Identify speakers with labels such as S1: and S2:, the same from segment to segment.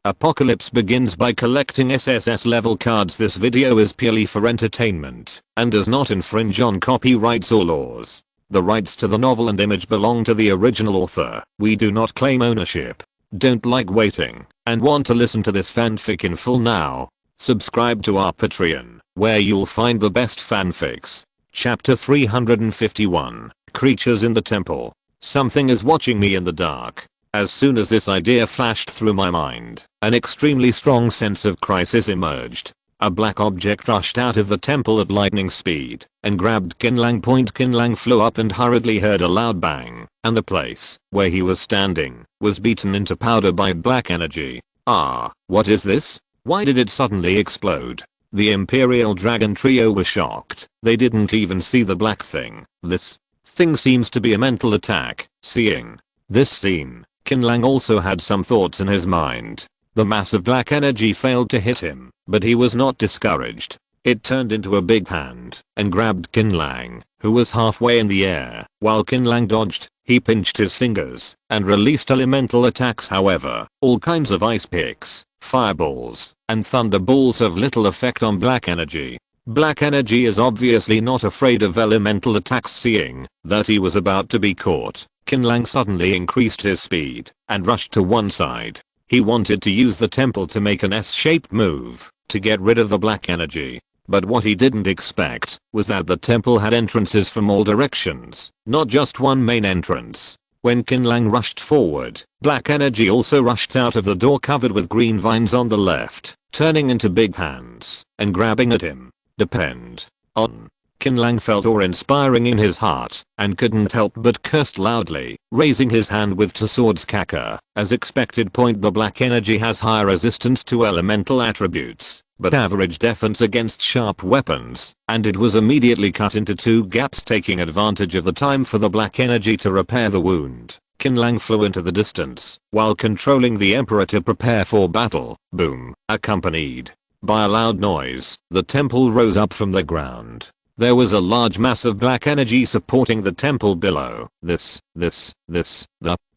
S1: Apocalypse begins by collecting S.S.S level cards. This video is purely for entertainment and does not infringe on copyrights or laws. The rights to the novel and image belong to the original author. We do not claim ownership. Don't like waiting and want to listen to this fanfic in full now? Subscribe to our Patreon, where you'll find the best fanfics. Chapter 351, Creatures in the Temple. Something is watching me in the dark. As soon as this idea flashed through my mind, an extremely strong sense of crisis emerged. A black object rushed out of the temple at lightning speed and grabbed Qin Lang. Qin Lang flew up and hurriedly heard a loud bang, and the place where he was standing was beaten into powder by black energy. What is this? Why did it suddenly explode? The Imperial Dragon Trio was shocked. They didn't even see the black thing. This thing seems to be a mental attack. Seeing this scene, Qin Lang also had some thoughts in his mind. The massive black energy failed to hit him, but he was not discouraged. It turned into a big hand and grabbed Qin Lang, who was halfway in the air. While Qin Lang dodged, he pinched his fingers and released elemental attacks. However, all kinds of ice picks, fireballs, and thunderbolts have little effect on black energy. Black energy is obviously not afraid of elemental attacks. Seeing that he was about to be caught, Qin Lang suddenly increased his speed and rushed to one side. He wanted to use the temple to make an S-shaped move to get rid of the black energy. But what he didn't expect was that the temple had entrances from all directions, not just one main entrance. When Qin Lang rushed forward, black energy also rushed out of the door covered with green vines on the left, turning into big hands and grabbing at him. Depend on. Qin Lang felt awe-inspiring in his heart and couldn't help but curse loudly, raising his hand with two swords. Caca. As expected. The black energy has higher resistance to elemental attributes, but average defense against sharp weapons, and it was immediately cut into two gaps. Taking advantage of the time for the black energy to repair the wound, Qin Lang flew into the distance while controlling the Emperor to prepare for battle. Boom. Accompanied by a loud noise, the temple rose up from the ground. There was a large mass of black energy supporting the temple below. The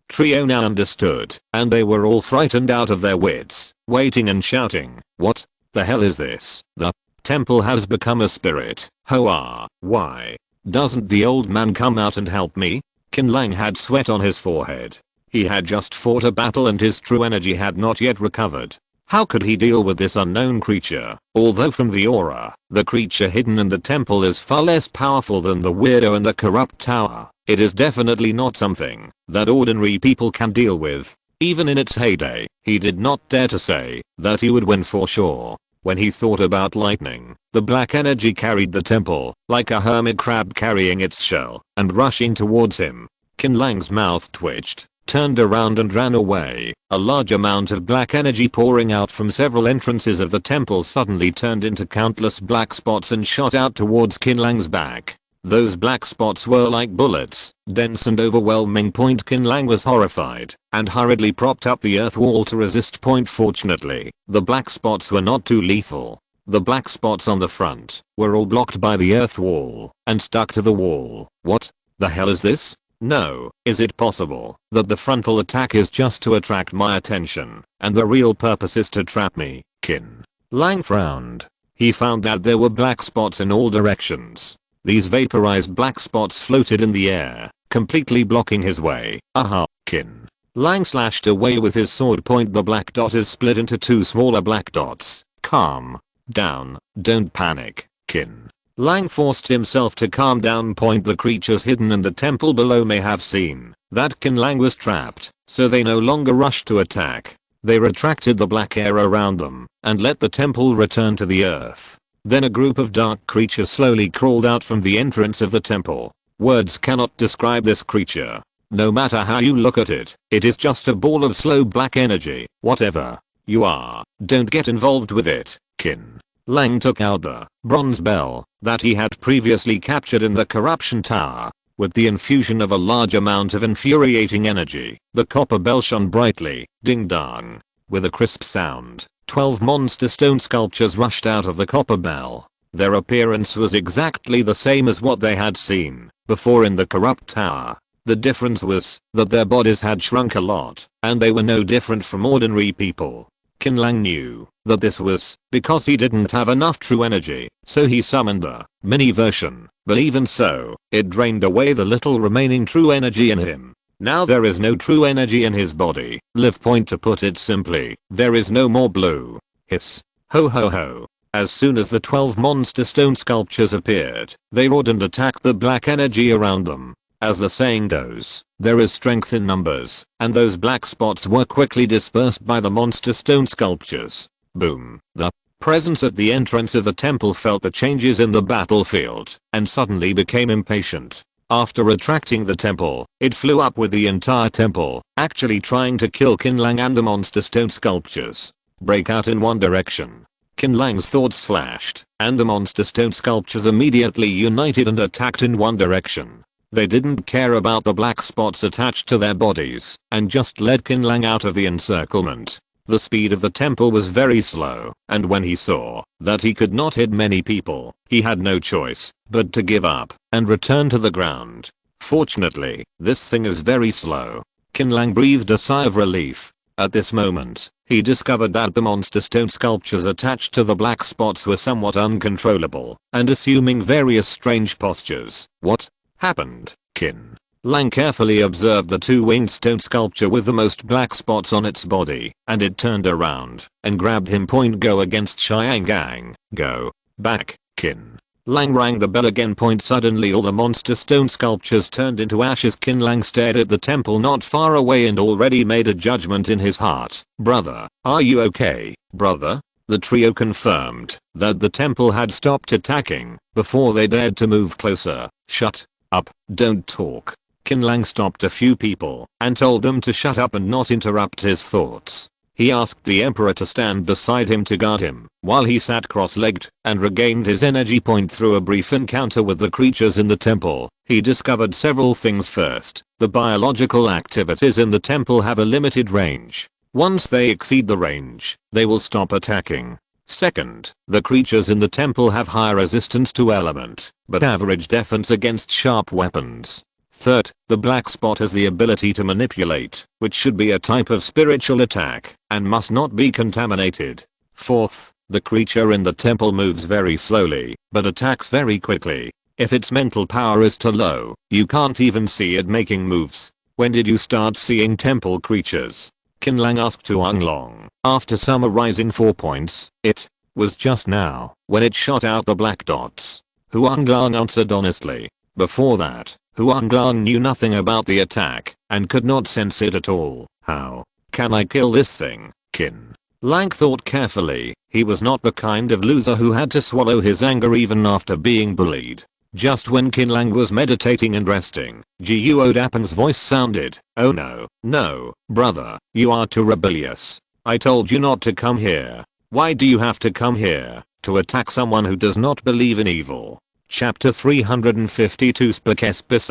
S1: trio now understood, and they were all frightened out of their wits, waiting and shouting, "What the hell is this? The temple has become a spirit. Hoa, why doesn't the old man come out and help me?" Qin Lang had sweat on his forehead. He had just fought a battle and his true energy had not yet recovered. How could he deal with this unknown creature? Although from the aura, the creature hidden in the temple is far less powerful than the weirdo in the corrupt tower, it is definitely not something that ordinary people can deal with. Even in its heyday, he did not dare to say that he would win for sure. When he thought about lightning, the black energy carried the temple like a hermit crab carrying its shell and rushing towards him. Qin Lang's mouth twitched, turned around and ran away. A large amount of black energy pouring out from several entrances of the temple suddenly turned into countless black spots and shot out towards Qin Lang's back. Those black spots were like bullets, dense and overwhelming. Qin Lang was horrified and hurriedly propped up the earth wall to resist. Fortunately, the black spots were not too lethal. The black spots on the front were all blocked by the earth wall and stuck to the wall. What the hell is this? No, is it possible that the frontal attack is just to attract my attention and the real purpose is to trap me? Qin Lang frowned. He found that there were black spots in all directions. These vaporized black spots floated in the air, completely blocking his way. Qin Lang slashed away with his sword. The black dot is split into two smaller black dots. Calm down, don't panic. Qin Lang forced himself to calm down. The creatures hidden in the temple below may have seen that Qin Lang was trapped, so they no longer rushed to attack. They retracted the black air around them and let the temple return to the earth. Then a group of dark creatures slowly crawled out from the entrance of the temple. Words cannot describe this creature. No matter how you look at it, it is just a ball of slow black energy. Whatever you are, don't get involved with it. Qin Lang took out the bronze bell that he had previously captured in the corruption tower. With the infusion of a large amount of infuriating energy, the copper bell shone brightly. Ding dong. With a crisp sound, 12 monster stone sculptures rushed out of the copper bell. Their appearance was exactly the same as what they had seen before in the corrupt tower. The difference was that their bodies had shrunk a lot, and they were no different from ordinary people. Qin Lang knew that this was because he didn't have enough true energy, so he summoned the mini version, but even so, it drained away the little remaining true energy in him. Now there is no true energy in his body. Live point to put it simply, there is no more blue. Hiss. Ho ho ho. As soon as the 12 monster stone sculptures appeared, they roared and attacked the black energy around them. As the saying goes, there is strength in numbers, and those black spots were quickly dispersed by the monster stone sculptures. Boom. The presence at the entrance of the temple felt the changes in the battlefield, and suddenly became impatient. After attracting the temple, it flew up with the entire temple, actually trying to kill Qin Lang and the monster stone sculptures. Break out in one direction. Qin Lang's thoughts flashed, and the monster stone sculptures immediately united and attacked in one direction. They didn't care about the black spots attached to their bodies, and just led Qin Lang out of the encirclement. The speed of the temple was very slow, and when he saw that he could not hit many people, he had no choice but to give up and return to the ground. Fortunately, this thing is very slow. Qin Lang breathed a sigh of relief. At this moment, he discovered that the monster stone sculptures attached to the black spots were somewhat uncontrollable and assuming various strange postures. What happened? Qin Lang carefully observed the two-winged stone sculpture with the most black spots on its body, and it turned around and grabbed him. Go against Xiangang. Go back. Qin Lang rang the bell again. Suddenly all the monster stone sculptures turned into ashes. Qin Lang stared at the temple not far away and already made a judgment in his heart. Brother, are you okay, brother? The trio confirmed that the temple had stopped attacking before they dared to move closer. Shut up, don't talk. Qin Lang stopped a few people and told them to shut up and not interrupt his thoughts. He asked the emperor to stand beside him to guard him while he sat cross-legged and regained his energy. Through a brief encounter with the creatures in the temple, he discovered several things. First, the biological activities in the temple have a limited range. Once they exceed the range, they will stop attacking. Second, the creatures in the temple have high resistance to element, but average defense against sharp weapons. Third, the black spot has the ability to manipulate, which should be a type of spiritual attack, and must not be contaminated. Fourth, the creature in the temple moves very slowly, but attacks very quickly. If its mental power is too low, you can't even see it making moves. When did you start seeing temple creatures? Qin Lang asked Tuang Long. After summarizing 4 points, it was just now, when it shot out the black dots. Huang Lang answered honestly. Before that, Huang Lang knew nothing about the attack, and could not sense it at all. How can I kill this thing? Qin Lang thought carefully. He was not the kind of loser who had to swallow his anger even after being bullied. Just when Qin Lang was meditating and resting, Guo Dapen's voice sounded. Oh no, no, brother, you are too rebellious. I told you not to come here. Why do you have to come here to attack someone who does not believe in evil? Chapter 352 S.S.S.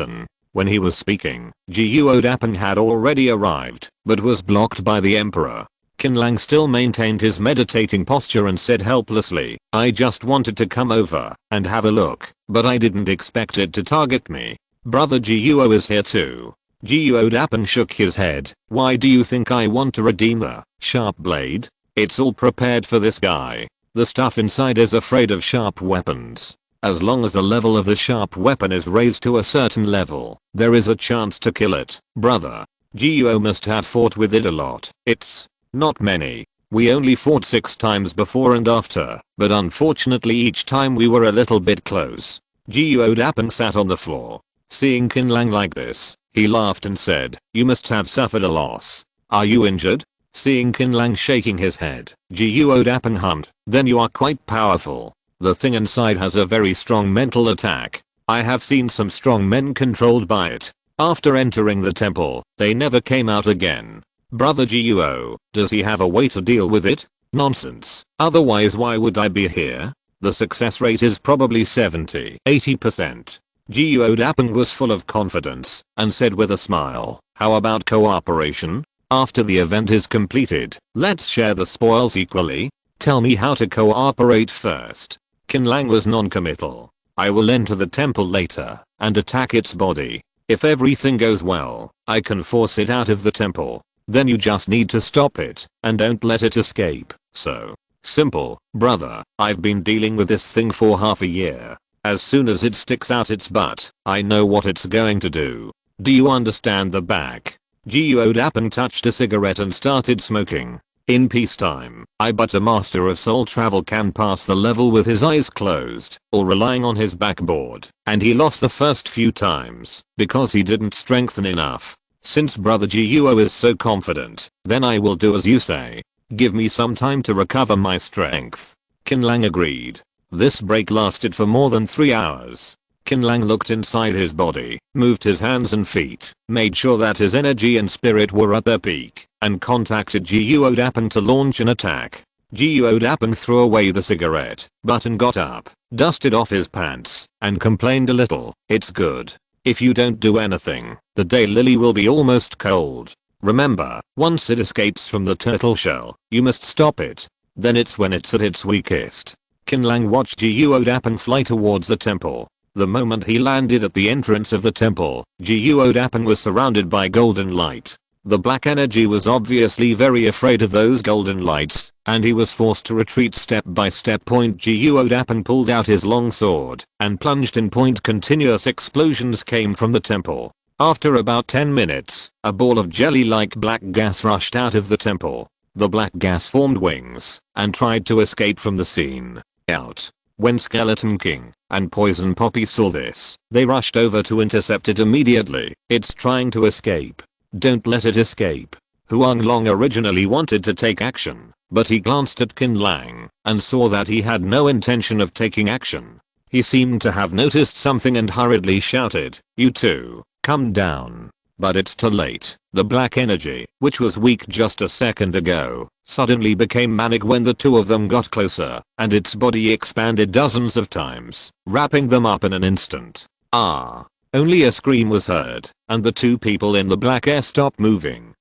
S1: When he was speaking, Guo Dapen had already arrived, but was blocked by the emperor. Qin Lang still maintained his meditating posture and said helplessly, I just wanted to come over and have a look, but I didn't expect it to target me. Brother Guo is here too. Guo Dapen shook his head. Why do you think I want to redeem the sharp blade? It's all prepared for this guy. The stuff inside is afraid of sharp weapons. As long as the level of the sharp weapon is raised to a certain level, there is a chance to kill it. Brother, Guo must have fought with it a lot. It's not many. We only fought 6 times before and after, but unfortunately each time we were a little bit close. Guo Dapen sat on the floor. Seeing Qin Lang like this, he laughed and said, you must have suffered a loss. Are you injured? Seeing Qin Lang shaking his head, Guo Dapen hummed, then you are quite powerful. The thing inside has a very strong mental attack. I have seen some strong men controlled by it. After entering the temple, they never came out again. Brother Guo, does he have a way to deal with it? Nonsense. Otherwise why would I be here? The success rate is probably 70-80%. Guo Dapen was full of confidence and said with a smile, how about cooperation? After the event is completed, let's share the spoils equally. Tell me how to cooperate first. Qin Lang was non-committal. I will enter the temple later and attack its body. If everything goes well, I can force it out of the temple. then you just need to stop it and don't let it escape. So simple, brother. I've been dealing with this thing for half a year. As soon as it sticks out its butt, I know what it's going to do. Do you understand the back? Geodapan touched a cigarette and started smoking. In peacetime, I but a master of soul travel can pass the level with his eyes closed or relying on his backboard, and he lost the first few times because he didn't strengthen enough. Since brother Guo is so confident, then I will do as you say. Give me some time to recover my strength. Qin Lang agreed. This break lasted for more than 3 hours. Qin Lang looked inside his body, moved his hands and feet, made sure that his energy and spirit were at their peak, and contacted Geodapan to launch an attack. Geodapan threw away the cigarette butt and got up, dusted off his pants, and complained a little. It's good. If you don't do anything, the daylily will be almost cold. Remember, once it escapes from the turtle shell, you must stop it. Then it's when it's at its weakest. Qin Lang watched Geodapan fly towards the temple. The moment he landed at the entrance of the temple, Geodapan was surrounded by golden light. The black energy was obviously very afraid of those golden lights, and he was forced to retreat step by step. Geodapan pulled out his long sword and plunged in. Continuous explosions came from the temple. After about 10 minutes, a ball of jelly-like black gas rushed out of the temple. The black gas formed wings and tried to escape from the scene. Out. When Skeleton King and Poison Poppy saw this, they rushed over to intercept it immediately. It's trying to escape. Don't let it escape. Huang Long originally wanted to take action, but he glanced at Qin Lang and saw that he had no intention of taking action. He seemed to have noticed something and hurriedly shouted, "You two, come down." But it's too late. The black energy, which was weak just a second ago, suddenly became manic when the two of them got closer, and its body expanded dozens of times, wrapping them up in an instant. Ah! Only a scream was heard, and the two people in the black air stopped moving.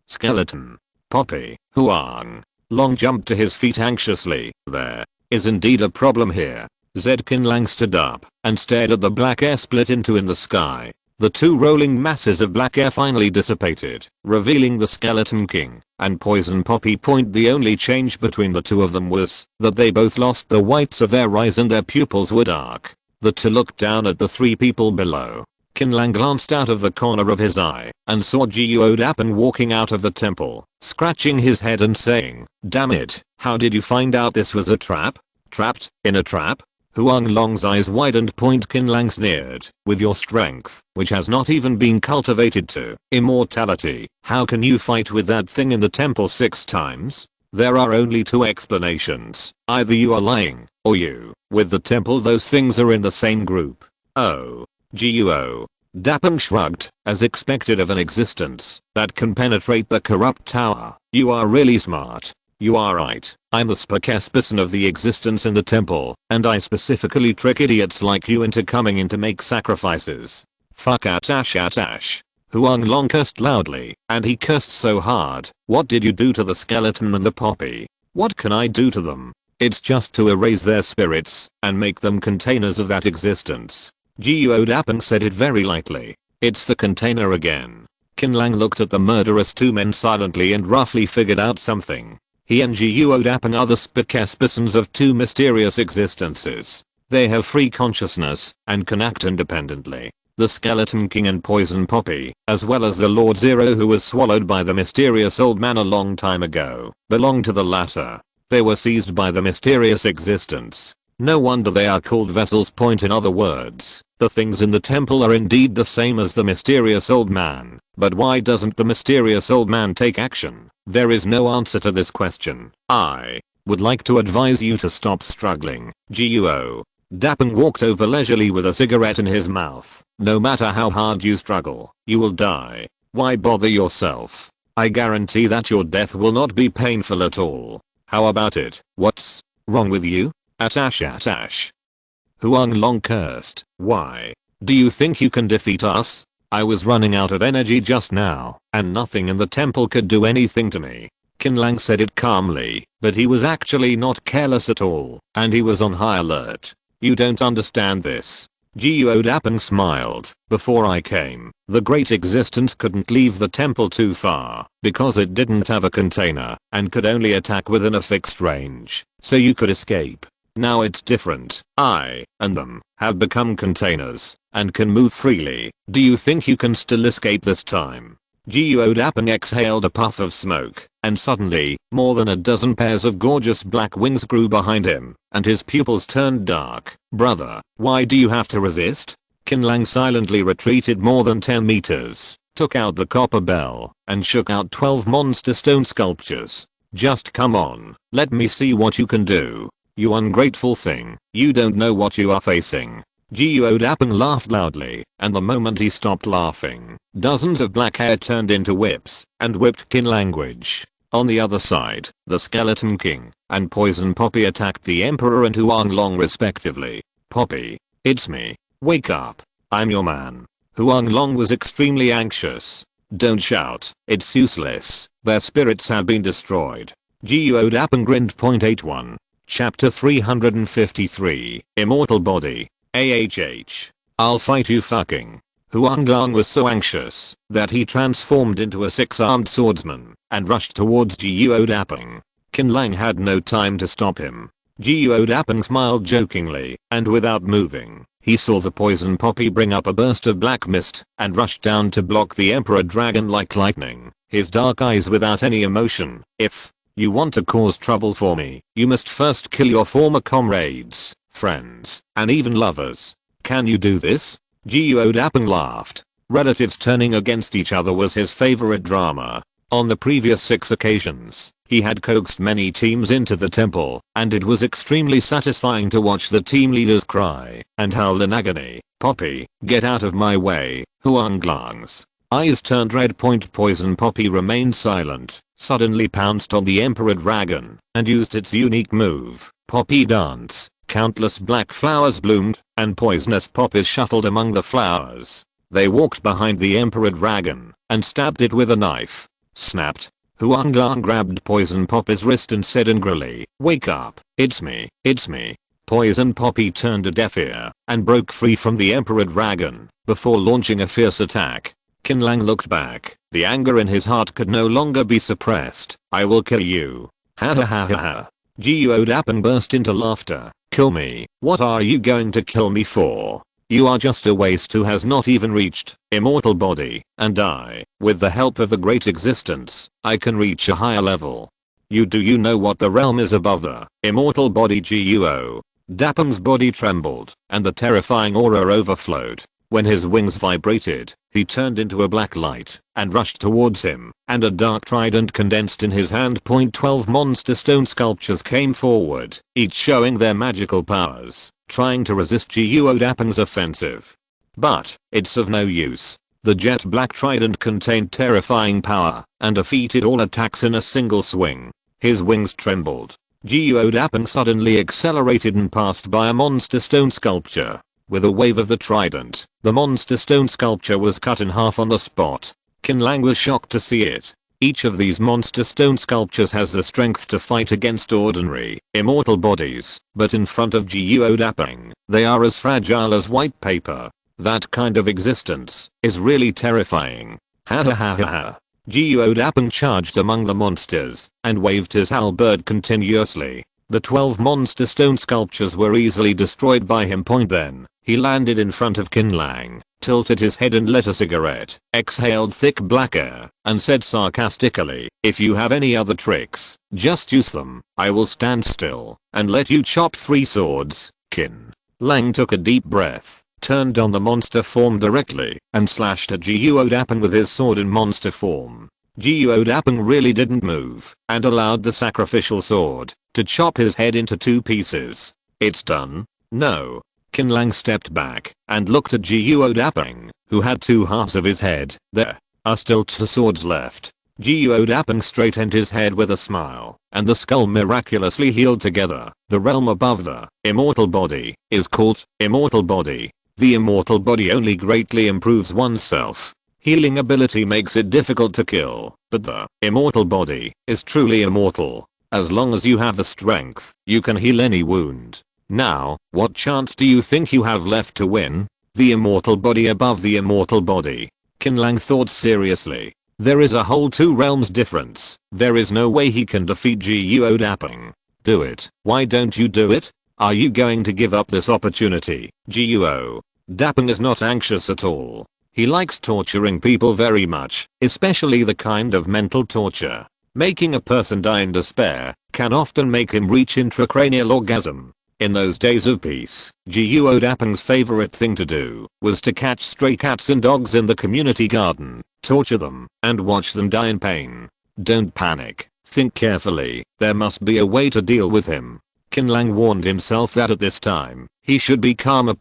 S1: Skeleton, Poppy, Huang Long jumped to his feet anxiously. There is indeed a problem here. Qin Lang stood up and stared at the black air split into in the sky. The two rolling masses of black air finally dissipated, revealing the Skeleton King and Poison Poppy. The only change between the two of them was that they both lost the whites of their eyes and their pupils were dark. The two looked down at the three people below. Qin Lang glanced out of the corner of his eye and saw Geodapan walking out of the temple, scratching his head and saying, "Damn it, how did you find out this was a trap? Trapped in a trap?" Huang Long's eyes widened. Qin Lang sneered, "With your strength, which has not even been cultivated to immortality, how can you fight with that thing in the temple 6 times? There are only 2 explanations. Either you are lying, or you, with the temple. Those things are in the same group." "Oh." Geodapan shrugged, as expected of an existence that can penetrate the corrupt tower. "You are really smart. You are right. I'm the S.S.S of the existence in the temple, and I specifically trick idiots like you into coming in to make sacrifices." "Fuck Atash." Huang Long cursed loudly, and he cursed so hard. "What did you do to the skeleton and the poppy?" "What can I do to them? It's just to erase their spirits and make them containers of that existence." Geodapan said it very lightly. "It's the container again." Qin Lang looked at the murderous 2 men silently and roughly figured out something. He and Geodapan are the S.S.S of 2 mysterious existences. They have free consciousness and can act independently. The Skeleton King and Poison Poppy, as well as the Lord Zero who was swallowed by the mysterious old man a long time ago, belong to the latter. They were seized by the mysterious existence. No wonder they are called vessels. In other words, the things in the temple are indeed the same as the mysterious old man. But why doesn't the mysterious old man take action? There is no answer to this question. I would like to advise you to stop struggling. Geodapan walked over leisurely with a cigarette in his mouth. "No matter how hard you struggle, you will die. Why bother yourself? I guarantee that your death will not be painful at all. How about it? What's wrong with you? Atash." Huang Long cursed. "Why do you think you can defeat us? I was running out of energy just now, and nothing in the temple could do anything to me." Qin Lang said it calmly, but he was actually not careless at all, and he was on high alert. "You don't understand this." Geodapeng smiled. Before I came, the Great Existence couldn't leave the temple too far because it didn't have a container and could only attack within a fixed range, so you could escape. Now it's different. I and them have become containers and can move freely. Do you think you can still escape this time? Geodapeng exhaled a puff of smoke, and suddenly, more than a dozen pairs of gorgeous black wings grew behind him, and his pupils turned dark. Brother, why do you have to resist? Qin Lang silently retreated more than 10 meters, took out the copper bell, and shook out 12 monster stone sculptures. Just come on, let me see what you can do. You ungrateful thing, you don't know what you are facing. Geodapeng laughed loudly, and the moment he stopped laughing, dozens of black hair turned into whips and whipped Qin language. On the other side, the Skeleton King and Poison Poppy attacked the Emperor and Huang Long respectively. Poppy, it's me. Wake up. I'm your man. Huang Long was extremely anxious. Don't shout, it's useless. Their spirits have been destroyed. Geodapeng grinned. 81. Chapter 353. Immortal Body. I'll fight you fucking. Huang Long was so anxious that he transformed into a 6-armed swordsman and rushed towards Geodapeng. Qin Lang had no time to stop him. Geodapeng smiled jokingly, and without moving, he saw the Poison Poppy bring up a burst of black mist and rush down to block the Emperor Dragon like lightning, his dark eyes without any emotion. If you want to cause trouble for me, you must first kill your former comrades, friends, and even lovers. Can you do this? Geodapeng laughed. Relatives turning against each other was his favorite drama. On the previous 6 occasions, he had coaxed many teams into the temple, and it was extremely satisfying to watch the team leaders cry and howl in agony. Poppy, get out of my way. Huang Long's eyes turned red. Poison Poppy remained silent, suddenly pounced on the Emperor Dragon, and used its unique move, Poppy Dance. Countless black flowers bloomed, and poisonous poppies shuffled among the flowers. They walked behind the Emperor Dragon, and stabbed it with a knife. Snapped. Huang Long grabbed Poison Poppy's wrist and said angrily, wake up, it's me, it's me. Poison Poppy turned a deaf ear, and broke free from the Emperor Dragon, before launching a fierce attack. Qin Lang looked back, the anger in his heart could no longer be suppressed. I will kill you. Ha ha ha ha ha. Geodapeng burst into laughter. Kill me? What are you going to kill me for? You are just a waste who has not even reached immortal body, and I, with the help of the Great Existence, I can reach a higher level. Do you know what the realm is above the immortal body? Dapeng's body trembled, and the terrifying aura overflowed. When his wings vibrated, he turned into a black light and rushed towards him, and a dark trident condensed in his hand. 12 monster stone sculptures came forward, each showing their magical powers, trying to resist Geodapeng's offensive. But it's of no use. The jet black trident contained terrifying power and defeated all attacks in a single swing. His wings trembled. Geodapeng suddenly accelerated and passed by a monster stone sculpture. With a wave of the trident, the monster stone sculpture was cut in half on the spot. Qin Lang was shocked to see it. Each of these monster stone sculptures has the strength to fight against ordinary, immortal bodies, but in front of Geodapeng, they are as fragile as white paper. That kind of existence is really terrifying. Ha ha ha ha ha. Geodapeng charged among the monsters and waved his halberd continuously. The 12 monster stone sculptures were easily destroyed by him. Then, he landed in front of Qin Lang, tilted his head and lit a cigarette, exhaled thick black air, and said sarcastically, if you have any other tricks, just use them. I will stand still and let you chop 3 swords. Qin Lang took a deep breath, turned on the monster form directly, and slashed at Geodapeng with his sword in monster form. Geodapeng really didn't move, and allowed the sacrificial sword to chop his head into 2 pieces. It's done? No. Qin Lang stepped back and looked at Geodapeng, who had 2 halves of his head. There are still 2 swords left. Geodapeng straightened his head with a smile, and the skull miraculously healed together. The realm above the immortal body is called immortal body. The immortal body only greatly improves oneself. Healing ability makes it difficult to kill, but the immortal body is truly immortal. As long as you have the strength, you can heal any wound. Now, what chance do you think you have left to win? The immortal body above the immortal body. Qin Lang thought seriously. There is a whole 2 realms difference. There is no way he can defeat Guo Dapeng. Do it. Why don't you do it? Are you going to give up this opportunity? Guo Dapeng is not anxious at all. He likes torturing people very much, especially the kind of mental torture. Making a person die in despair can often make him reach intracranial orgasm. In those days of peace, Guo Dapeng's favorite thing to do was to catch stray cats and dogs in the community garden, torture them, and watch them die in pain. Don't panic. Think carefully. There must be a way to deal with him. Qin Lang warned himself that at this time, he should be calm.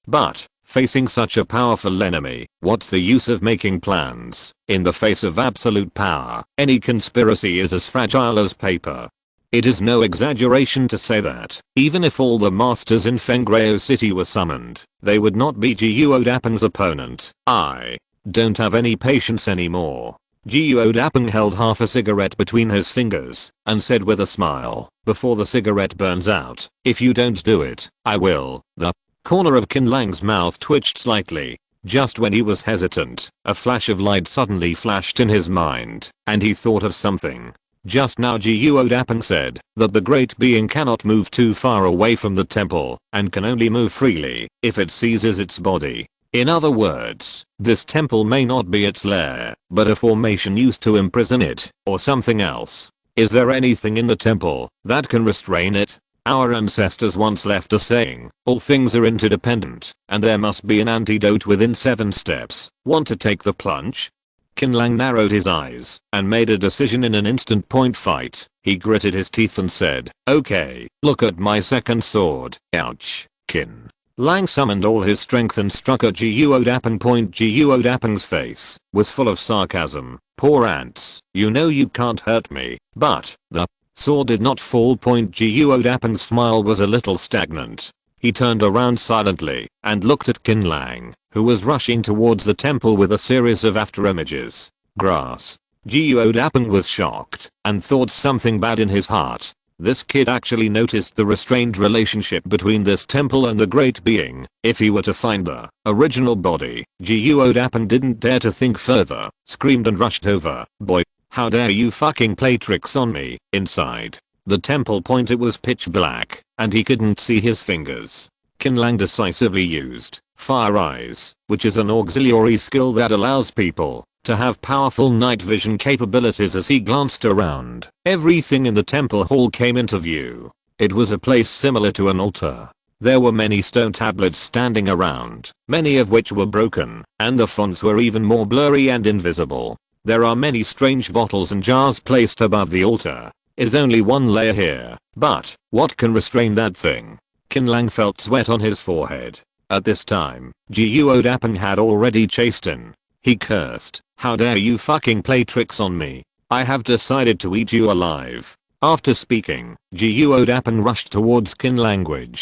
S1: But facing such a powerful enemy, what's the use of making plans? In the face of absolute power, any conspiracy is as fragile as paper. It is no exaggeration to say that, even if all the masters in Fengreo City were summoned, they would not be Guo Dapeng's opponent. I don't have any patience anymore. Guo Dapeng held half a cigarette between his fingers, and said with a smile, before the cigarette burns out, if you don't do it, I will. The corner of Qin Lang's mouth twitched slightly. Just when he was hesitant, a flash of light suddenly flashed in his mind, and he thought of something. Just now Guo Dapeng said that the great being cannot move too far away from the temple, and can only move freely if it seizes its body. In other words, this temple may not be its lair, but a formation used to imprison it, or something else. Is there anything in the temple that can restrain it? Our ancestors once left a saying, all things are interdependent, and there must be an antidote within 7 steps. Want to take the plunge? Qin Lang narrowed his eyes and made a decision in an instant. Fight. He gritted his teeth and said, okay, look at my second sword. Ouch. Qin Lang summoned all his strength and struck at Guo Dapeng. Guo Dapeng's face was full of sarcasm. Poor ants, you know you can't hurt me. But the sword did not fall. Guo Dapeng's smile was a little stagnant. He turned around silently and looked at Qin Lang, who was rushing towards the temple with a series of afterimages. Grass. Guo Dapeng was shocked and thought something bad in his heart. This kid actually noticed the restrained relationship between this temple and the great being. If he were to find the original body, Guo Dapeng didn't dare to think further, screamed and rushed over. Boy, how dare you fucking play tricks on me? Inside the temple. It was pitch black, and he couldn't see his fingers. Qin Lang decisively used Fire Eyes, which is an auxiliary skill that allows people to have powerful night vision capabilities. As he glanced around, everything in the temple hall came into view. It was a place similar to an altar. There were many stone tablets standing around, many of which were broken, and the fonts were even more blurry and invisible. There are many strange bottles and jars placed above the altar. Is only one layer here, but what can restrain that thing? Qin Lang felt sweat on his forehead. At this time, Guo Dapeng had already chased in. He cursed, how dare you fucking play tricks on me? I have decided to eat you alive. After speaking, Guo Dapeng rushed towards Qin Lang.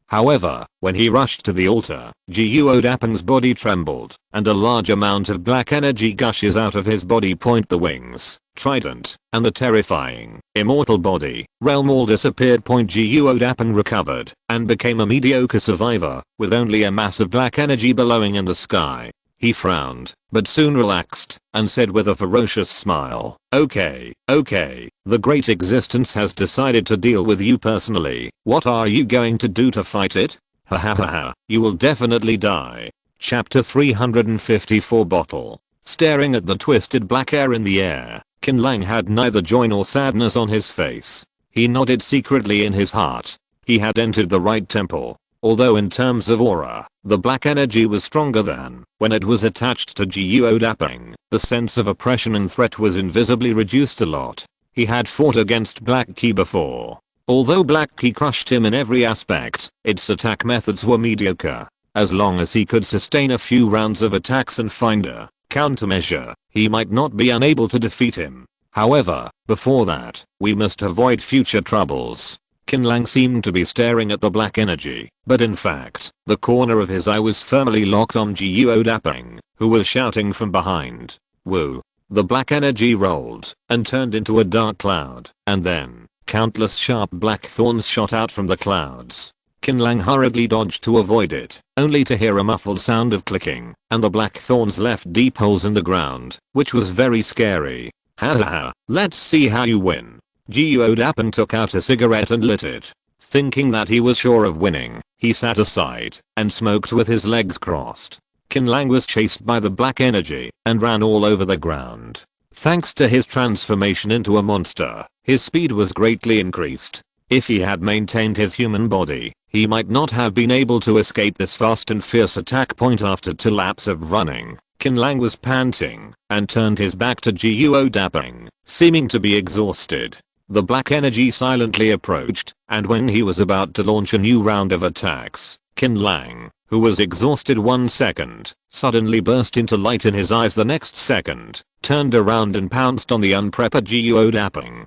S1: However, when he rushed to the altar, Guo Dapeng's body trembled, and a large amount of black energy gushes out of his body. The wings, trident, and the terrifying, immortal body, realm all disappeared. Guo Dapeng recovered, and became a mediocre survivor, with only a mass of black energy billowing in the sky. He frowned, but soon relaxed, and said with a ferocious smile, okay, the great existence has decided to deal with you personally. What are you going to do to fight it? Ha ha ha ha, you will definitely die. Chapter 354 Bottle. Staring at the twisted black air in the air, Qin Lang had neither joy nor sadness on his face. He nodded secretly in his heart. He had entered the right temple. Although in terms of aura, the black energy was stronger than when it was attached to Guo Dapeng, the sense of oppression and threat was invisibly reduced a lot. He had fought against Black Key before. Although Black Key crushed him in every aspect, its attack methods were mediocre. As long as he could sustain a few rounds of attacks and find a countermeasure, he might not be unable to defeat him. However, before that, we must avoid future troubles. Qin Lang seemed to be staring at the black energy, but in fact, the corner of his eye was firmly locked on Guo Dapeng, who was shouting from behind. Woo. The black energy rolled and turned into a dark cloud, and then countless sharp black thorns shot out from the clouds. Qin Lang hurriedly dodged to avoid it, only to hear a muffled sound of clicking, and the black thorns left deep holes in the ground, which was very scary. Haha, let's see how you win. Geodapan took out a cigarette and lit it. Thinking that he was sure of winning, he sat aside and smoked with his legs crossed. Qin Lang was chased by the black energy and ran all over the ground. Thanks to his transformation into a monster, his speed was greatly increased. If he had maintained his human body, he might not have been able to escape this fast and fierce attack point after 2 laps of running. Qin Lang was panting and turned his back to Geodapan, seeming to be exhausted. The black energy silently approached, and when he was about to launch a new round of attacks, Qin Lang, who was exhausted 1 second, suddenly burst into light in his eyes the next second, turned around and pounced on the unprepared Geodapan.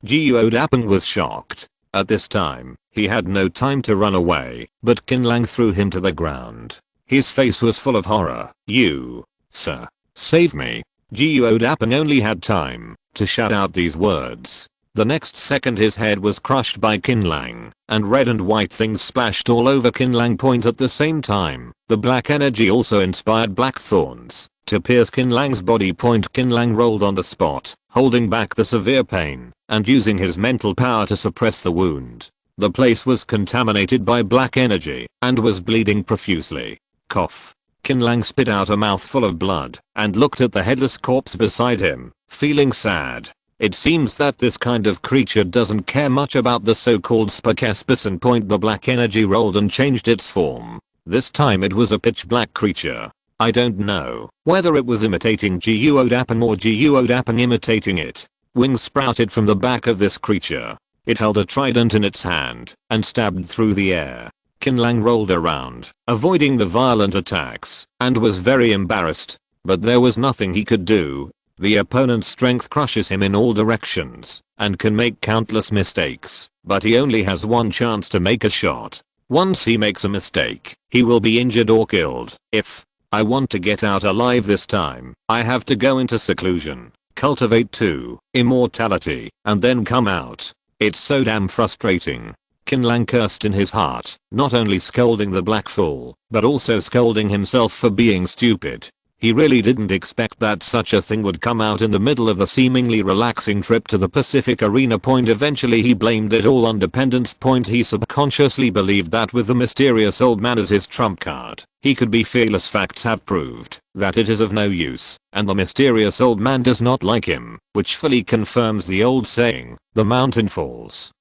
S1: Geodapan was shocked. At this time, he had no time to run away, but Qin Lang threw him to the ground. His face was full of horror. "You, sir, save me." Geodapan only had time to shout out these words. The next second his head was crushed by Qin Lang, and red and white things splashed all over Qin Lang point at the same time. The black energy also inspired black thorns to pierce Qin Lang's body point. Qin Lang rolled on the spot, holding back the severe pain, and using his mental power to suppress the wound. The place was contaminated by black energy, and was bleeding profusely. Cough. Qin Lang spit out a mouthful of blood, and looked at the headless corpse beside him, feeling sad. It seems that this kind of creature doesn't care much about the so-called S.S.S and point. The black energy rolled and changed its form. This time it was a pitch black creature. I don't know whether it was imitating Geodapan or Geodapan imitating it. Wings sprouted from the back of this creature. It held a trident in its hand and stabbed through the air. Qin Lang rolled around, avoiding the violent attacks, and was very embarrassed. But there was nothing he could do. The opponent's strength crushes him in all directions, and can make countless mistakes, but he only has one chance to make a shot. Once he makes a mistake, he will be injured or killed. If I want to get out alive this time, I have to go into seclusion, cultivate immortality, and then come out. It's so damn frustrating. Qin Lang cursed in his heart, not only scolding the black fool, but also scolding himself for being stupid. He really didn't expect that such a thing would come out in the middle of a seemingly relaxing trip to the Pacific Arena point. Eventually he blamed it all on dependence point. He subconsciously believed that with the mysterious old man as his trump card, he could be fearless. Facts have proved that it is of no use, and the mysterious old man does not like him, which fully confirms the old saying, the mountain falls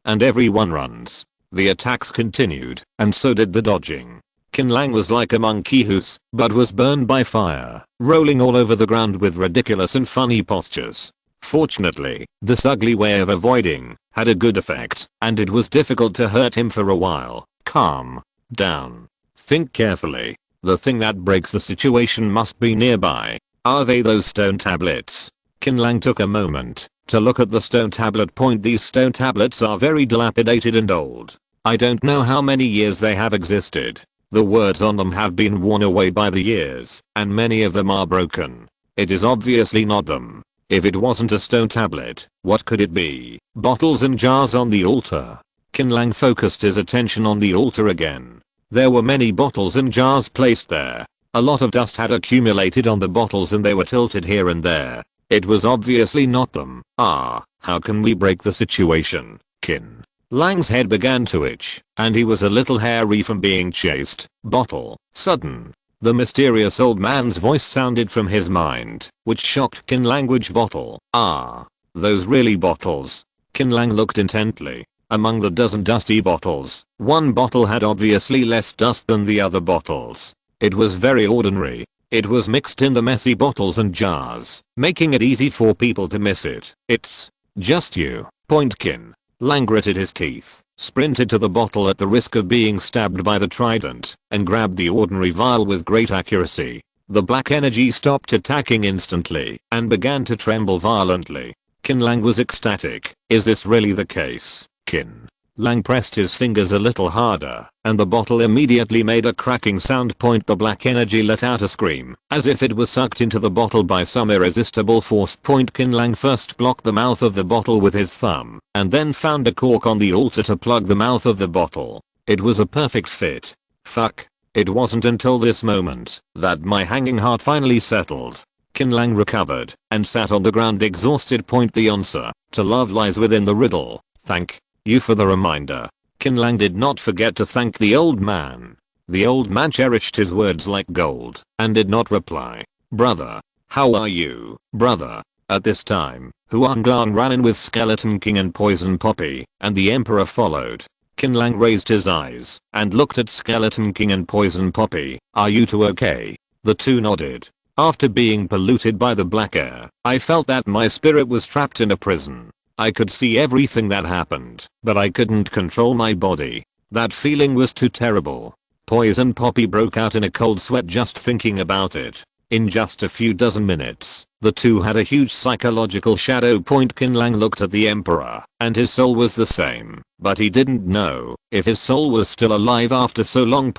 S1: and everyone runs. The attacks continued, and so did the dodging. Qin Lang was like a monkey whose butt was burned by fire, rolling all over the ground with ridiculous and funny postures. Fortunately, this ugly way of avoiding had a good effect, and it was difficult to hurt him for a while. Calm down. Think carefully. The thing that breaks the situation must be nearby. Are they those stone tablets? Qin Lang took a moment to look at the stone tablet point. These stone tablets are very dilapidated and old. I don't know how many years they have existed. The words on them have been worn away by the years, and many of them are broken. It is obviously not them. If it wasn't a stone tablet, what could it be? Bottles and jars on the altar. Qin Lang focused his attention on the altar again. There were many bottles and jars placed there. A lot of dust had accumulated on the bottles and they were tilted here and there. It was obviously not them. How can we break the situation? Qin Lang's head began to itch, and he was a little hairy from being chased. Bottle. Sudden. The mysterious old man's voice sounded from his mind, which shocked Qin Lang. Which bottle? Those really bottles? Qin Lang looked intently. Among the dozen dusty bottles, one bottle had obviously less dust than the other bottles. It was very ordinary. It was mixed in the messy bottles and jars, making it easy for people to miss it. It's just you. Point. Qin Lang gritted his teeth, sprinted to the bottle at the risk of being stabbed by the trident, and grabbed the ordinary vial with great accuracy. The black energy stopped attacking instantly, and began to tremble violently. Qin Lang was ecstatic. Is this really the case? Qin Lang pressed his fingers a little harder, and the bottle immediately made a cracking sound. The black energy let out a scream, as if it was sucked into the bottle by some irresistible force. Qin Lang first blocked the mouth of the bottle with his thumb, and then found a cork on the altar to plug the mouth of the bottle. It was a perfect fit. Fuck. It wasn't until this moment that my hanging heart finally settled. Qin Lang recovered and sat on the ground exhausted. The answer to love lies within the riddle. Thank you for the reminder. Qin Lang did not forget to thank the old man. The old man cherished his words like gold and did not reply. Brother. How are you, brother? At this time, Huang Lan ran in with Skeleton King and Poison Poppy, and the Emperor followed. Qin Lang raised his eyes and looked at Skeleton King and Poison Poppy. Are you two okay? The two nodded. After being polluted by the black air, I felt that my spirit was trapped in a prison. I could see everything that happened, but I couldn't control my body. That feeling was too terrible. Poison Poppy broke out in a cold sweat just thinking about it. In just a few dozen minutes, the two had a huge psychological shadow. Qin Lang looked at the Emperor, and his soul was the same, but he didn't know if his soul was still alive after so long.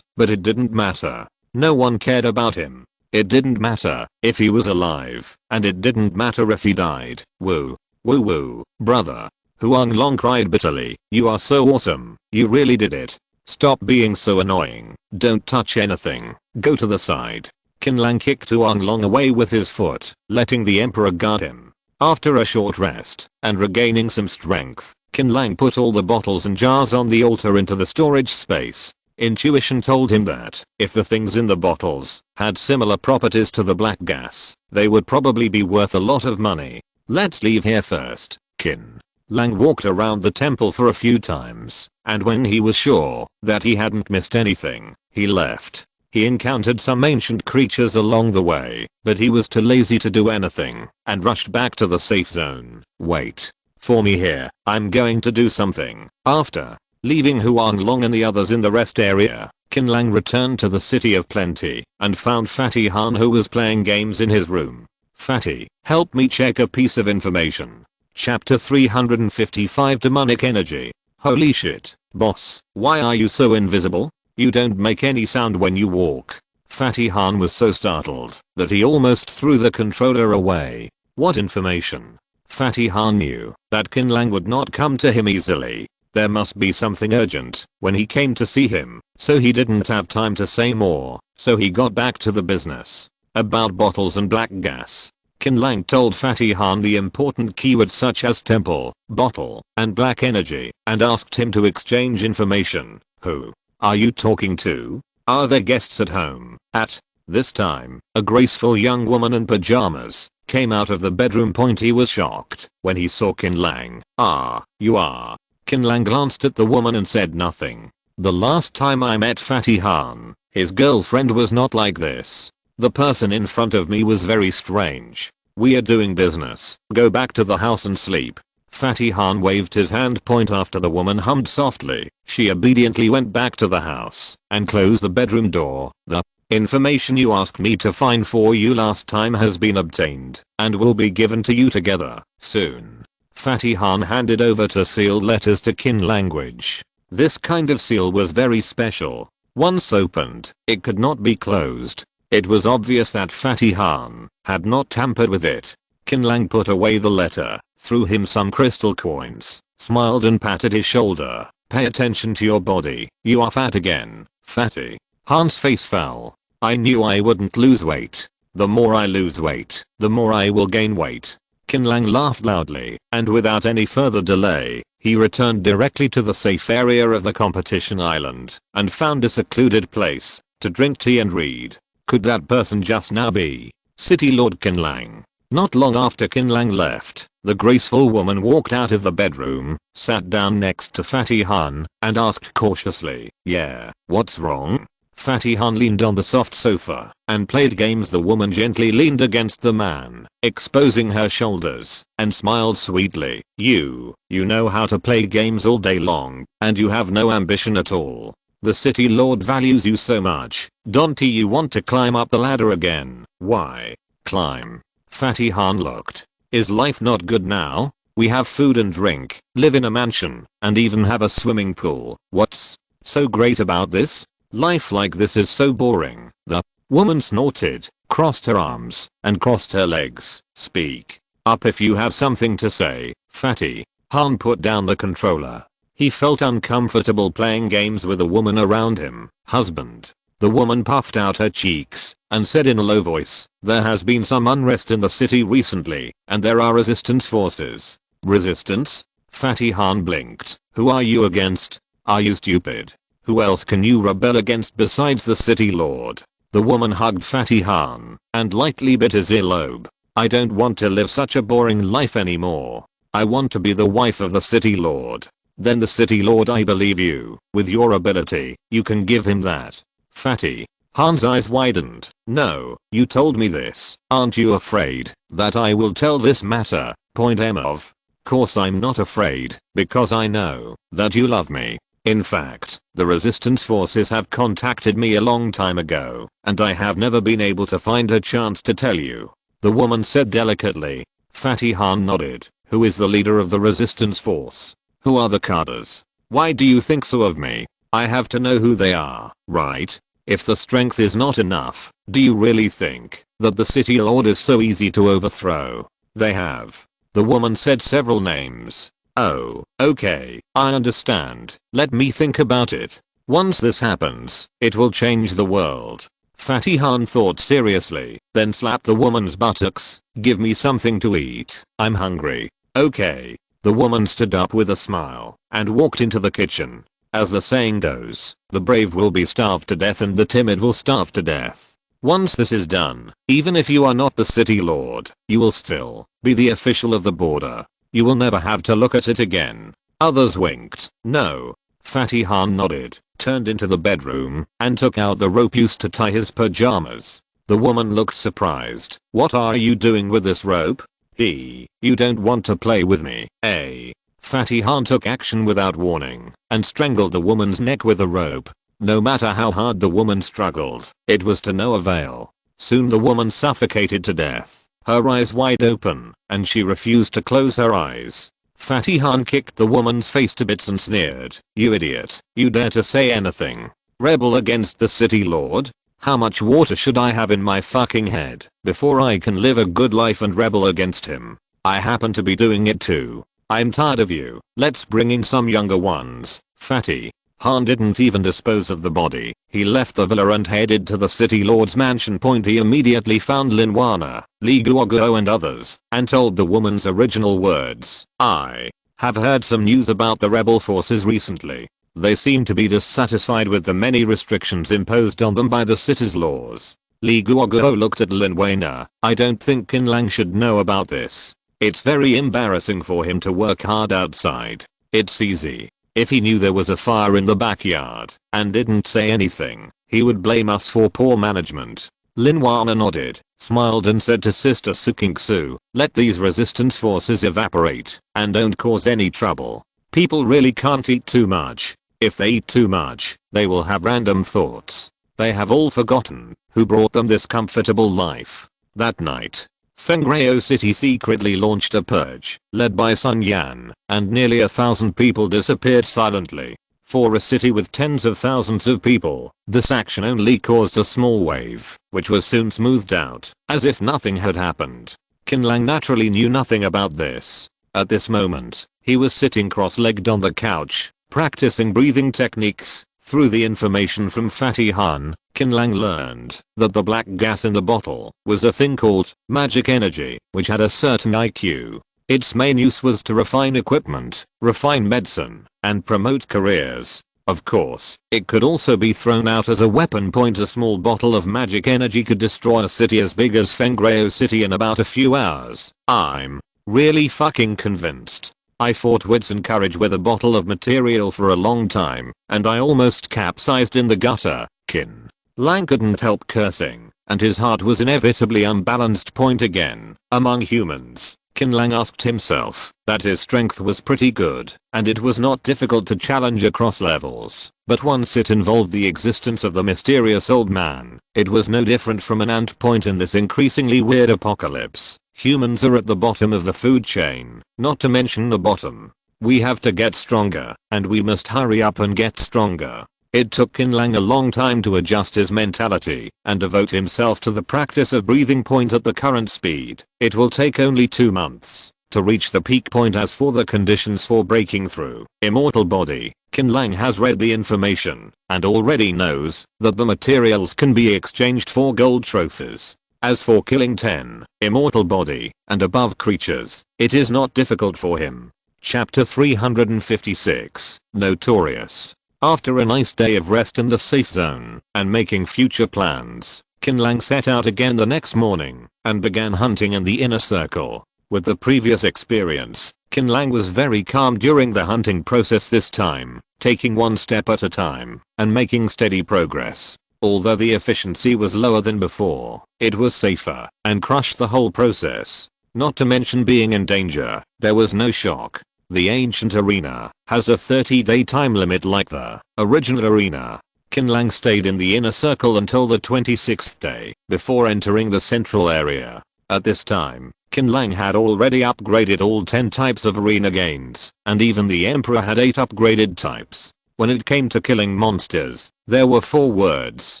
S1: But it didn't matter. No one cared about him. It didn't matter if he was alive, and it didn't matter if he died. Woo. Woo woo, brother. Huang Long cried bitterly. You are so awesome. You really did it. Stop being so annoying. Don't touch anything. Go to the side. Qin Lang kicked Huang Long away with his foot, letting the Emperor guard him. After a short rest and regaining some strength, Qin Lang put all the bottles and jars on the altar into the storage space. Intuition told him that if the things in the bottles had similar properties to the black gas, they would probably be worth a lot of money. Let's leave here first. Qin Lang walked around the temple for a few times, and when he was sure that he hadn't missed anything, he left. He encountered some ancient creatures along the way, but he was too lazy to do anything and rushed back to the safe zone. Wait for me here. I'm going to do something. After leaving Huang Long and the others in the rest area, Qin Lang returned to the City of Plenty and found Fatty Han, who was playing games in his room. Fatty, help me check a piece of information. Chapter 355 Demonic Energy. Holy shit, boss, why are you so invisible? You don't make any sound when you walk. Fatty Han was so startled that he almost threw the controller away. What information? Fatty Han knew that Qin Lang would not come to him easily. There must be something urgent when he came to see him, so he didn't have time to say more, so he got back to the business. About bottles and black gas. Qin Lang told Fatty Han the important keywords such as temple, bottle, and black energy, and asked him to exchange information. Who are you talking to? Are there guests at home? At this time, a graceful young woman in pajamas came out of the bedroom. He was shocked when he saw Qin Lang. Ah, you are. Qin Lang glanced at the woman and said nothing. The last time I met Fatty Han, his girlfriend was not like this. The person in front of me was very strange. We are doing business. Go back to the house and sleep. Fatty Han waved his hand. After the woman hummed softly, she obediently went back to the house and closed the bedroom door. The information you asked me to find for you last time has been obtained and will be given to you together soon. Fatty Han handed over two sealed letters to Qin language. This kind of seal was very special. Once opened, it could not be closed. It was obvious that Fatty Han had not tampered with it. Qin Lang put away the letter, threw him some crystal coins, smiled and patted his shoulder. Pay attention to your body. You are fat again, Fatty. Han's face fell. I knew I wouldn't lose weight. The more I lose weight, the more I will gain weight. Qin Lang laughed loudly, and without any further delay, he returned directly to the safe area of the competition island, and found a secluded place to drink tea and read. Could that person just now be City Lord Qin Lang? Not long after Qin Lang left, the graceful woman walked out of the bedroom, sat down next to Fatty Han, and asked cautiously, yeah, what's wrong? Fatty Han leaned on the soft sofa and played games. The woman gently leaned against the man, exposing her shoulders, and smiled sweetly. You know how to play games all day long, and you have no ambition at all. The city lord values you so much. Don't you want to climb up the ladder again? Why? Climb. Fatty Han looked. Is life not good now? We have food and drink, live in a mansion, and even have a swimming pool. What's so great about this? Life like this is so boring. The woman snorted, crossed her arms, and crossed her legs. Speak up if you have something to say, fatty. Han put down the controller. He felt uncomfortable playing games with a woman around him. Husband. The woman puffed out her cheeks and said in a low voice, there has been some unrest in the city recently, and there are resistance forces. Resistance? Fatty Han blinked. Who are you against? Are you stupid? Who else can you rebel against besides the city lord? The woman hugged Fatty Han and lightly bit his earlobe. I don't want to live such a boring life anymore. I want to be the wife of the city lord. Then the city lord, I believe you. With your ability, you can give him that. Fatty. Han's eyes widened. No, you told me this. Aren't you afraid that I will tell this matter? Point M of. Course I'm not afraid, because I know that you love me. In fact, the resistance forces have contacted me a long time ago, and I have never been able to find a chance to tell you. The woman said delicately. Fatty Han nodded. Who is the leader of the resistance force? Who are the Carters? Why do you think so of me? I have to know who they are, right? If the strength is not enough, do you really think that the city lord is so easy to overthrow? They have. The woman said several names. Oh, okay, I understand. Let me think about it. Once this happens, it will change the world. Fatty Han thought seriously, then slapped the woman's buttocks. Give me something to eat. I'm hungry. Okay. The woman stood up with a smile and walked into the kitchen. As the saying goes, the brave will be starved to death and the timid will starve to death. Once this is done, even if you are not the city lord, you will still be the official of the border. You will never have to look at it again. Others winked. No. Fatty Han nodded, turned into the bedroom, and took out the rope used to tie his pajamas. The woman looked surprised. What are you doing with this rope? You don't want to play with me, eh? Fatty Han took action without warning and strangled the woman's neck with a rope. No matter how hard the woman struggled, it was to no avail. Soon the woman suffocated to death, her eyes wide open, and she refused to close her eyes. Fatty Han kicked the woman's face to bits and sneered. You idiot, you dare to say anything? Rebel against the city lord? How much water should I have in my fucking head before I can live a good life and rebel against him? I happen to be doing it too. I'm tired of you. Let's bring in some younger ones. Fatty Han didn't even dispose of the body. He left the villa and headed to the city lord's mansion. He immediately found Lin Wana, Li Guoguo and others, and told the woman's original words. I have heard some news about the rebel forces recently. They seem to be dissatisfied with the many restrictions imposed on them by the city's laws. Li Guoguo looked at Lin Wana. I don't think Qin Lang should know about this. It's very embarrassing for him to work hard outside. It's easy. If he knew there was a fire in the backyard and didn't say anything, he would blame us for poor management. Lin Wana nodded, smiled and said to Sister Sukingsu, let these resistance forces evaporate and don't cause any trouble. People really can't eat too much. If they eat too much, they will have random thoughts. They have all forgotten who brought them this comfortable life. That night, Fengreo City secretly launched a purge, led by Sun Yan, and nearly 1,000 people disappeared silently. For a city with tens of thousands of people, this action only caused a small wave, which was soon smoothed out, as if nothing had happened. Qin Lang naturally knew nothing about this. At this moment, he was sitting cross-legged on the couch, practicing breathing techniques. Through the information from Fatty Han, Qin Lang learned that the black gas in the bottle was a thing called magic energy, which had a certain IQ. Its main use was to refine equipment, refine medicine, and promote careers. Of course, it could also be thrown out as a weapon. A small bottle of magic energy could destroy a city as big as Fengreo City in about a few hours. I'm really fucking convinced. I fought wits and courage with a bottle of material for a long time, and I almost capsized in the gutter. Qin Lang couldn't help cursing, and his heart was inevitably unbalanced. Again, among humans, Qin Lang asked himself that his strength was pretty good, and it was not difficult to challenge across levels, but once it involved the existence of the mysterious old man, it was no different from an ant point in this increasingly weird apocalypse. Humans are at the bottom of the food chain, not to mention the bottom. We have to get stronger, and we must hurry up and get stronger. It took Qin Lang a long time to adjust his mentality and devote himself to the practice of breathing point at the current speed. It will take only 2 months to reach the peak point. As for the conditions for breaking through immortal body, Qin Lang has read the information and already knows that the materials can be exchanged for gold trophies. As for killing 10 immortal body and above creatures, it is not difficult for him. Chapter 356, Notorious. After a nice day of rest in the safe zone and making future plans, Qin Lang set out again the next morning and began hunting in the inner circle. With the previous experience, Qin Lang was very calm during the hunting process this time, taking one step at a time and making steady progress. Although the efficiency was lower than before, it was safer and crushed the whole process. Not to mention being in danger, there was no shock. The ancient arena has a 30-day time limit like the original arena. Qin Lang stayed in the inner circle until the 26th day before entering the central area. At this time, Qin Lang had already upgraded all 10 types of arena gains, and even the Emperor had 8 upgraded types. When it came to killing monsters, there were 4 words: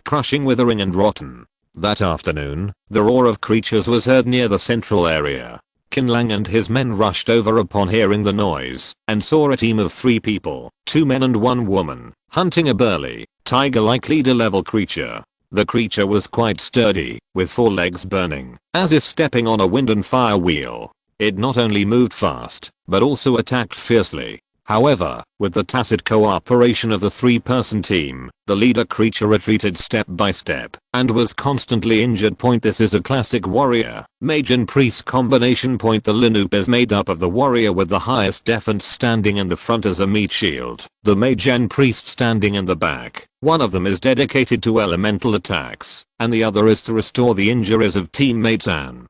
S1: crushing, withering and rotten. That afternoon, the roar of creatures was heard near the central area. Qin Lang and his men rushed over upon hearing the noise and saw a team of 3 people, 2 men and 1 woman, hunting a burly, tiger-like leader-level creature. The creature was quite sturdy, with 4 legs burning, as if stepping on a wind and fire wheel. It not only moved fast, but also attacked fiercely. However, with the tacit cooperation of the 3-person team, the leader creature retreated step by step and was constantly injured. This is a classic warrior mage and priest combination. The Linup is made up of the warrior with the highest defense standing in the front as a meat shield, the mage and priest standing in the back. One of them is dedicated to elemental attacks, and the other is to restore the injuries of teammates. And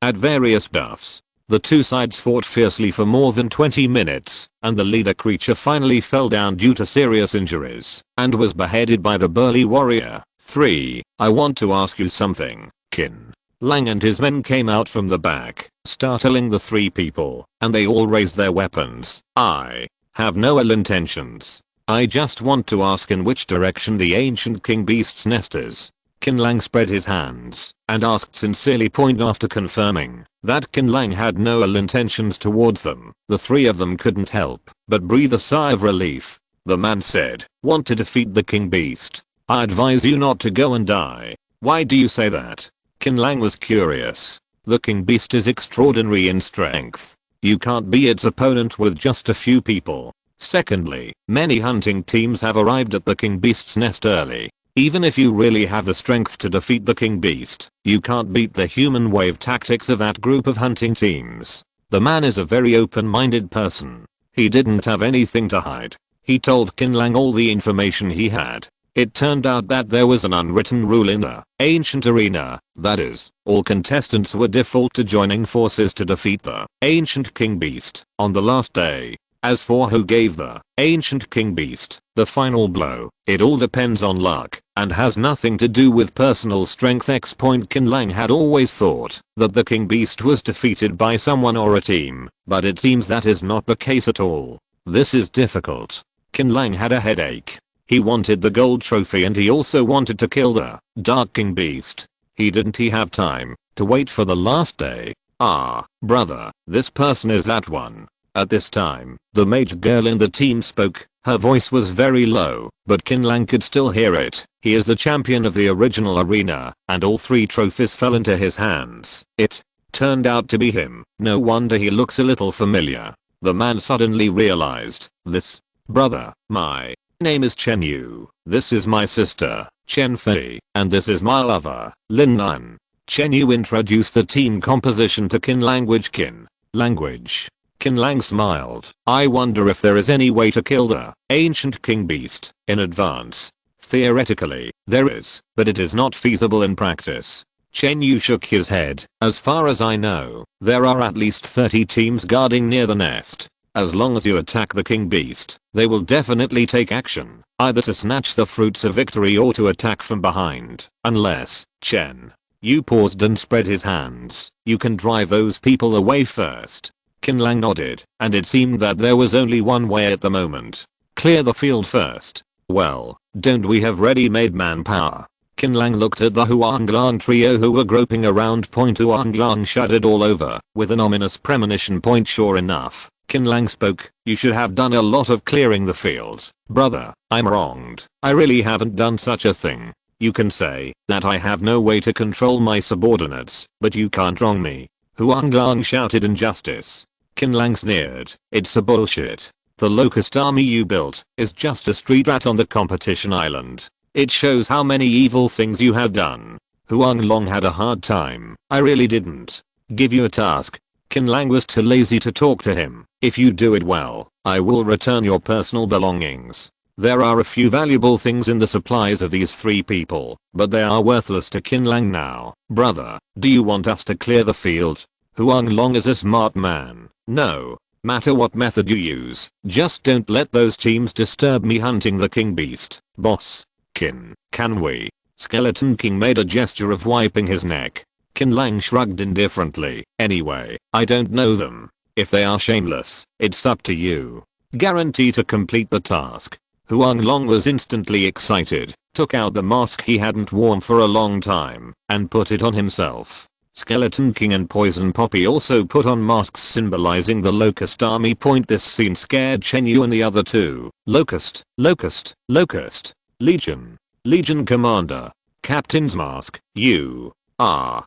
S1: at various buffs, the 2 sides fought fiercely for more than 20 minutes, and the leader creature finally fell down due to serious injuries, and was beheaded by the burly warrior. 3. I want to ask you something, Qin Lang and his men came out from the back, startling the 3 people, and they all raised their weapons. I have no ill intentions. I just want to ask in which direction the ancient king beast's nest is. Qin Lang spread his hands and asked sincerely. After confirming that Qin Lang had no ill intentions towards them, the 3 of them couldn't help but breathe a sigh of relief. The man said, "Want to defeat the king beast? I advise you not to go and die." "Why do you say that?" Qin Lang was curious. "The king beast is extraordinary in strength. You can't be its opponent with just a few people. Secondly, many hunting teams have arrived at the king beast's nest early. Even if you really have the strength to defeat the king beast, you can't beat the human wave tactics of that group of hunting teams." The man is a very open-minded person. He didn't have anything to hide. He told Qin Lang all the information he had. It turned out that there was an unwritten rule in the ancient arena, that is, all contestants were default to joining forces to defeat the ancient king beast on the last day. As for who gave the ancient king beast the final blow, it all depends on luck and has nothing to do with personal strength. Qin Lang had always thought that the king beast was defeated by someone or a team, but it seems that is not the case at all. This is difficult. Qin Lang had a headache. He wanted the gold trophy and he also wanted to kill the dark king beast. He didn't have time to wait for the last day. "Ah, brother, this person is that one." At this time, the mage girl in the team spoke. Her voice was very low, but Qin Lang could still hear it. "He is the champion of the original arena, and all 3 trophies fell into his hands." It turned out to be him. No wonder he looks a little familiar. The man suddenly realized this. "Brother, my name is Chen Yu. This is my sister, Chen Fei, and this is my lover, Lin Nan." Chen Yu introduced the team composition to Qin language. Qin Lang smiled. "I wonder if there is any way to kill the ancient king beast in advance. Theoretically, there is, but it is not feasible in practice. Chen Yu shook his head. As far as I know, there are at least 30 teams guarding near the nest. As long as you attack the king beast, they will definitely take action, either to snatch the fruits of victory or to attack from behind. Unless, Chen Yu paused and spread his hands, you can drive those people away first. Qin Lang nodded, and it seemed that there was only one way at the moment. Clear the field first. Well, don't we have ready-made manpower? Qin Lang looked at the Huanglang trio who were groping around. Huanglang shuddered all over, with an ominous premonition. Sure enough, Qin Lang spoke, you should have done a lot of clearing the field. Brother, I'm wronged. I really haven't done such a thing. You can say that I have no way to control my subordinates, but you can't wrong me. Huanglang shouted injustice. Qin Lang sneered, it's a bullshit. The locust army you built is just a street rat on the competition island. It shows how many evil things you have done. Huanglang had a hard time. I really didn't give you a task. Qin Lang was too lazy to talk to him. If you do it well, I will return your personal belongings. There are a few valuable things in the supplies of these 3 people, but they are worthless to Qin Lang now. Brother, do you want us to clear the field? Huanglang is a smart man. No matter what method you use, just don't let those teams disturb me hunting the king beast. Boss Qin, can we? Skeleton King made a gesture of wiping his neck. Qin Lang shrugged indifferently. Anyway, I don't know them. If they are shameless, it's up to you. Guarantee to complete the task. Huanglang was instantly excited, took out the mask he hadn't worn for a long time, and put it on himself. Skeleton King and Poison Poppy also put on masks symbolizing the Locust army. This scene scared Chen Yu and the other 2. Locust, Locust, Locust. Legion. Legion Commander. Captain's mask. You are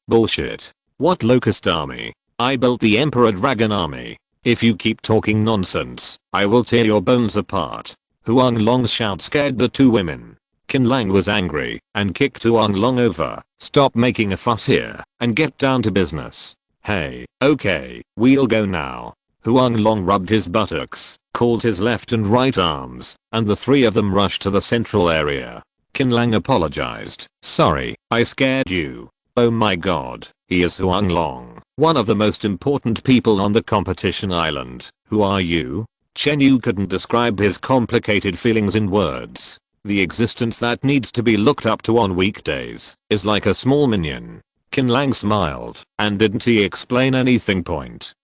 S1: bullshit. What Locust army? I built the Emperor Dragon army. If you keep talking nonsense, I will tear your bones apart. Huanglong's shout scared the 2 women. Qin Lang was angry and kicked Huanglong over. Stop making a fuss here and get down to business. Hey, okay, we'll go now. Huanglong rubbed his buttocks, called his left and right arms, and the 3 of them rushed to the central area. Qin Lang apologized. Sorry, I scared you. Oh my god, he is Huanglong, one of the most important people on the competition island. Who are you? Chen Yu couldn't describe his complicated feelings in words. The existence that needs to be looked up to on weekdays is like a small minion. Qin Lang smiled, and didn't he explain anything?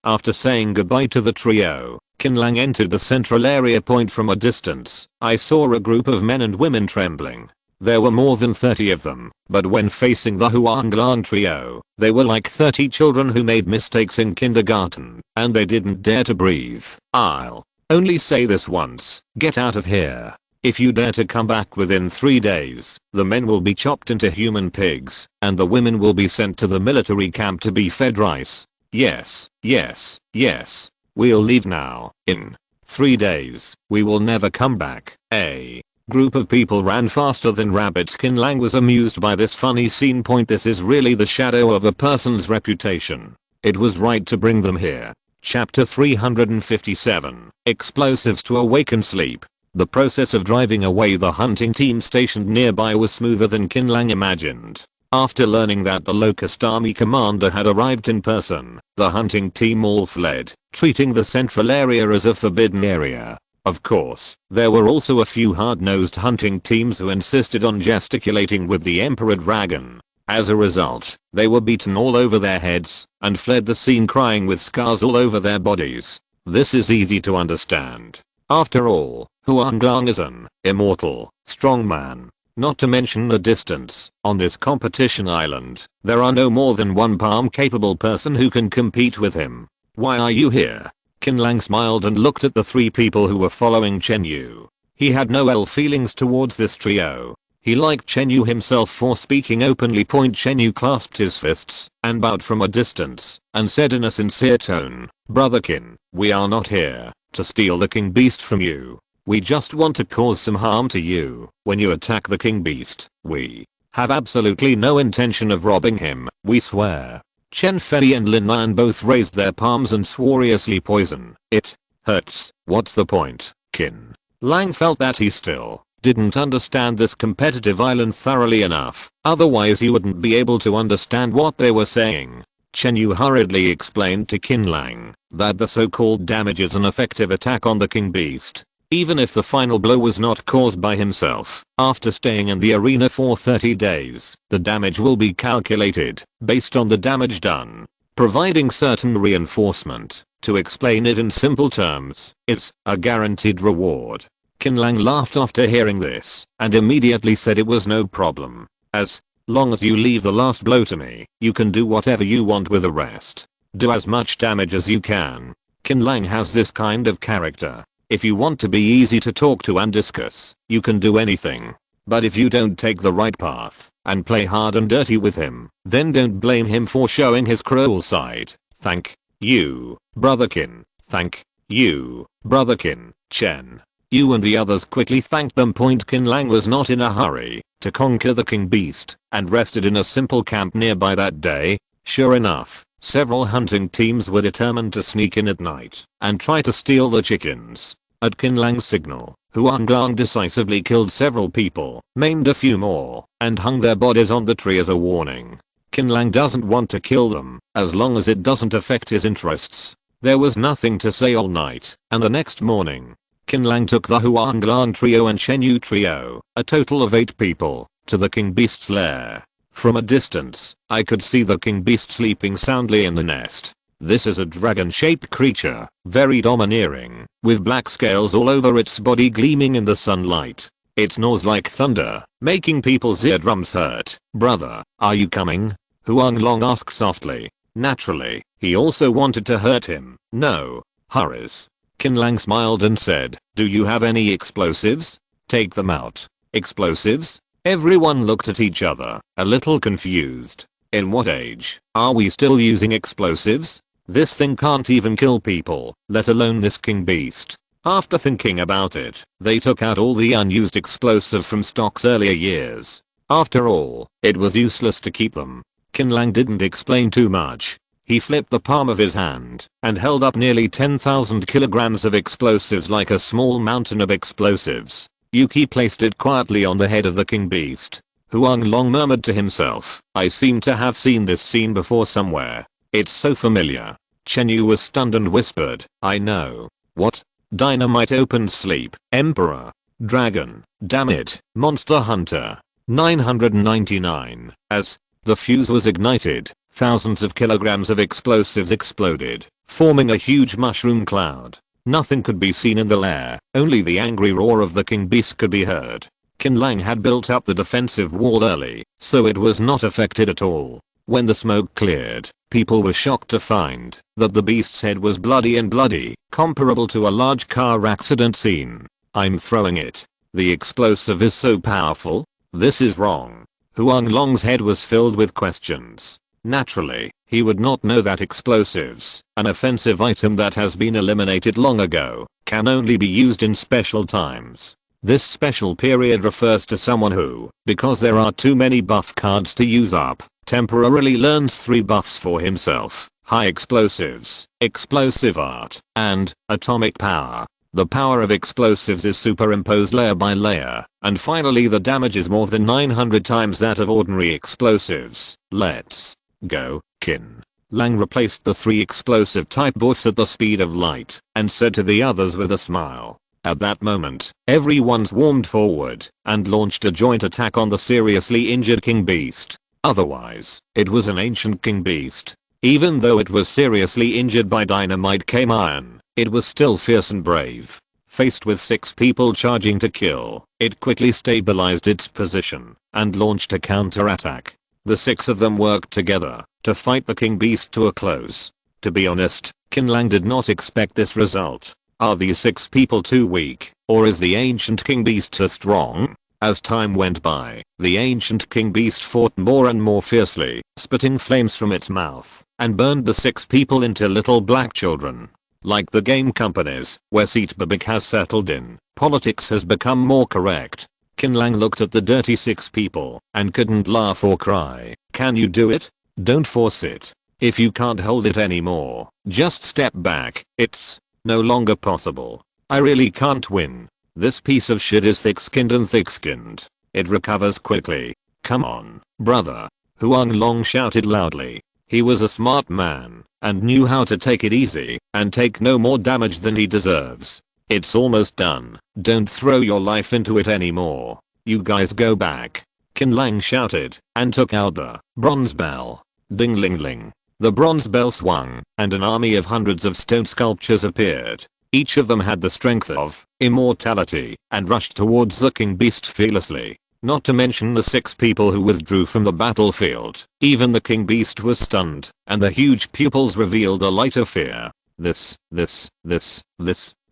S1: After saying goodbye to the trio, Qin Lang entered the central area. From a distance, I saw a group of men and women trembling. There were more than 30 of them, but when facing the Huanglang trio, they were like 30 children who made mistakes in kindergarten, and they didn't dare to breathe. I'll only say this once, get out of here. If you dare to come back within 3 days, the men will be chopped into human pigs, and the women will be sent to the military camp to be fed rice. Yes, yes, yes. We'll leave now. In 3 days, we will never come back. A group of people ran faster than rabbits. Qin Lang was amused by this funny scene. This is really the shadow of a person's reputation. It was right to bring them here. Chapter 357. Explosives to awaken sleep. The process of driving away the hunting team stationed nearby was smoother than Qin Lang imagined. After learning that the Locust Army commander had arrived in person, the hunting team all fled, treating the central area as a forbidden area. Of course, there were also a few hard-nosed hunting teams who insisted on gesticulating with the Emperor Dragon. As a result, they were beaten all over their heads and fled the scene crying with scars all over their bodies. This is easy to understand. After all, Huanglang is an immortal, strong man. Not to mention the distance. On this competition island, there are no more than 1 palm-capable person who can compete with him. Why are you here? Qin Lang smiled and looked at the 3 people who were following Chen Yu. He had no ill feelings towards this trio. He liked Chen Yu himself for speaking openly. Chen Yu clasped his fists and bowed from a distance and said in a sincere tone, Brother Qin, we are not here to steal the king beast from you. We just want to cause some harm to you. When you attack the king beast, we have absolutely no intention of robbing him, we swear. Chen Fei and Lin Nan both raised their palms and swore furiously. Poison. It hurts. What's the point? Qin Lang felt that he still didn't understand this competitive island thoroughly enough, otherwise he wouldn't be able to understand what they were saying. Chen Yu hurriedly explained to Qin Lang that the so-called damage is an effective attack on the king beast. Even if the final blow was not caused by himself, after staying in the arena for 30 days, the damage will be calculated based on the damage done, providing certain reinforcement. To explain it in simple terms, it's a guaranteed reward. Qin Lang laughed after hearing this and immediately said it was no problem. As long as you leave the last blow to me, you can do whatever you want with the rest. Do as much damage as you can. Qin Lang has this kind of character. If you want to be easy to talk to and discuss, you can do anything. But if you don't take the right path and play hard and dirty with him, then don't blame him for showing his cruel side. Thank you, Brother Qin. Thank you, Brother Qin. Chen Yu and the others quickly thanked them. Qin Lang was not in a hurry to conquer the king beast and rested in a simple camp nearby that day. Sure enough, several hunting teams were determined to sneak in at night and try to steal the chickens. At Qin Lang's signal, Qin Lang decisively killed several people, maimed a few more, and hung their bodies on the tree as a warning. Qin Lang doesn't want to kill them, as long as it doesn't affect his interests. There was nothing to say all night, and the next morning, Qin Lang took the Qin Lang trio and Chen Yu trio, a total of 8 people, to the king beast's lair. From a distance, I could see the king beast sleeping soundly in the nest. This is a dragon-shaped creature, very domineering, with black scales all over its body gleaming in the sunlight. It snores like thunder, making people's eardrums hurt. Brother, are you coming? Qin Lang asked softly. Naturally, he also wanted to hurt him. No. Hurries. Qin Lang smiled and said, do you have any explosives? Take them out. Explosives? Everyone looked at each other, a little confused. In what age are we still using explosives? This thing can't even kill people, let alone this king beast. After thinking about it, they took out all the unused explosive from stocks earlier years. After all, it was useless to keep them. Qin Lang didn't explain too much. He flipped the palm of his hand and held up nearly 10,000 kilograms of explosives like a small mountain of explosives. Yuki placed it quietly on the head of the king beast. Qin Lang murmured to himself, I seem to have seen this scene before somewhere. It's so familiar. Chen Yu was stunned and whispered, I know. What? Dynamite opened sleep. Emperor. Dragon. Damn it. Monster Hunter. 999. As the fuse was ignited, thousands of kilograms of explosives exploded, forming a huge mushroom cloud. Nothing could be seen in the lair, only the angry roar of the king beast could be heard. Qin Lang had built up the defensive wall early, so it was not affected at all. When the smoke cleared, people were shocked to find that the beast's head was bloody, comparable to a large car accident scene. I'm throwing it. The explosive is so powerful. This is wrong. Qin Lang's head was filled with questions. Naturally, he would not know that explosives, an offensive item that has been eliminated long ago, can only be used in special times. This special period refers to someone who, because there are too many buff cards to use up, temporarily learns 3 buffs for himself: high explosives, explosive art, and atomic power. The power of explosives is superimposed layer by layer, and finally the damage is more than 900 times that of ordinary explosives. Let's go. Qin Lang replaced the 3 explosive type buffs at the speed of light and said to the others with a smile. At that moment, everyone swarmed forward and launched a joint attack on the seriously injured king beast. Otherwise, it was an ancient king beast. Even though it was seriously injured by dynamite came iron, it was still fierce and brave. Faced with 6 people charging to kill, it quickly stabilized its position and launched a counterattack. The 6 of them worked together to fight the king beast to a close. To be honest, Qin Lang did not expect this result. Are these 6 people too weak, or is the ancient king beast too strong? As time went by, the ancient king beast fought more and more fiercely, spitting flames from its mouth, and burned the 6 people into little black children. Like the game companies, where Seatbabik has settled in, politics has become more correct. Qin Lang looked at the dirty 6 people, and couldn't laugh or cry. Can you do it? Don't force it. If you can't hold it anymore, just step back. It's no longer possible. I really can't win. This piece of shit is thick-skinned and thick-skinned. It recovers quickly. Come on, brother. Huang Long shouted loudly. He was a smart man and knew how to take it easy and take no more damage than he deserves. It's almost done. Don't throw your life into it anymore. You guys go back. Qin Lang shouted and took out the bronze bell. Ding ling ling. The bronze bell swung and an army of hundreds of stone sculptures appeared. Each of them had the strength of immortality and rushed towards the king beast fearlessly. Not to mention the 6 people who withdrew from the battlefield. Even the king beast was stunned and the huge pupils revealed a light of fear. This.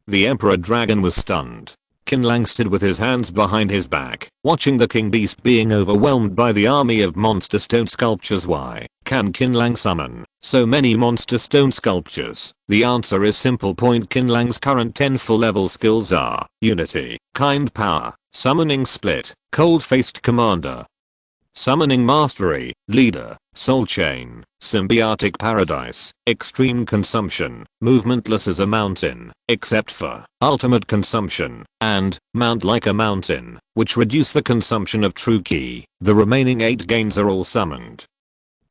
S1: The emperor dragon was stunned. Qin Lang stood with his hands behind his back, watching the king beast being overwhelmed by the army of monster stone sculptures. Why can Qin Lang summon so many monster stone sculptures? The answer is simple. Qin Lang's current 10 full level skills are Unity, Kind Power, Summoning Split, Cold-Faced Commander, Summoning Mastery, Leader, Soul Chain, Symbiotic Paradise, Extreme Consumption, Movementless as a Mountain, except for Ultimate Consumption, and Mount Like a Mountain, which reduce the consumption of true ki. The remaining 8 gains are all summoned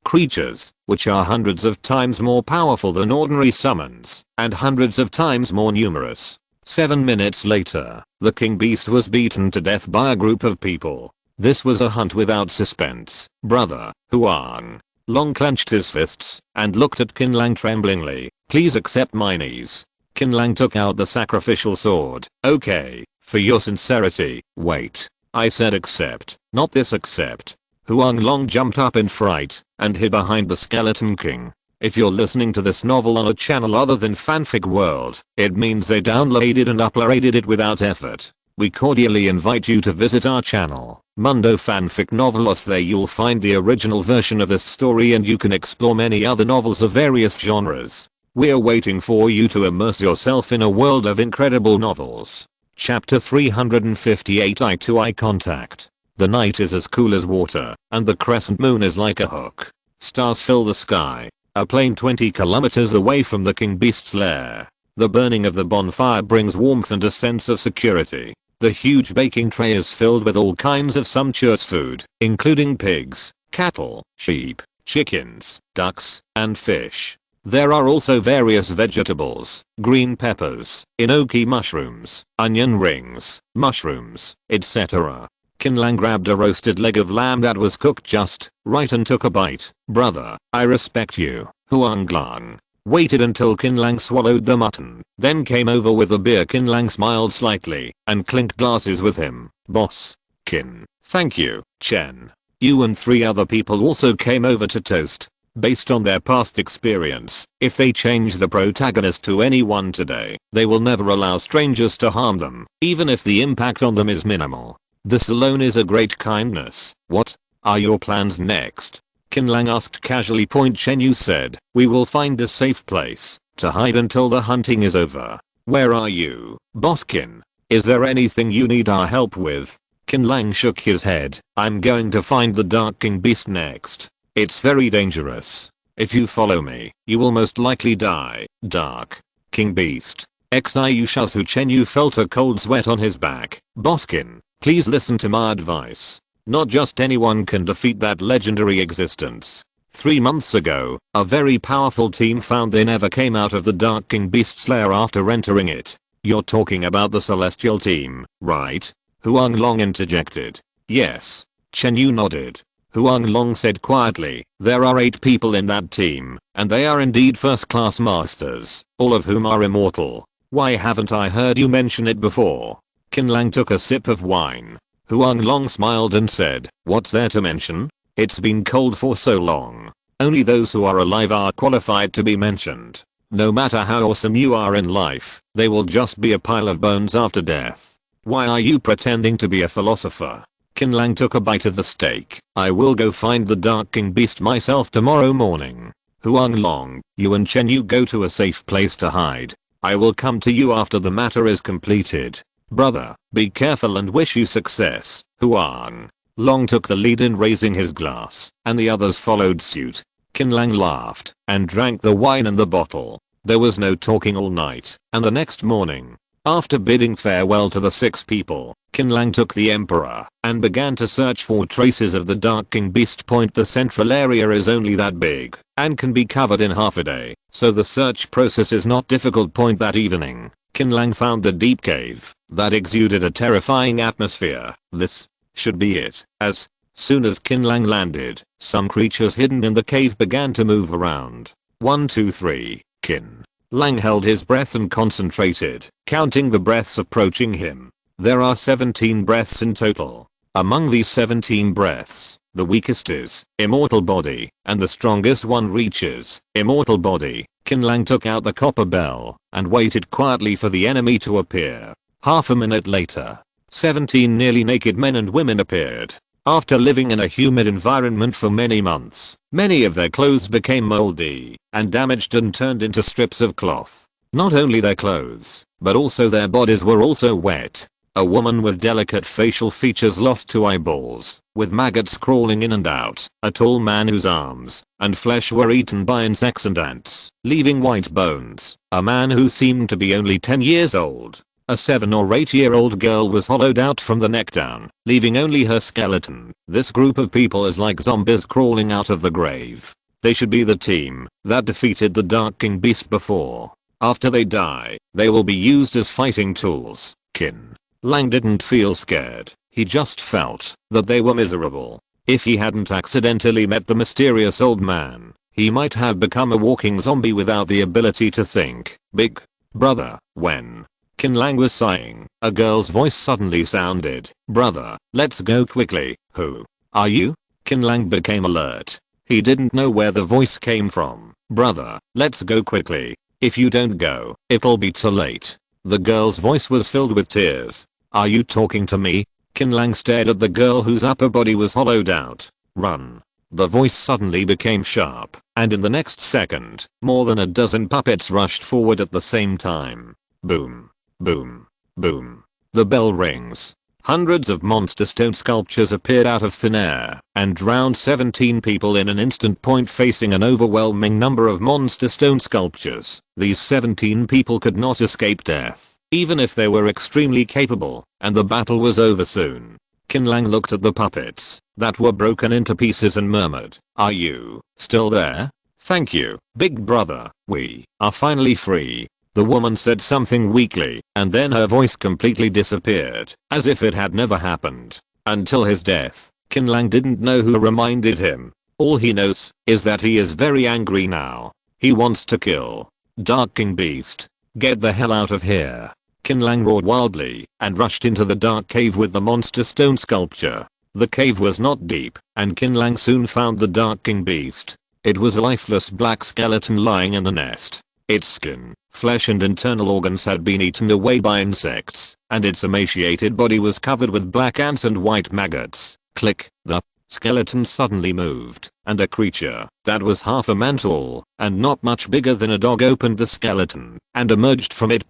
S1: creatures, which are hundreds of times more powerful than ordinary summons, and hundreds of times more numerous. 7 minutes later, the king beast was beaten to death by a group of people. This was a hunt without suspense. Brother Huang Long clenched his fists and looked at Qin Lang tremblingly. Please accept my knees. Qin Lang took out the sacrificial sword. Okay, for your sincerity. Wait. I said accept, not this accept. Huang Long jumped up in fright and hid behind the skeleton king. If you're listening to this novel on a channel other than Fanfic World, it means they downloaded and uploaded it without effort. We cordially invite you to visit our channel, Mundo Fanfic Novelos. There you'll find the original version of this story and you can explore many other novels of various genres. We're waiting for you to immerse yourself in a world of incredible novels. Chapter 358 Eye to Eye Contact. The night is as cool as water, and the crescent moon is like a hook. Stars fill the sky. A plane 20 kilometers away from the king beast's lair. The burning of the bonfire brings warmth and a sense of security. The huge baking tray is filled with all kinds of sumptuous food, including pigs, cattle, sheep, chickens, ducks, and fish. There are also various vegetables, green peppers, enoki mushrooms, onion rings, mushrooms, etc. Qin Lang grabbed a roasted leg of lamb that was cooked just right and took a bite. Brother, I respect you. Huang Lang waited until Qin Lang swallowed the mutton, then came over with a beer. Qin Lang smiled slightly and clinked glasses with him. Boss Qin, thank you. Chen, you and 3 other people also came over to toast. Based on their past experience, if they change the protagonist to anyone today, they will never allow strangers to harm them, even if the impact on them is minimal. This alone is a great kindness. What are your plans next? Qin Lang asked casually. Chen Yu said, we will find a safe place to hide until the hunting is over. Where are you, Boss Qin? Is there anything you need our help with? Qin Lang shook his head. I'm going to find the Dark King Beast next. It's very dangerous. If you follow me, you will most likely die. Dark King Beast. Xiu Shazu. Chen Yu felt a cold sweat on his back. Boss Qin, please listen to my advice. Not just anyone can defeat that legendary existence. 3 months ago, a very powerful team found they never came out of the Dark King Beast's lair after entering it. You're talking about the Celestial team, right? Huang Long interjected. Yes. Chen Yu nodded. Huang Long said quietly, there are 8 people in that team, and they are indeed first-class masters, all of whom are immortal. Why haven't I heard you mention it before? Qin Lang took a sip of wine. Huang Long smiled and said, what's there to mention? It's been cold for so long. Only those who are alive are qualified to be mentioned. No matter how awesome you are in life, they will just be a pile of bones after death. Why are you pretending to be a philosopher? Qin Lang took a bite of the steak. I will go find the Dark King Beast myself tomorrow morning. Huang Long, you and Chen Yu go to a safe place to hide. I will come to you after the matter is completed. Brother, be careful and wish you success. Huang Long took the lead in raising his glass, and the others followed suit. Qin Lang laughed and drank the wine in the bottle. There was no talking all night, and the next morning, After bidding farewell to the 6 people, Qin Lang took the Emperor and began to search for traces of the Dark King Beast. The central area is only that big and can be covered in half a day, so the search process is not difficult. That evening, Qin Lang found the deep cave that exuded a terrifying atmosphere. This should be it. As soon as Qin Lang landed, some creatures hidden in the cave began to move around. 1 2 3. Qin Lang held his breath and concentrated, counting the breaths approaching him. There are 17 breaths in total. Among these 17 breaths, the weakest is immortal body, and the strongest one reaches immortal body. Qin Lang took out the copper bell and waited quietly for the enemy to appear. Half a minute later, 17 nearly naked men and women appeared. After living in a humid environment for many months, many of their clothes became moldy and damaged and turned into strips of cloth. Not only their clothes, but also their bodies were also wet. A woman with delicate facial features lost 2 eyeballs, with maggots crawling in and out. A tall man whose arms and flesh were eaten by insects and ants, leaving white bones. A man who seemed to be only 10 years old. A 7 or 8-year-old girl was hollowed out from the neck down, leaving only her skeleton. This group of people is like zombies crawling out of the grave. They should be the team that defeated the Dark King Beast before. After they die, they will be used as fighting tools. Qin Lang didn't feel scared, he just felt that they were miserable. If he hadn't accidentally met the mysterious old man, he might have become a walking zombie without the ability to think. Big brother, when Qin Lang was sighing, a girl's voice suddenly sounded. Brother, let's go quickly. Who are you? Qin Lang became alert. He didn't know where the voice came from. Brother, let's go quickly. If you don't go, it'll be too late. The girl's voice was filled with tears. Are you talking to me? Qin Lang stared at the girl whose upper body was hollowed out. Run. The voice suddenly became sharp, and in the next second, more than a dozen puppets rushed forward at the same time. Boom. Boom. Boom. The bell rings. Hundreds of monster stone sculptures appeared out of thin air and drowned 17 people in an instant. Facing an overwhelming number of monster stone sculptures, these 17 people could not escape death, even if they were extremely capable, and the battle was over soon. Qin Lang looked at the puppets that were broken into pieces and murmured, "Are you still there? Thank you, big brother, we are finally free." The woman said something weakly, and then her voice completely disappeared, as if it had never happened. Until his death, Qin Lang didn't know who reminded him. All he knows is that he is very angry now. He wants to kill Dark King Beast. Get the hell out of here. Qin Lang roared wildly and rushed into the dark cave with the monster stone sculpture. The cave was not deep, and Qin Lang soon found the Dark King Beast. It was a lifeless black skeleton lying in the nest. Its skin, flesh and internal organs had been eaten away by insects, and its emaciated body was covered with black ants and white maggots. Click. The skeleton suddenly moved, and a creature that was half a man tall and not much bigger than a dog opened the skeleton and emerged from it.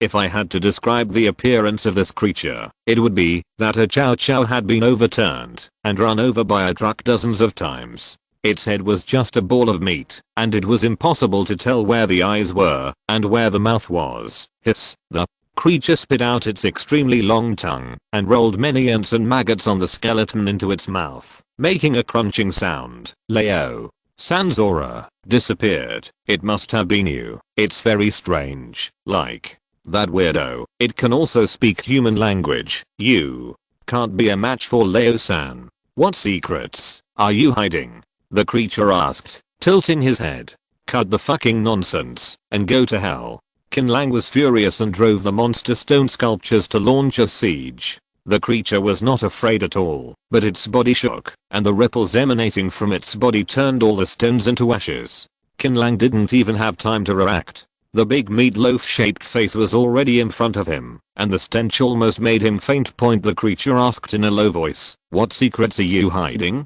S1: If I had to describe the appearance of this creature, it would be that a chow chow had been overturned and run over by a truck dozens of times. Its head was just a ball of meat, and it was impossible to tell where the eyes were and where the mouth was. Hiss. The creature spit out its extremely long tongue and rolled many ants and maggots on the skeleton into its mouth, making a crunching sound. Leo San's aura disappeared. It must have been you. It's very strange. Like that weirdo. It can also speak human language. You can't be a match for Leo San. What secrets are you hiding? The creature asked, tilting his head. Cut the fucking nonsense and go to hell. Qin Lang was furious and drove the monster stone sculptures to launch a siege. The creature was not afraid at all, but its body shook, and the ripples emanating from its body turned all the stones into ashes. Qin Lang didn't even have time to react. The big meatloaf-shaped face was already in front of him, and the stench almost made him faint. The creature asked in a low voice, "What secrets are you hiding?"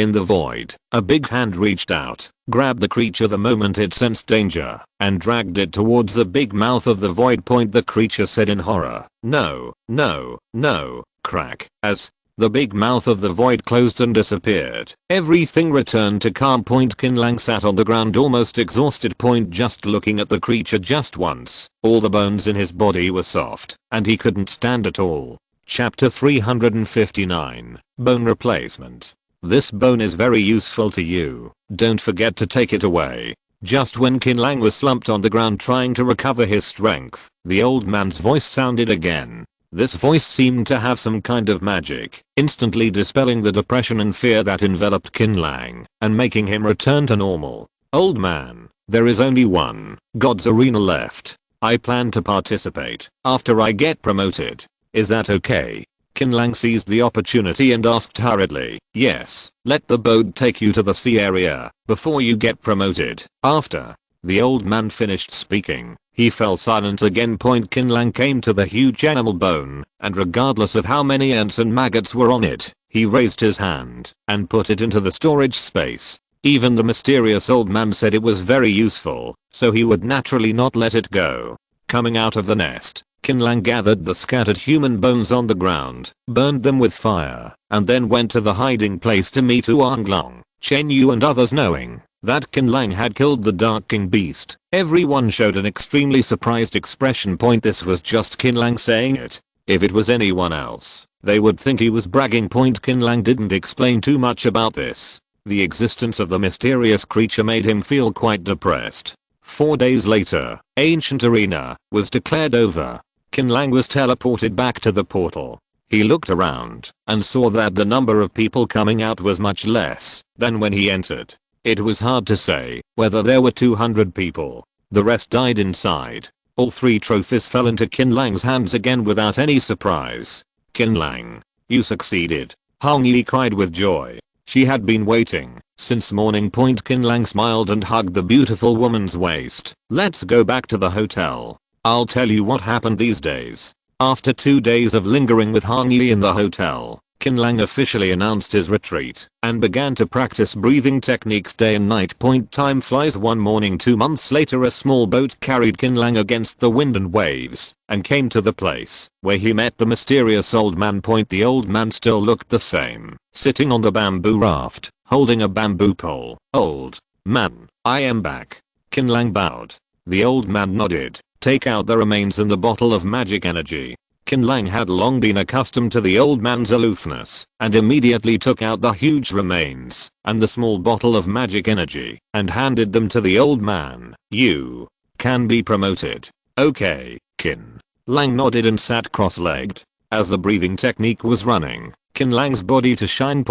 S1: In the void, a big hand reached out, grabbed the creature the moment it sensed danger, and dragged it towards the big mouth of the void. The creature said in horror, "No, no, no," crack, as The big mouth of the void closed and disappeared. Everything returned to calm. Qin Lang sat on the ground almost exhausted. Just looking at the creature just once. All the bones in his body were soft, and he couldn't stand at all. Chapter 359. Bone Replacement. This bone is very useful to you. Don't forget to take it away. Just when Qin Lang was slumped on the ground trying to recover his strength, the old man's voice sounded again. This voice seemed to have some kind of magic, instantly dispelling the depression and fear that enveloped Qin Lang, and making him return to normal. Old man, there is only one God's Arena left. I plan to participate after I get promoted. Is that okay? Qin Lang seized the opportunity and asked hurriedly. Yes, let the boat take you to the sea area before you get promoted. After the old man finished speaking, he fell silent again. Qin Lang came to the huge animal bone, and regardless of how many ants and maggots were on it, he raised his hand and put it into the storage space. Even the mysterious old man said it was very useful, so he would naturally not let it go. Coming out of the nest, Qin Lang gathered the scattered human bones on the ground, burned them with fire, and then went to the hiding place to meet Long, Chen Yu and others. Knowing that Qin Lang had killed the Dark King beast, everyone showed an extremely surprised expression. This was just Qin Lang saying it. If it was anyone else, they would think he was bragging. Qin Lang didn't explain too much about this. The existence of the mysterious creature made him feel quite depressed. 4 days later, Ancient Arena was declared over. Qin Lang was teleported back to the portal. He looked around and saw that the number of people coming out was much less than when he entered. It was hard to say whether there were 200 people. The rest died inside. All 3 trophies fell into Qin Lang's hands again without any surprise. Qin Lang, you succeeded. Hong Yi cried with joy. She had been waiting since morning. Qin Lang smiled and hugged the beautiful woman's waist. Let's go back to the hotel. I'll tell you what happened these days. After 2 days of lingering with Hong Yi in the hotel, Qin Lang officially announced his retreat and began to practice breathing techniques day and night. Time flies. One morning 2 months later, a small boat carried Qin Lang against the wind and waves and came to the place where he met the mysterious old man. The old man still looked the same, sitting on the bamboo raft, holding a bamboo pole. Old man, I am back. Qin Lang bowed. The old man nodded. Take out the remains in the bottle of magic energy. Qin Lang had long been accustomed to the old man's aloofness and immediately took out the huge remains and the small bottle of magic energy and handed them to the old man. You can be promoted. Okay, Qin Lang nodded and sat cross-legged. As the breathing technique was running, Qin Lang's body to shine.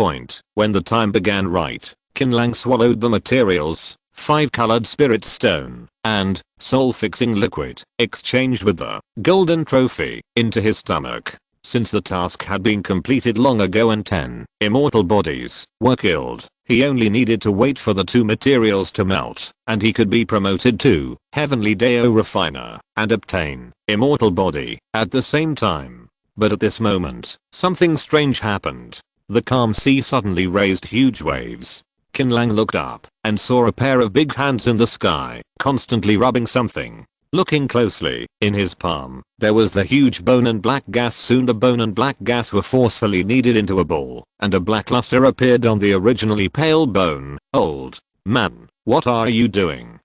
S1: When the time began right, Qin Lang swallowed the materials, 5-colored spirit stone, and soul-fixing liquid, exchanged with the golden trophy, into his stomach. Since the task had been completed long ago and 10 immortal bodies were killed, he only needed to wait for the 2 materials to melt, and he could be promoted to Heavenly Deo Refiner and obtain immortal body at the same time. But at this moment, something strange happened. The calm sea suddenly raised huge waves. Qin Lang looked up and saw a pair of big hands in the sky, constantly rubbing something. Looking closely, in his palm, there was the huge bone and black gas. Soon the bone and black gas were forcefully kneaded into a ball, and a black luster appeared on the originally pale bone. Old man, what are you doing?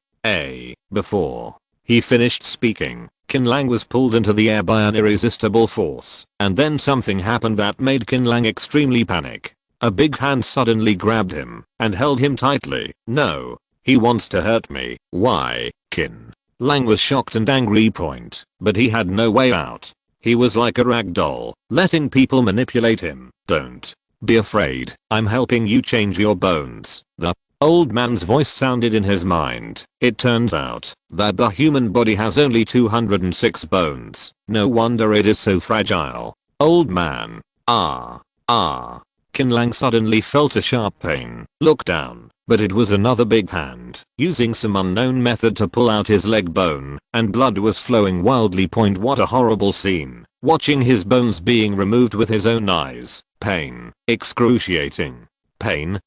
S1: Before he finished speaking, Qin Lang was pulled into the air by an irresistible force, and then something happened that made Qin Lang extremely panic. A big hand suddenly grabbed him and held him tightly. No, he wants to hurt me. Why? Qin Lang was shocked and angry. But he had no way out. He was like a rag doll, letting people manipulate him. Don't be afraid. I'm helping you change your bones. The old man's voice sounded in his mind. It turns out that the human body has only 206 bones. No wonder it is so fragile. Old man. Qin Lang suddenly felt a sharp pain. Looked down, but it was another big hand, using some unknown method to pull out his leg bone, and blood was flowing wildly. What a horrible scene. Watching his bones being removed with his own eyes. Pain. Excruciating. Pain.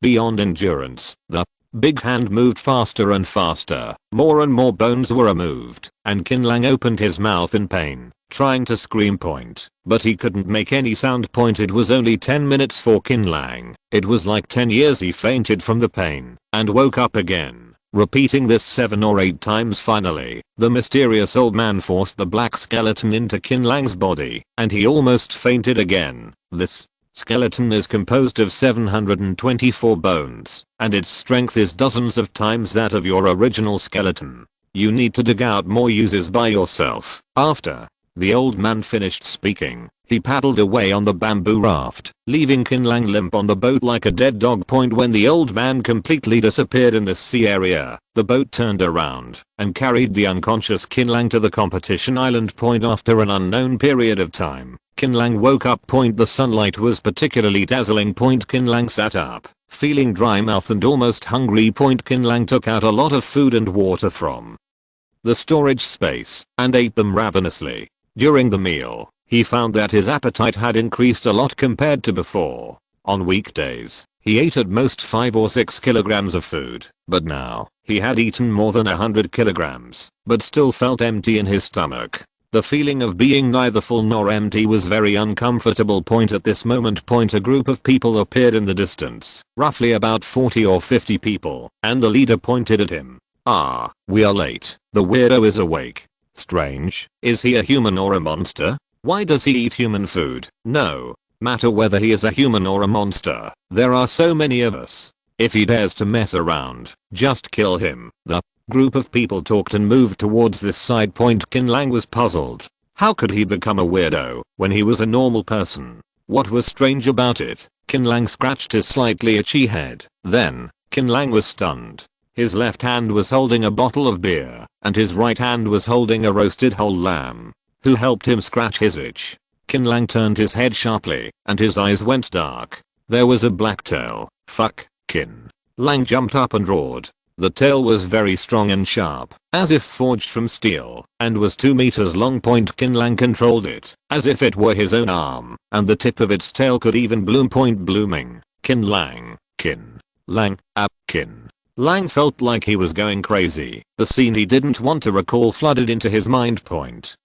S1: Beyond endurance. The big hand moved faster and faster. More and more bones were removed, and Qin Lang opened his mouth in pain. trying to scream point, but he couldn't make any sound point. It was only 10 minutes for Qin Lang. It was like 10 years. He fainted from the pain and woke up again, repeating this 7 or 8 times. Finally, the mysterious old man forced the black skeleton into Qin Lang's body, and he almost fainted again. This skeleton is composed of 724 bones, and its strength is dozens of times that of your original skeleton. You need to dig out more uses by yourself. After the old man finished speaking, he paddled away on the bamboo raft, leaving Qin Lang limp on the boat like a dead dog. When the old man completely disappeared in this sea area, the boat turned around and carried the unconscious Qin Lang to the competition island. After an unknown period of time, Qin Lang woke up. The sunlight was particularly dazzling. Qin Lang sat up, feeling dry mouthed and almost hungry. Qin Lang took out a lot of food and water from the storage space and ate them ravenously. During the meal, he found that his appetite had increased a lot compared to before. On weekdays, he ate at most 5 or 6 kilograms of food, but now, he had eaten more than 100 kilograms, but still felt empty in his stomach. The feeling of being neither full nor empty was very uncomfortable. At this moment, a group of people appeared in the distance, roughly about 40 or 50 people, and the leader pointed at him. "Ah, we are late. The weirdo is awake. Strange. Is he a human or a monster? Why does he eat human food? No matter whether he is a human or a monster, there are so many of us. If he dares to mess around, just kill him." The group of people talked and moved towards this side. Qin Lang was puzzled. How could he become a weirdo when he was a normal person? What was strange about it? Qin Lang scratched his slightly itchy head. Then, Qin Lang was stunned. His left hand was holding a bottle of beer, and his right hand was holding a roasted whole lamb. Who helped him scratch his itch? Qin Lang turned his head sharply, and his eyes went dark. There was a black tail. Fuck. Qin Lang jumped up and roared. The tail was very strong and sharp, as if forged from steel, and was 2 meters long. Qin Lang controlled it, as if it were his own arm, and the tip of its tail could even bloom. Blooming. Qin Lang. Qin Lang felt like he was going crazy. The scene he didn't want to recall flooded into his mind.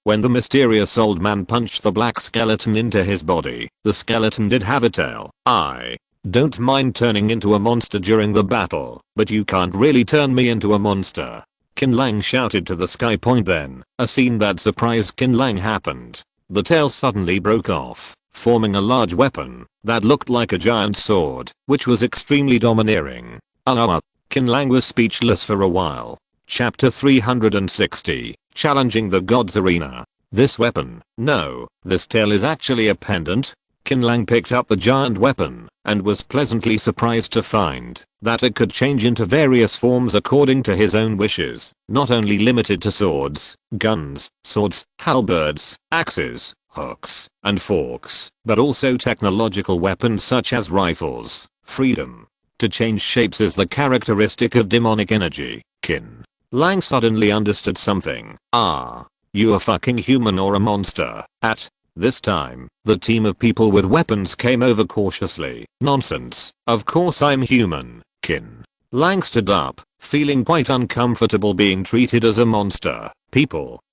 S1: When the mysterious old man punched the black skeleton into his body, the skeleton did have a tail. I don't mind turning into a monster during the battle, but you can't really turn me into a monster. Qin Lang shouted to the sky. Then, a scene that surprised Qin Lang happened. The tail suddenly broke off, forming a large weapon that looked like a giant sword, which was extremely domineering. Qin Lang was speechless for a while. Chapter 360, Challenging the Gods Arena. This weapon, no, this tail is actually a pendant. Qin Lang picked up the giant weapon, and was pleasantly surprised to find that it could change into various forms according to his own wishes, not only limited to swords, guns, halberds, axes, hooks, and forks, but also technological weapons such as rifles. Freedom to change shapes is the characteristic of demonic energy. Qin Lang suddenly understood something. "Ah, you a fucking human or a monster?" At this time, the team of people with weapons came over cautiously. "Nonsense, of course I'm human." Qin Lang stood up, feeling quite uncomfortable being treated as a monster.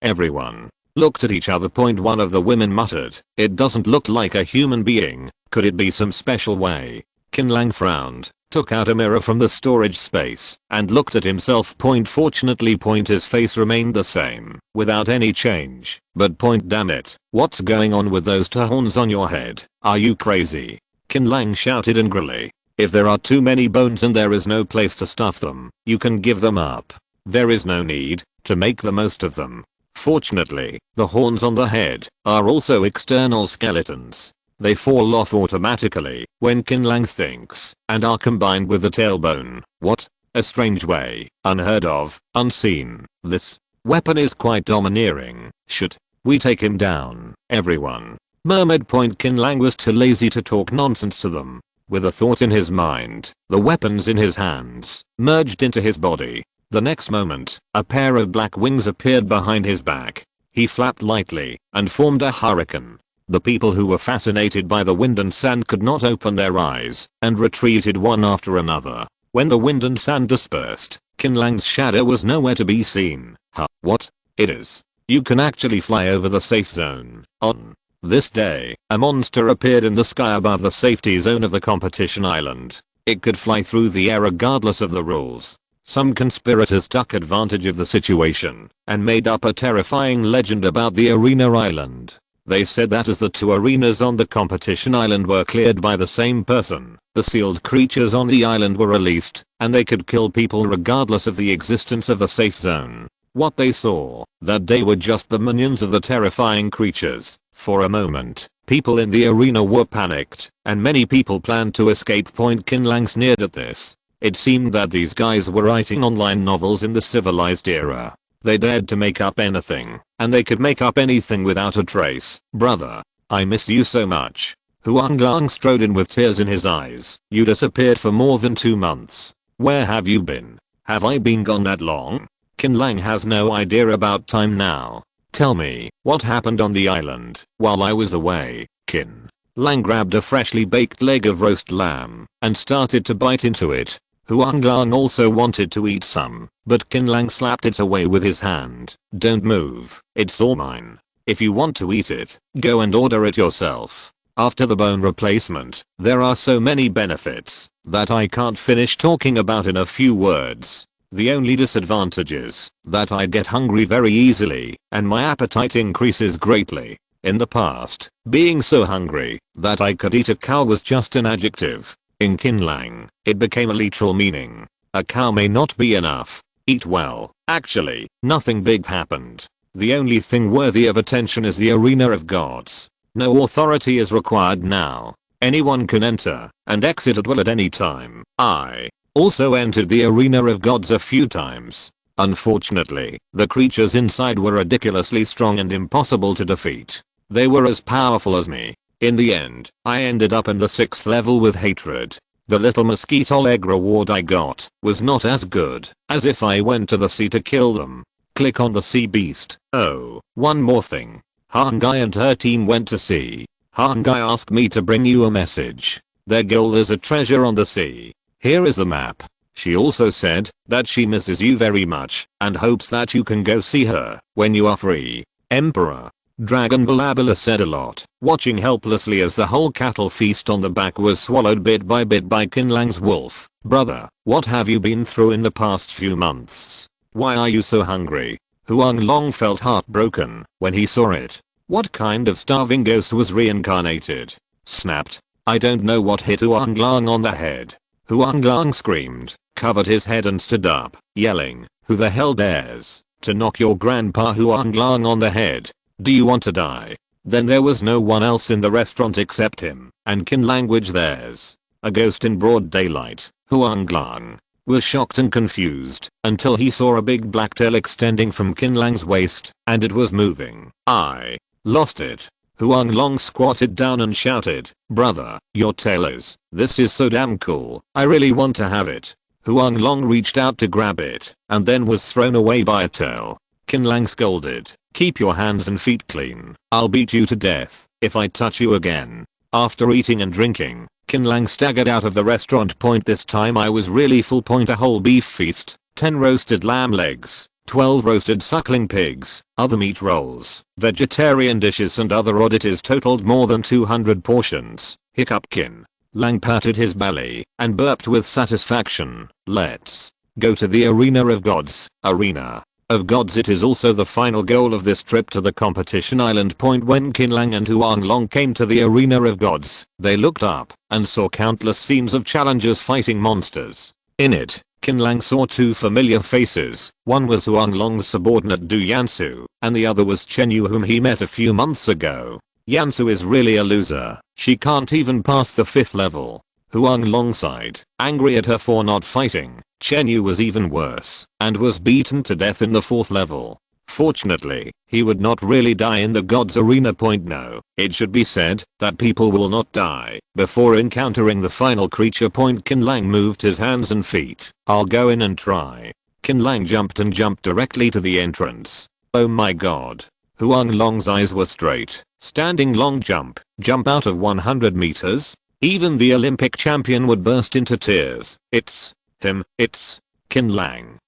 S1: Everyone looked at each other. One of the women muttered, "It doesn't look like a human being. Could it be some special way?" Qin Lang frowned, took out a mirror from the storage space, and looked at himself. Fortunately, his face remained the same, without any change. But damn it, what's going on with those 2 horns on your head? Are you crazy? Qin Lang shouted angrily. If there are too many bones and there is no place to stuff them, you can give them up. There is no need to make the most of them. Fortunately, the horns on the head are also external skeletons. They fall off automatically when Qin Lang thinks, and are combined with the tailbone. What a strange way, unheard of, unseen. This weapon is quite domineering. Should we take him down? Everyone murmured. Qin Lang was too lazy to talk nonsense to them. With a thought in his mind, the weapons in his hands merged into his body. The next moment, a pair of black wings appeared behind his back. He flapped lightly and formed a hurricane. The people who were fascinated by the wind and sand could not open their eyes, and retreated one after another. When the wind and sand dispersed, Qin Lang's shadow was nowhere to be seen. What? It is You can actually fly over the safe zone. On this day, a monster appeared in the sky above the safety zone of the competition island. It could fly through the air regardless of the rules. Some conspirators took advantage of the situation and made up a terrifying legend about the arena island. They said that as the two arenas on the competition island were cleared by the same person, the sealed creatures on the island were released, and they could kill people regardless of the existence of the safe zone. What they saw that day were just the minions of the terrifying creatures. For a moment, people in the arena were panicked, and many people planned to escape. Qin Lang sneered at this. It seemed that these guys were writing online novels in the civilized era. They dared to make up anything, and they could make up anything without a trace. Brother, I miss you so much. Qin Lang strode in with tears in his eyes. You disappeared for more than 2 months. Where have you been? Have I been gone that long? Qin Lang has no idea about time now. Tell me, what happened on the island while I was away? Qin Lang grabbed a freshly baked leg of roast lamb and started to bite into it. Qin Lang also wanted to eat some, but Qin Lang slapped it away with his hand. Don't move, it's all mine. If you want to eat it, go and order it yourself. After the bone replacement, there are so many benefits that I can't finish talking about in a few words. The only disadvantage is that I get hungry very easily and my appetite increases greatly. In the past, being so hungry that I could eat a cow was just an adjective. In Qin Lang, it became a literal meaning. A cow may not be enough. Eat well. Actually, nothing big happened. The only thing worthy of attention is the arena of gods. No authority is required now. Anyone can enter and exit at will at any time. I also entered the arena of gods a few times. Unfortunately, the creatures inside were ridiculously strong and impossible to defeat. They were as powerful as me. In the end, I ended up in the 6th level with hatred. The little mosquito leg reward I got was not as good as if I went to the sea to kill them. Click on the sea beast. Oh, one more thing. Hangai and her team went to sea. Hangai asked me to bring you a message. Their goal is a treasure on the sea. Here is the map. She also said that she misses you very much and hopes that you can go see her when you are free. Emperor Dragon Balabala said a lot, watching helplessly as the whole cattle feast on the back was swallowed bit by Qin Lang's wolf. Brother, what have you been through in the past few months? Why are you so hungry? Qin Lang felt heartbroken when he saw it. What kind of starving ghost was reincarnated? Snapped. I don't know what hit Qin Lang on the head. Qin Lang screamed, covered his head and stood up, yelling, who the hell dares to knock your grandpa Qin Lang on the head? Do you want to die? Then there was no one else in the restaurant except him, and Qin language theirs. A ghost in broad daylight. Qin Lang was shocked and confused until he saw a big black tail extending from Qin Lang's waist, and it was moving. I lost it. Qin Lang squatted down and shouted, brother, your tail is. This is so damn cool. I really want to have it. Qin Lang reached out to grab it, and then was thrown away by a tail. Qin Lang scolded, keep your hands and feet clean. I'll beat you to death if I touch you again. After eating and drinking, Qin Lang staggered out of the restaurant. This time I was really full. A whole beef feast, 10 roasted lamb legs, 12 roasted suckling pigs, other meat rolls, vegetarian dishes and other oddities totaled more than 200 portions. Hiccup. Qin Lang patted his belly and burped with satisfaction. Let's go to the arena of gods. Arena of gods. It is also the final goal of this trip to the competition island. When Qin Lang and Qin Lang came to the arena of gods, they looked up and saw countless scenes of challengers fighting monsters. In it, Qin Lang saw 2 familiar faces. One was Qin Lang's subordinate Du Yansu, and the other was Chen Yu, whom he met a few months ago. Yansu is really a loser. She can't even pass the 5th level. Qin Lang sighed, angry at her for not fighting. Chen Yu was even worse and was beaten to death in the 4th level. Fortunately, he would not really die in the gods arena. No, it should be said that people will not die before encountering the final creature. Qin Lang moved his hands and feet. I'll go in and try. Qin Lang jumped directly to the entrance. Oh my god. Qin Lang's eyes were straight. Standing long jump out of 100 meters. Even the Olympic champion would burst into tears. It's him. It's Qin Lang.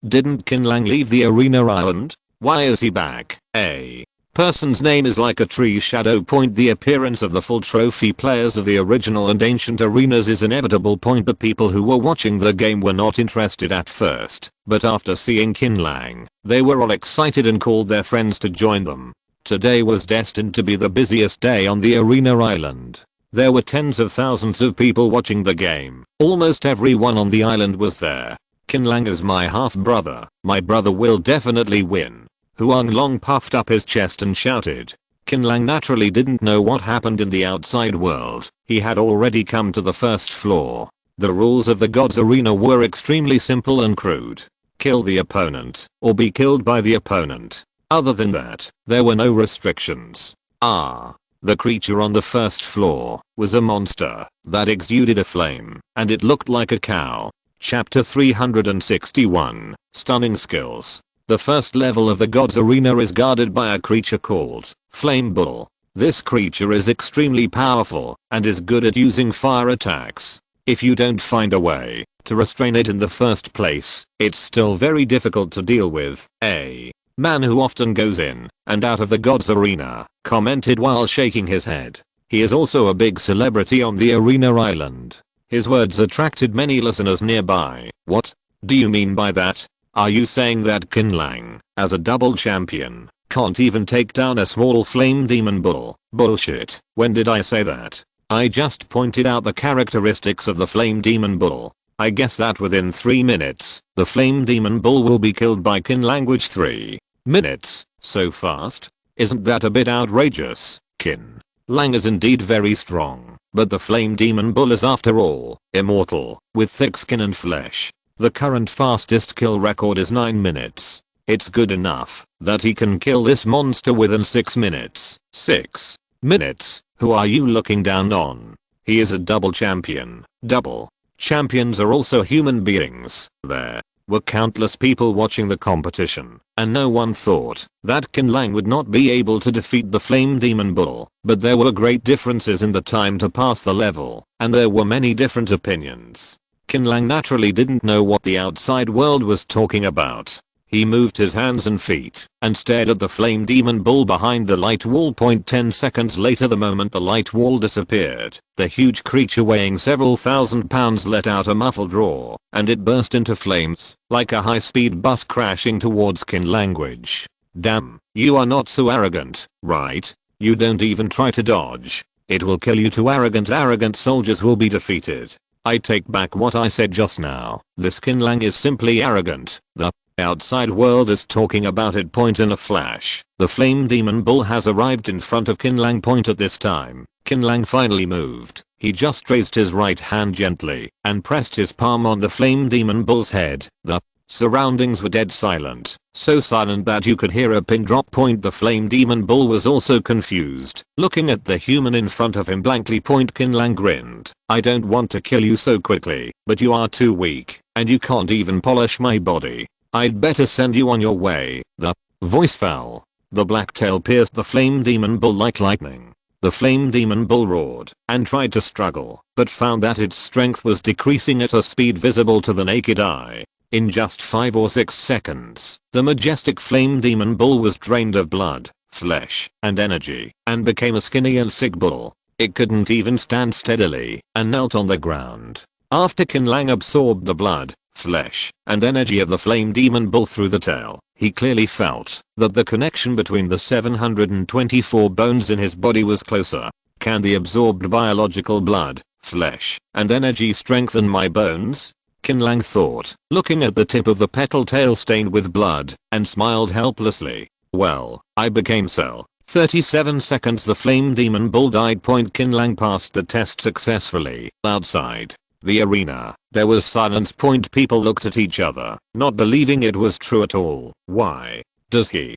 S1: Didn't Qin Lang leave the arena island? Why is he back? A person's name is like a tree shadow. The appearance of the full trophy players of the original and ancient arenas is inevitable. The people who were watching the game were not interested at first, but after seeing Qin Lang, they were all excited and called their friends to join them. Today was destined to be the busiest day on the arena island. There were tens of thousands of people watching the game. Almost everyone on the island was there. Qin Lang is my half-brother. My brother will definitely win. Huang Long puffed up his chest and shouted. Qin Lang naturally didn't know what happened in the outside world. He had already come to the first floor. The rules of the God's Arena were extremely simple and crude. Kill the opponent, or be killed by the opponent. Other than that, there were no restrictions. The creature on the first floor was a monster that exuded a flame, and it looked like a cow. Chapter 361, Stunning Skills. The first level of the God's Arena is guarded by a creature called Flame Bull. This creature is extremely powerful and is good at using fire attacks. If you don't find a way to restrain it in the first place, it's still very difficult to deal with. A man who often goes in and out of the God's Arena commented while shaking his head. He is also a big celebrity on the arena island. His words attracted many listeners nearby. What do you mean by that? Are you saying that Qin Lang, as a double champion, can't even take down a small flame demon bull? Bullshit. When did I say that? I just pointed out the characteristics of the flame demon bull. I guess that within 3 minutes, the flame demon bull will be killed by Qin Lang. 3 minutes? So fast? Isn't that a bit outrageous? Qin Lang is indeed very strong, but the flame demon bull is after all immortal, with thick skin and flesh. The current fastest kill record is 9 minutes. It's good enough that he can kill this monster within 6 minutes. 6 minutes? Who are you looking down on? He is a double champion. Double champions are also human beings. There were countless people watching the competition, and no one thought that Qin Lang would not be able to defeat the flame demon bull. But there were great differences in the time to pass the level, and there were many different opinions. Qin Lang naturally didn't know what the outside world was talking about. He moved his hands and feet and stared at the flame demon bull behind the light wall. 10 seconds later, the moment the light wall disappeared, the huge creature weighing several thousand pounds let out a muffled roar, and it burst into flames like a high-speed bus crashing towards Qin Lang. Damn, you are not so arrogant, right? You don't even try to dodge. It will kill you. 2 arrogant soldiers will be defeated. I take back what I said just now. This Qin Lang is simply arrogant. The outside world is talking about it. In a flash, the flame demon bull has arrived in front of Qin Lang. At this time, Qin Lang finally moved. He just raised his right hand gently and pressed his palm on the flame demon bull's head. The surroundings were dead silent, so silent that you could hear a pin drop. The flame demon bull was also confused, looking at the human in front of him blankly. Qin Lang grinned. I don't want to kill you so quickly, but you are too weak, and you can't even polish my body. I'd better send you on your way. The voice fell. The black tail pierced the flame demon bull like lightning. The flame demon bull roared and tried to struggle, but found that its strength was decreasing at a speed visible to the naked eye. In just 5 or 6 seconds, the majestic flame demon bull was drained of blood, flesh, and energy, and became a skinny and sick bull. It couldn't even stand steadily and knelt on the ground. After Qin Lang absorbed the blood, flesh, and energy of the flame demon bull through the tail, he clearly felt that the connection between the 724 bones in his body was closer. Can the absorbed biological blood, flesh, and energy strengthen my bones? Qin Lang thought, looking at the tip of the petal tail stained with blood, and smiled helplessly. Well, I became Cell. 37 seconds. The flame demon bull died. Qin Lang passed the test successfully. Outside the arena, there was silence. People looked at each other, not believing it was true at all. Why does he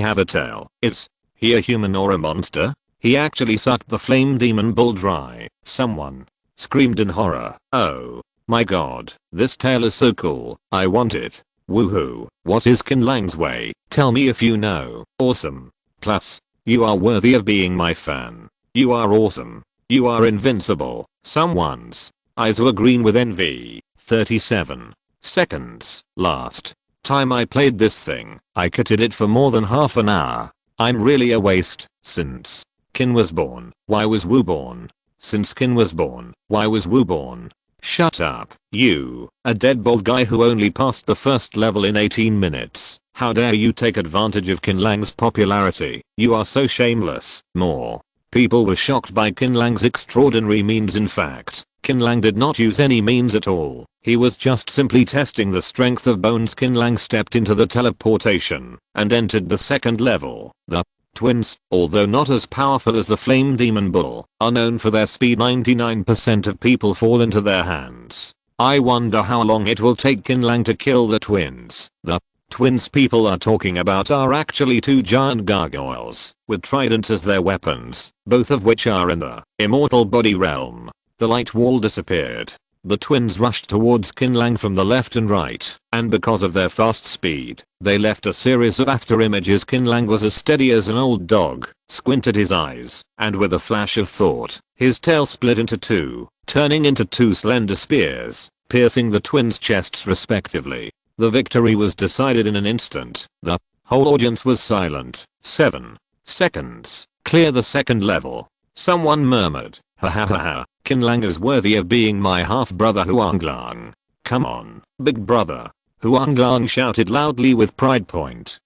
S1: have a tail? Is he a human or a monster? He actually sucked the flame demon bull dry. Someone screamed in horror. Oh my god, this tail is so cool. I want it. Woohoo. What is Qin Lang's way? Tell me if you know. Awesome. Plus, you are worthy of being my fan. You are awesome. You are invincible. Someone's eyes were green with envy. 37 seconds. Last time I played this thing, I kitted it for more than half an hour. I'm really a waste. Since Qin was born, why was Wu born? Since Qin was born, why was Wu born? Shut up, you, a dead bald guy who only passed the first level in 18 minutes. How dare you take advantage of Qin Lang's popularity? You are so shameless. More people were shocked by Qin Lang's extraordinary means. In fact, Qin Lang did not use any means at all. He was just simply testing the strength of bones. Qin Lang stepped into the teleportation and entered the second level. The twins, although not as powerful as the Flame Demon Bull, are known for their speed. 99% of people fall into their hands. I wonder how long it will take Qin Lang to kill the twins. The twins people are talking about are actually two giant gargoyles with tridents as their weapons, both of which are in the immortal body realm. The light wall disappeared. The twins rushed towards Qin Lang from the left and right, and because of their fast speed, they left a series of after images. Qin Lang was as steady as an old dog, squinted his eyes, and with a flash of thought, his tail split into two, turning into two slender spears, piercing the twins' chests respectively. The victory was decided in an instant. The whole audience was silent. 7 seconds. Clear the second level. Someone murmured, ha ha ha ha, Qin Lang is worthy of being my half-brother Huang Lang. Come on, big brother. Huang Lang shouted loudly with pride.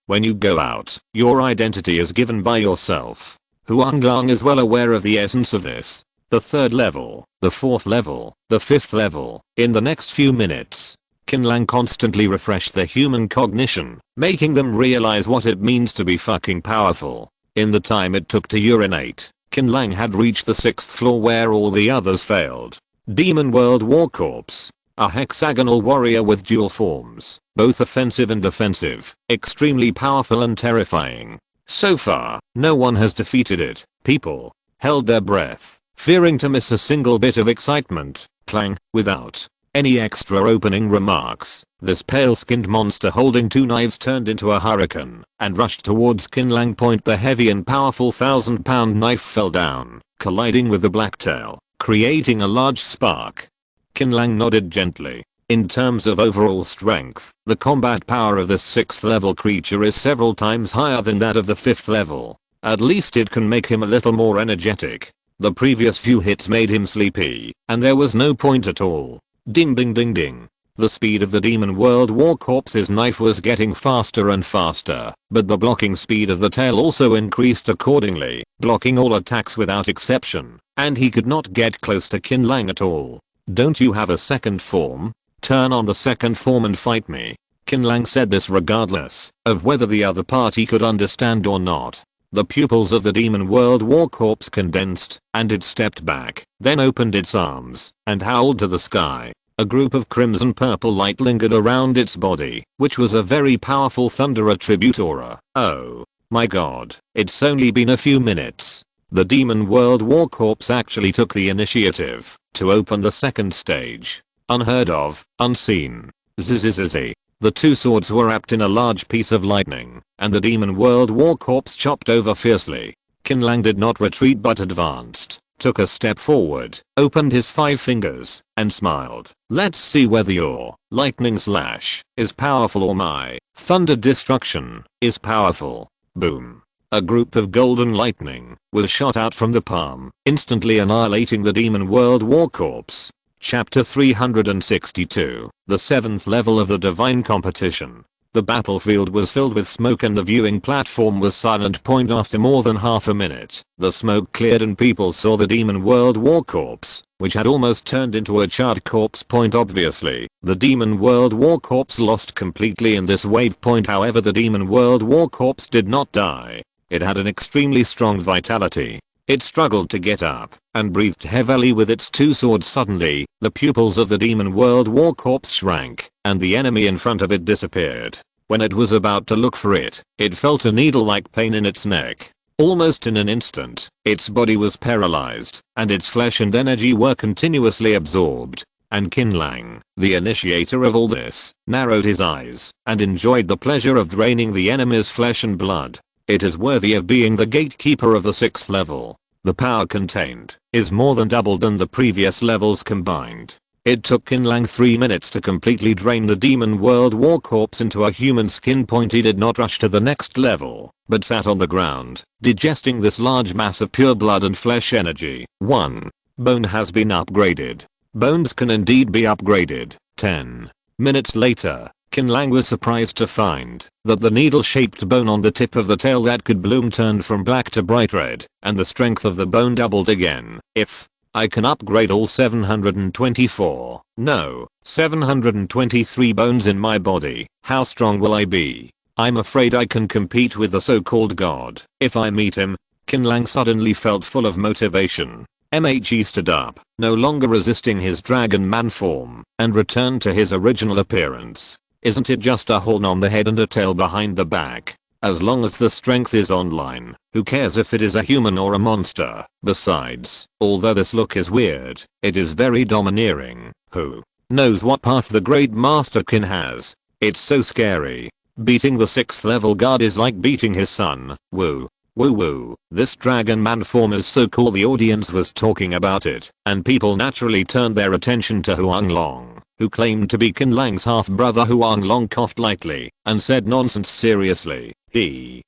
S1: When you go out, your identity is given by yourself. Huang Lang is well aware of the essence of this. The third level, the fourth level, the fifth level. In the next few minutes, Qin Lang constantly refreshed their human cognition, making them realize what it means to be fucking powerful. In the time it took to urinate, Qin Lang had reached the 6th floor where all the others failed. Demon World War Corpse. A hexagonal warrior with dual forms, both offensive and defensive, extremely powerful and terrifying. So far, no one has defeated it. People held their breath, fearing to miss a single bit of excitement. Clang, without any extra opening remarks, this pale-skinned monster holding two knives turned into a hurricane and rushed towards Qin Lang. The heavy and powerful 1,000-pound knife fell down, colliding with the blacktail, creating a large spark. Qin Lang nodded gently. In terms of overall strength, the combat power of this 6th level creature is several times higher than that of the 5th level. At least it can make him a little more energetic. The previous few hits made him sleepy, and there was no point at all. Ding ding ding ding. The speed of the Demon World War Corpse's knife was getting faster and faster, but the blocking speed of the tail also increased accordingly, blocking all attacks without exception, and he could not get close to Qin Lang at all. Don't you have a second form? Turn on the second form and fight me. Qin Lang said this regardless of whether the other party could understand or not. The pupils of the Demon World War Corpse condensed, and it stepped back, then opened its arms, and howled to the sky. A group of crimson purple light lingered around its body, which was a very powerful thunder attribute aura. Oh my god, it's only been a few minutes. The Demon World War Corpse actually took the initiative to open the second stage. Unheard of, unseen. Zzz. The two swords were wrapped in a large piece of lightning, and the Demon World War Corpse chopped over fiercely. Qin Lang did not retreat but advanced, took a step forward, opened his 5 fingers, and smiled. Let's see whether your lightning slash is powerful or my thunder destruction is powerful. Boom. A group of golden lightning was shot out from the palm, instantly annihilating the Demon World War Corpse. Chapter 362, the 7th level of the Divine Competition. The battlefield was filled with smoke and the viewing platform was silent. After more than half a minute, the smoke cleared and people saw the Demon World War Corpse, which had almost turned into a charred corpse. Obviously, the Demon World War Corpse lost completely in this wave. However, the Demon World War Corpse did not die. It had an extremely strong vitality. It struggled to get up and breathed heavily with its 2 swords. Suddenly, the pupils of the Demon World War Corpse shrank, and the enemy in front of it disappeared. When it was about to look for it, it felt a needle-like pain in its neck. Almost in an instant, its body was paralyzed, and its flesh and energy were continuously absorbed. And Qin Lang, the initiator of all this, narrowed his eyes and enjoyed the pleasure of draining the enemy's flesh and blood. It is worthy of being the gatekeeper of the 6th level. The power contained is more than double than the previous levels combined. It took Qin Lang 3 minutes to completely drain the demon world war corpse into a human skin point. He did not rush to the next level, but sat on the ground, digesting this large mass of pure blood and flesh energy. 1. Bone has been upgraded. Bones can indeed be upgraded. 10 minutes later, Qin Lang was surprised to find that the needle-shaped bone on the tip of the tail that could bloom turned from black to bright red, and the strength of the bone doubled again. If I can upgrade all 724, no, 723 bones in my body, how strong will I be? I'm afraid I can compete with the so-called god. If I meet him. Qin Lang suddenly felt full of motivation. He stood up, no longer resisting his dragon man form, and returned to his original appearance. Isn't it just a horn on the head and a tail behind the back? As long as the strength is online, who cares if it is a human or a monster? Besides, although this look is weird, it is very domineering. Who knows what path the great master Qin has? It's so scary. Beating the 6th level guard is like beating his son. Woo. Woo woo. This dragon man form is so cool. The audience was talking about it, and people naturally turned their attention to Huang Long, who claimed to be Qin Lang's half-brother. Huang Long coughed lightly and said, nonsense, seriously.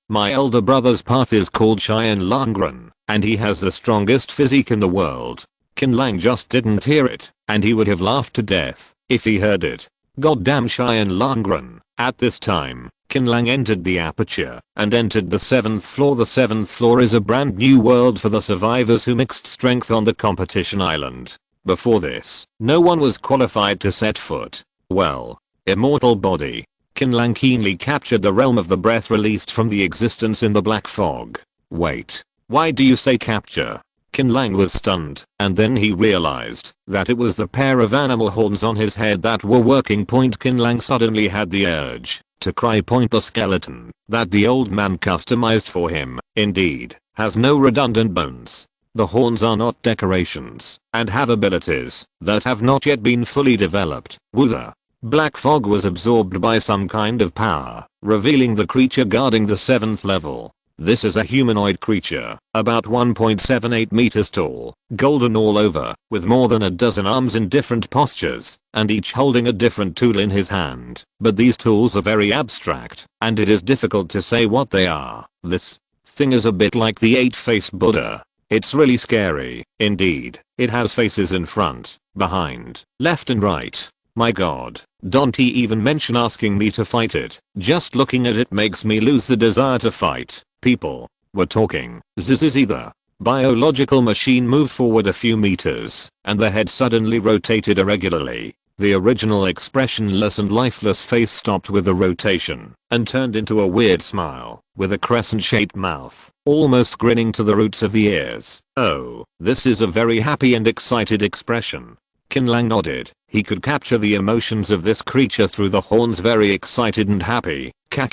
S1: My elder brother's path is called Qin Lang, and he has the strongest physique in the world. Qin Lang just didn't hear it, and he would have laughed to death if he heard it. Goddamn Qin Lang. At this time, Qin Lang entered the aperture and entered the 7th floor. The 7th floor is a brand new world for the survivors who mixed strength on the competition island. Before this, no one was qualified to set foot. Well, immortal body. Qin Lang keenly captured the realm of the breath released from the existence in the black fog. Wait, why do you say capture? Qin Lang was stunned, and then he realized that it was the pair of animal horns on his head that were working. Qin Lang suddenly had the urge to cry. The skeleton that the old man customized for him, indeed, has no redundant bones. The horns are not decorations and have abilities that have not yet been fully developed. The black fog was absorbed by some kind of power, revealing the creature guarding the 7th level. This is a humanoid creature, about 1.78 meters tall, golden all over, with more than a dozen arms in different postures, and each holding a different tool in his hand. But these tools are very abstract, and it is difficult to say what they are. This thing is a bit like the 8-faced Buddha. It's really scary. Indeed, it has faces in front, behind, left and right. My god, don't even mention asking me to fight it. Just looking at it makes me lose the desire to fight. People were talking. Zizi, the biological machine moved forward a few meters, and the head suddenly rotated irregularly. The original expressionless and lifeless face stopped with the rotation and turned into a weird smile with a crescent-shaped mouth, almost grinning to the roots of the ears. Oh, this is a very happy and excited expression. Qin Lang nodded. He could capture the emotions of this creature through the horns. Very excited and happy. Ka.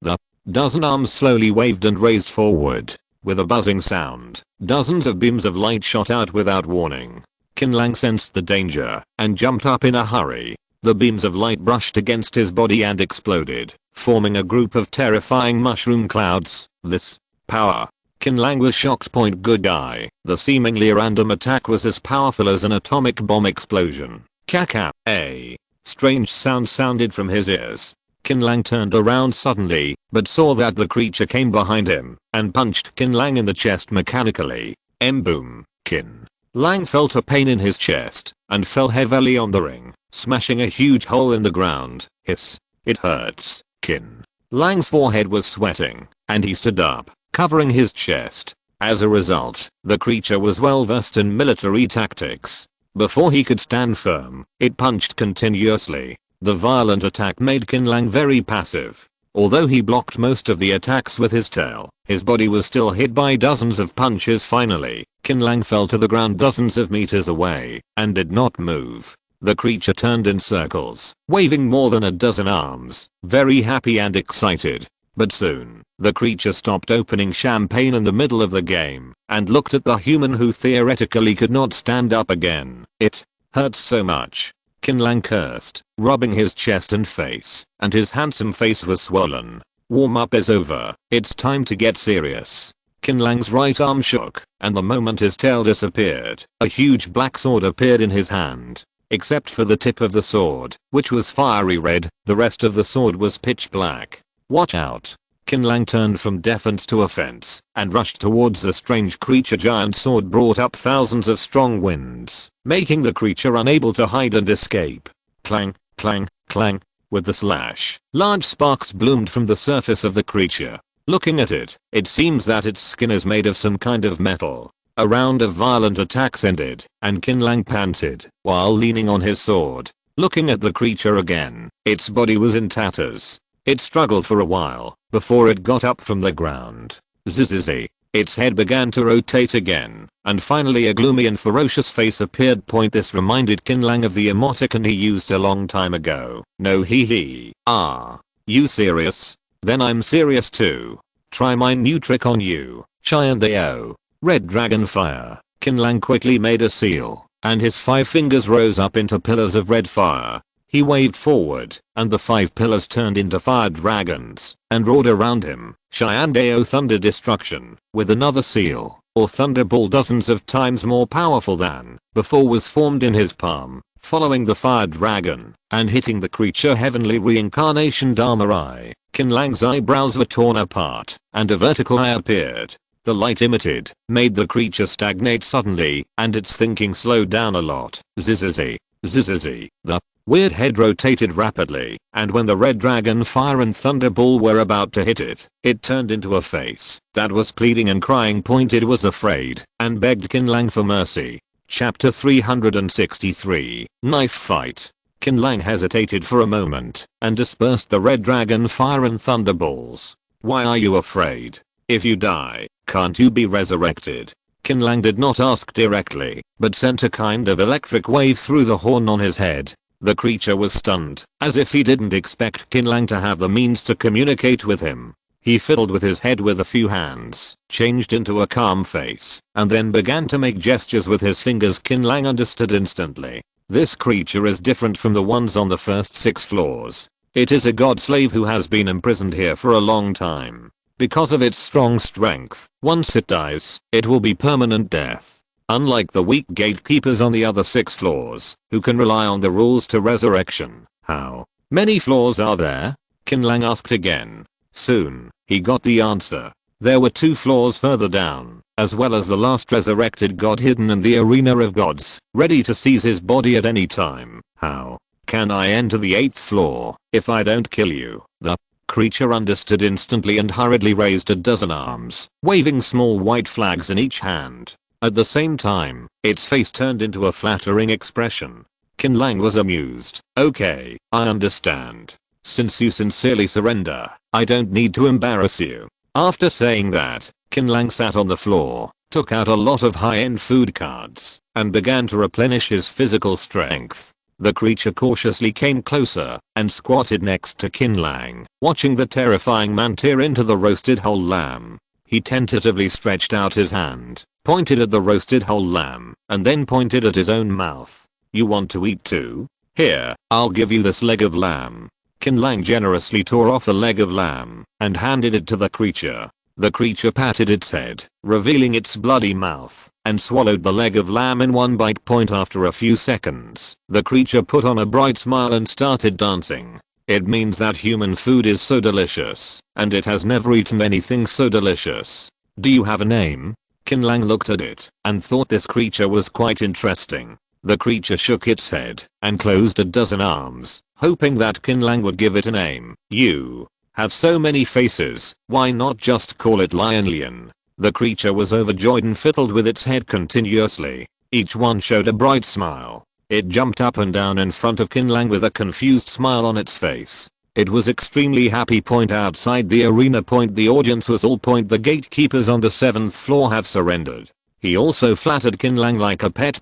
S1: The dozen arms slowly waved and raised forward. With a buzzing sound, dozens of beams of light shot out without warning. Qin Lang sensed the danger and jumped up in a hurry. The beams of light brushed against his body and exploded, forming a group of terrifying mushroom clouds. This power. Qin Lang was shocked. Good guy. The seemingly random attack was as powerful as an atomic bomb explosion. Ka. A strange sound sounded from his ears. Qin Lang turned around suddenly, but saw that the creature came behind him and punched Qin Lang in the chest mechanically. Boom. Qin Lang felt a pain in his chest and fell heavily on the ring, smashing a huge hole in the ground. Hiss. It hurts. Qin Lang's forehead was sweating, and he stood up, covering his chest. As a result, the creature was well versed in military tactics. Before he could stand firm, it punched continuously. The violent attack made Qin Lang very passive. Although he blocked most of the attacks with his tail, his body was still hit by dozens of punches. Finally, Qin Lang fell to the ground dozens of meters away and did not move. The creature turned in circles, waving more than a dozen arms, very happy and excited. But soon, the creature stopped opening champagne in the middle of the game and looked at the human who theoretically could not stand up again. It hurts so much. Qin Lang cursed, rubbing his chest and face, and his handsome face was swollen. Warm-up is over. It's time to get serious. Qin Lang's right arm shook, and the moment his tail disappeared, a huge black sword appeared in his hand. except for the tip of the sword, which was fiery red. The rest of the sword was pitch black. Watch out. Qin Lang turned from defense to offense and rushed towards the strange creature. Giant sword brought up thousands of strong winds, making the creature unable to hide and escape. Clang, clang, clang. With the slash, large sparks bloomed from the surface of the creature. Looking at it, it seems that its skin is made of some kind of metal. A round of violent attacks ended, and Qin Lang panted while leaning on his sword. Looking at the creature again, its body was in tatters. It struggled for a while before it got up from the ground. Zzz. Its head began to rotate again, and finally a gloomy and ferocious face appeared. This reminded Qin Lang of the emoticon he used a long time ago. No hee. Ah. You serious? Then I'm serious too. Try my new trick on you. Chiandao. Red dragon fire. Qin Lang quickly made a seal, and his 5 fingers rose up into pillars of red fire. He waved forward, and the 5 pillars turned into fire dragons and roared around him. Chiandao thunder destruction, with another seal, or thunderball dozens of times more powerful than before, was formed in his palm, following the fire dragon and hitting the creature. Heavenly reincarnation Dharma eye. Qin Lang's eyebrows were torn apart, and a vertical eye appeared. The light emitted made the creature stagnate suddenly, and its thinking slowed down a lot. Zzz. Zzz. The weird head rotated rapidly, and when the red dragon fire and thunderball were about to hit it, it turned into a face that was pleading and crying. It was afraid and begged Qin Lang for mercy. Chapter 363. Knife Fight. Qin Lang hesitated for a moment and dispersed the red dragon fire and thunderballs. Why are you afraid? If you die, can't you be resurrected? Qin Lang did not ask directly, but sent a kind of electric wave through the horn on his head. The creature was stunned, as if he didn't expect Qin Lang to have the means to communicate with him. He fiddled with his head with a few hands, changed into a calm face, and then began to make gestures with his fingers. Qin Lang understood instantly. This creature is different from the ones on the first 6 floors. It is a god slave who has been imprisoned here for a long time. Because of its strong strength, once it dies, it will be permanent death. Unlike the weak gatekeepers on the other 6 floors, who can rely on the rules to resurrection. How many floors are there? Qin Lang asked again. Soon, he got the answer. There were 2 floors further down, as well as the last resurrected god hidden in the arena of gods, ready to seize his body at any time. How can I enter the 8th floor if I don't kill you? The creature understood instantly and hurriedly raised a dozen arms, waving small white flags in each hand. At the same time, its face turned into a flattering expression. Qin Lang was amused. Okay, I understand. Since you sincerely surrender, I don't need to embarrass you. After saying that, Qin Lang sat on the floor, took out a lot of high-end food cards, and began to replenish his physical strength. The creature cautiously came closer and squatted next to Qin Lang, watching the terrifying man tear into the roasted whole lamb. He tentatively stretched out his hand, pointed at the roasted whole lamb, and then pointed at his own mouth. You want to eat too? Here, I'll give you this leg of lamb. Qin Lang generously tore off a leg of lamb and handed it to the creature. The creature patted its head, revealing its bloody mouth, and swallowed the leg of lamb in one bite. After a few seconds, the creature put on a bright smile and started dancing. It means that human food is so delicious, and it has never eaten anything so delicious. Do you have a name? Qin Lang looked at it and thought this creature was quite interesting. The creature shook its head and closed a dozen arms, hoping that Qin Lang would give it a name. You have so many faces, why not just call it Lion? The creature was overjoyed and fiddled with its head continuously. Each one showed a bright smile. It jumped up and down in front of Qin Lang with a confused smile on its face. It was extremely happy. Outside the arena. The audience was all. The gatekeepers on the 7th floor have surrendered. He also flattered Qin Lang like a pet.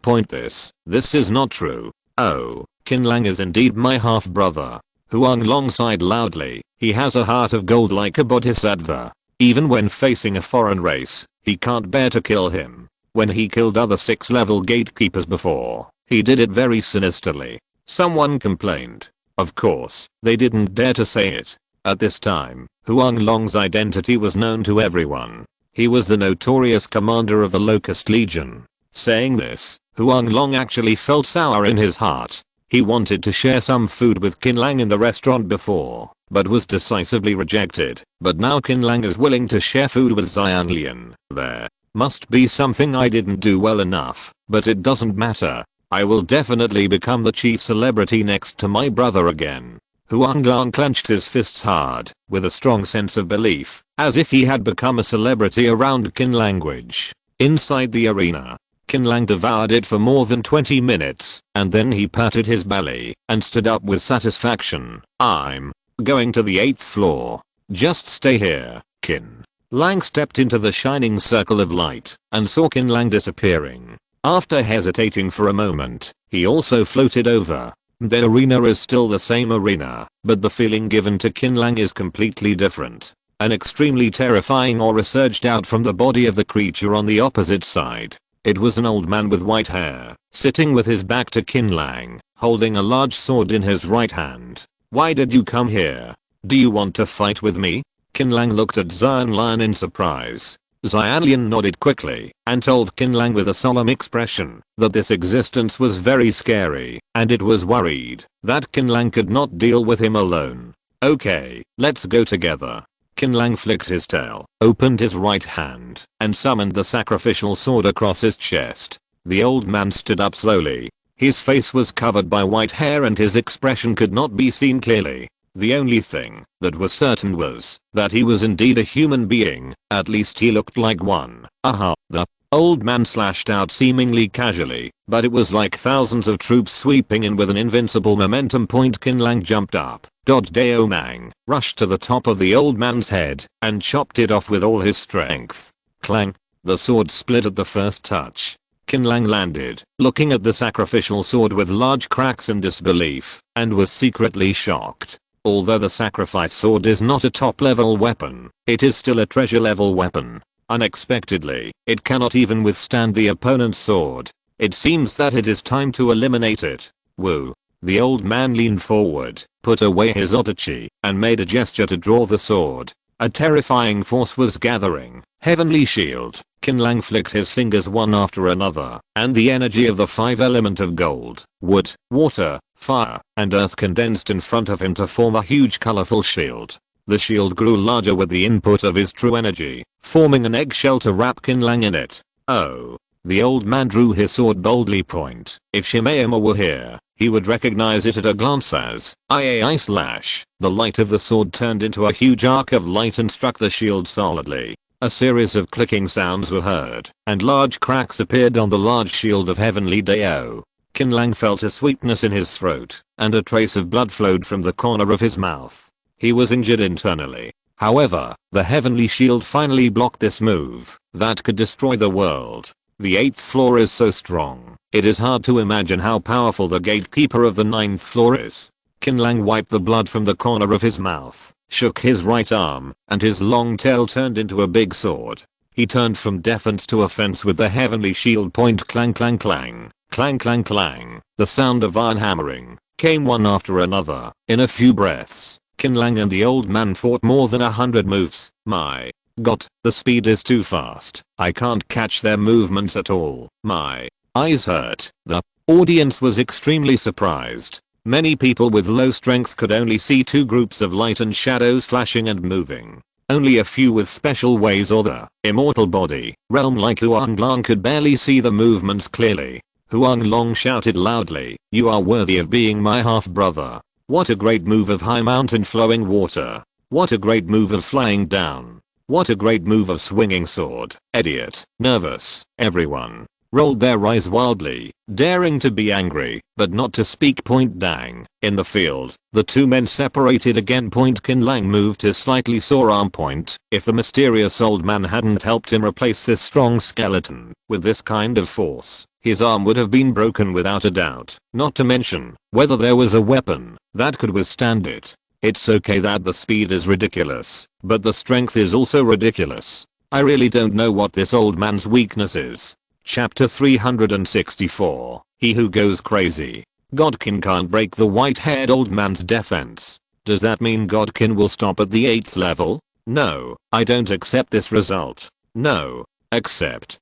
S1: This is not true. Oh, Qin Lang is indeed my half-brother. Huang Long sighed loudly. He has a heart of gold like a bodhisattva. Even when facing a foreign race, he can't bear to kill him. When he killed other 6th-level gatekeepers before, he did it very sinisterly. Someone complained. Of course, they didn't dare to say it. At this time, Huang Long's identity was known to everyone. He was the notorious commander of the Locust Legion. Saying this, Huang Long actually felt sour in his heart. He wanted to share some food with Qin Lang in the restaurant before, but was decisively rejected. But now Qin Lang is willing to share food with Xianlian. There must be something I didn't do well enough, but it doesn't matter. I will definitely become the chief celebrity next to my brother again. Huang Lang clenched his fists hard, with a strong sense of belief, as if he had become a celebrity around Qin language. Inside the arena, Qin Lang devoured it for more than 20 minutes, and then he patted his belly and stood up with satisfaction. I'm going to the 8th floor. Just stay here, Qin Lang stepped into the shining circle of light and saw Qin Lang disappearing. After hesitating for a moment, he also floated over. The arena is still the same arena, but the feeling given to Qin Lang is completely different. An extremely terrifying aura surged out from the body of the creature on the opposite side. It was an old man with white hair, sitting with his back to Qin Lang, holding a large sword in his right hand. Why did you come here? Do you want to fight with me? Qin Lang looked at Xianlian in surprise. Xianlian nodded quickly and told Qin Lang with a solemn expression that this existence was very scary and it was worried that Qin Lang could not deal with him alone. Okay, let's go together. Qin Lang flicked his tail, opened his right hand, and summoned the sacrificial sword across his chest. The old man stood up slowly. His face was covered by white hair and his expression could not be seen clearly. The only thing that was certain was that he was indeed a human being, at least he looked like one. Aha, the old man slashed out seemingly casually, but it was like thousands of troops sweeping in with an invincible momentum point. Qin Lang jumped up, dodged Dao Mang, rushed to the top of the old man's head, and chopped it off with all his strength. Clang! The sword split at the first touch. Qin Lang landed, looking at the sacrificial sword with large cracks in disbelief, and was secretly shocked. Although the sacrifice sword is not a top-level weapon, it is still a treasure-level weapon. Unexpectedly, it cannot even withstand the opponent's sword. It seems that it is time to eliminate it. Woo. The old man leaned forward, put away his odyssey, and made a gesture to draw the sword. A terrifying force was gathering. Heavenly shield. Qin Lang flicked his fingers one after another, and the energy of the 5 element of gold, wood, water, fire, and earth condensed in front of him to form a huge colorful shield. The shield grew larger with the input of his true energy, forming an eggshell to wrap Qin Lang in it. Oh. The old man drew his sword boldly. Point. If Shimayama were here, he would recognize it at a glance as I slash. The light of the sword turned into a huge arc of light and struck the shield solidly. A series of clicking sounds were heard, and large cracks appeared on the large shield of Heavenly Dao. Qin Lang felt a sweetness in his throat, and a trace of blood flowed from the corner of his mouth. He was injured internally. However, the Heavenly Shield finally blocked this move that could destroy the world. The 8th floor is so strong, it is hard to imagine how powerful the gatekeeper of the 9th floor is. Qin Lang wiped the blood from the corner of his mouth, shook his right arm, and his long tail turned into a big sword. He turned from defense to offense with the Heavenly Shield. Point. Clang clang clang, clang clang clang. The sound of iron hammering came one after another. In a few breaths, Qin Lang and the old man fought more than 100 moves. My God, the speed is too fast. I can't catch their movements at all. My eyes hurt. The audience was extremely surprised. Many people with low strength could only see 2 groups of light and shadows flashing and moving. Only a few with special ways or the immortal body realm like Huang Lang could barely see the movements clearly. Huang Lang shouted loudly, "You are worthy of being my half-brother. What a great move of high mountain flowing water. What a great move of flying down. What a great move of swinging sword." Idiot. Nervous. Everyone rolled their eyes wildly, daring to be angry, but not to speak. Point. Dang. In the field, the 2 men separated again. Point. Qin Lang moved his slightly sore arm. Point. If the mysterious old man hadn't helped him replace this strong skeleton with this kind of force, his arm would have been broken without a doubt, not to mention whether there was a weapon that could withstand it. It's okay that the speed is ridiculous, but the strength is also ridiculous. I really don't know what this old man's weakness is. Chapter 364. He who goes crazy. Godkin can't break the white-haired old man's defense. Does that mean Godkin will stop at the 8th level? No, I don't accept this result. No. Accept.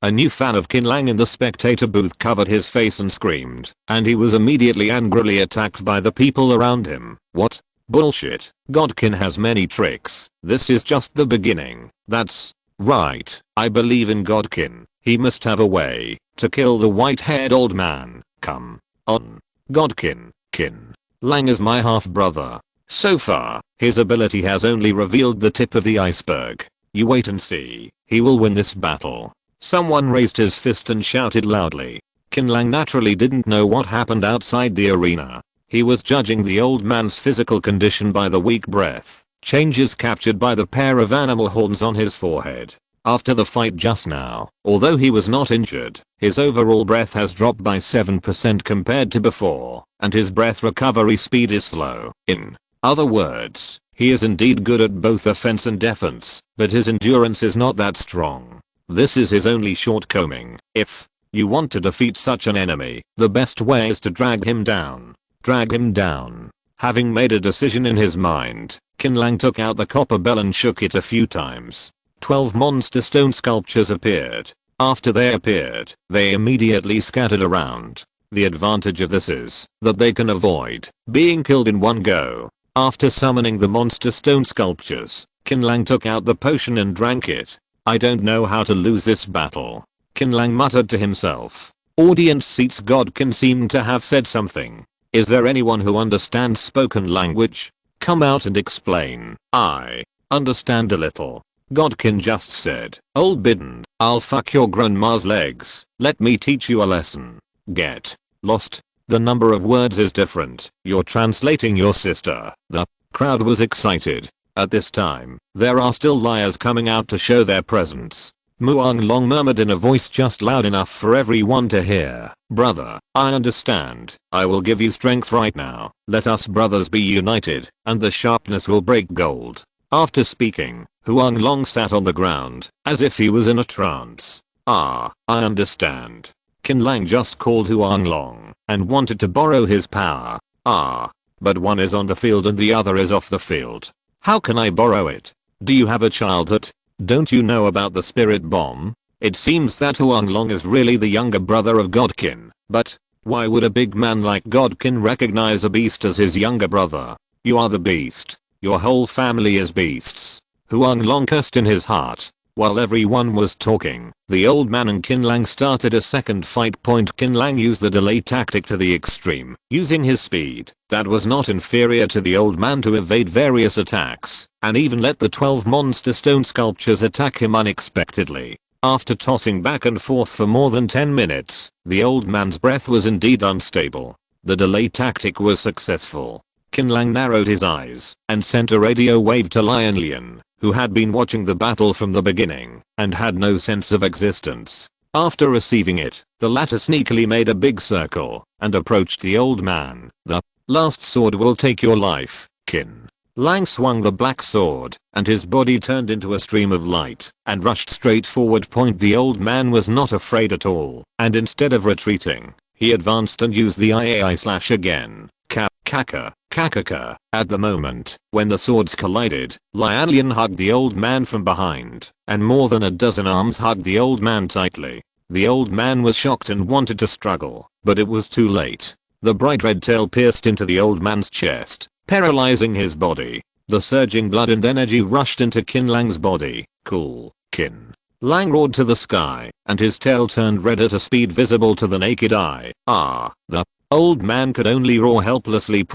S1: A new fan of Qin Lang in the spectator booth covered his face and screamed, and he was immediately angrily attacked by the people around him. What? Bullshit. Godkin has many tricks. This is just the beginning. That's right. I believe in Godkin. He must have a way to kill the white-haired old man. Come on. Godkin. Qin Lang is my half-brother. So far, his ability has only revealed the tip of the iceberg. You wait and see. He will win this battle. Someone raised his fist and shouted loudly. Qin Lang naturally didn't know what happened outside the arena. He was judging the old man's physical condition by the weak breath changes captured by the pair of animal horns on his forehead. After the fight just now, although he was not injured, his overall breath has dropped by 7% compared to before, and his breath recovery speed is slow. In other words, he is indeed good at both offense and defense, but his endurance is not that strong. This is his only shortcoming. If you want to defeat such an enemy, the best way is to drag him down. Drag him down. Having made a decision in his mind, Qin Lang took out the copper bell and shook it a few times. 12 monster stone sculptures appeared. After they appeared, they immediately scattered around. The advantage of this is that they can avoid being killed in one go. After summoning the monster stone sculptures, Qin Lang took out the potion and drank it. I don't know how to lose this battle. Qin Lang muttered to himself. Audience seats. Godkin seemed to have said something. Is there anyone who understands spoken language? Come out and explain. I understand a little. Godkin just said. Old bidden, I'll fuck your grandma's legs. Let me teach you a lesson. Get lost. The number of words is different. You're translating your sister. The crowd was excited. At this time, there are still liars coming out to show their presence. Muang Long murmured in a voice just loud enough for everyone to hear. Brother, I understand. I will give you strength right now. Let us brothers be united, and the sharpness will break gold. After speaking, Huang Long sat on the ground, as if he was in a trance. I understand. Qin Lang just called Huang Long, and wanted to borrow his power. But one is on the field and the other is off the field. How can I borrow it? Do you have a childhood? Don't you know about the spirit bomb? It seems that Huang Long is really the younger brother of Godkin, but why would a big man like Godkin recognize a beast as his younger brother? You are the beast. Your whole family is beasts. Huang Long cursed in his heart. While everyone was talking, the old man and Qin Lang started a second fight. Qin Lang used the delay tactic to the extreme, using his speed that was not inferior to the old man to evade various attacks, and even let the 12 monster stone sculptures attack him unexpectedly. After tossing back and forth for more than 10 minutes, the old man's breath was indeed unstable. The delay tactic was successful. Qin Lang narrowed his eyes and sent a radio wave to Lion Lian, who had been watching the battle from the beginning and had no sense of existence. After receiving it, the latter sneakily made a big circle and approached the old man. The last sword will take your life. Qin Lang swung the black sword, and his body turned into a stream of light and rushed straight forward. The old man was not afraid at all, and instead of retreating, he advanced and used the IAI slash again. Kakaka. At the moment, when the swords collided, Lian Lian hugged the old man from behind, and more than a dozen arms hugged the old man tightly. The old man was shocked and wanted to struggle, but it was too late. The bright red tail pierced into the old man's chest, paralyzing his body. The surging blood and energy rushed into Qin Lang's body. Cool. Qin Lang roared to the sky, and his tail turned red at a speed visible to the naked eye. The old man could only roar helplessly.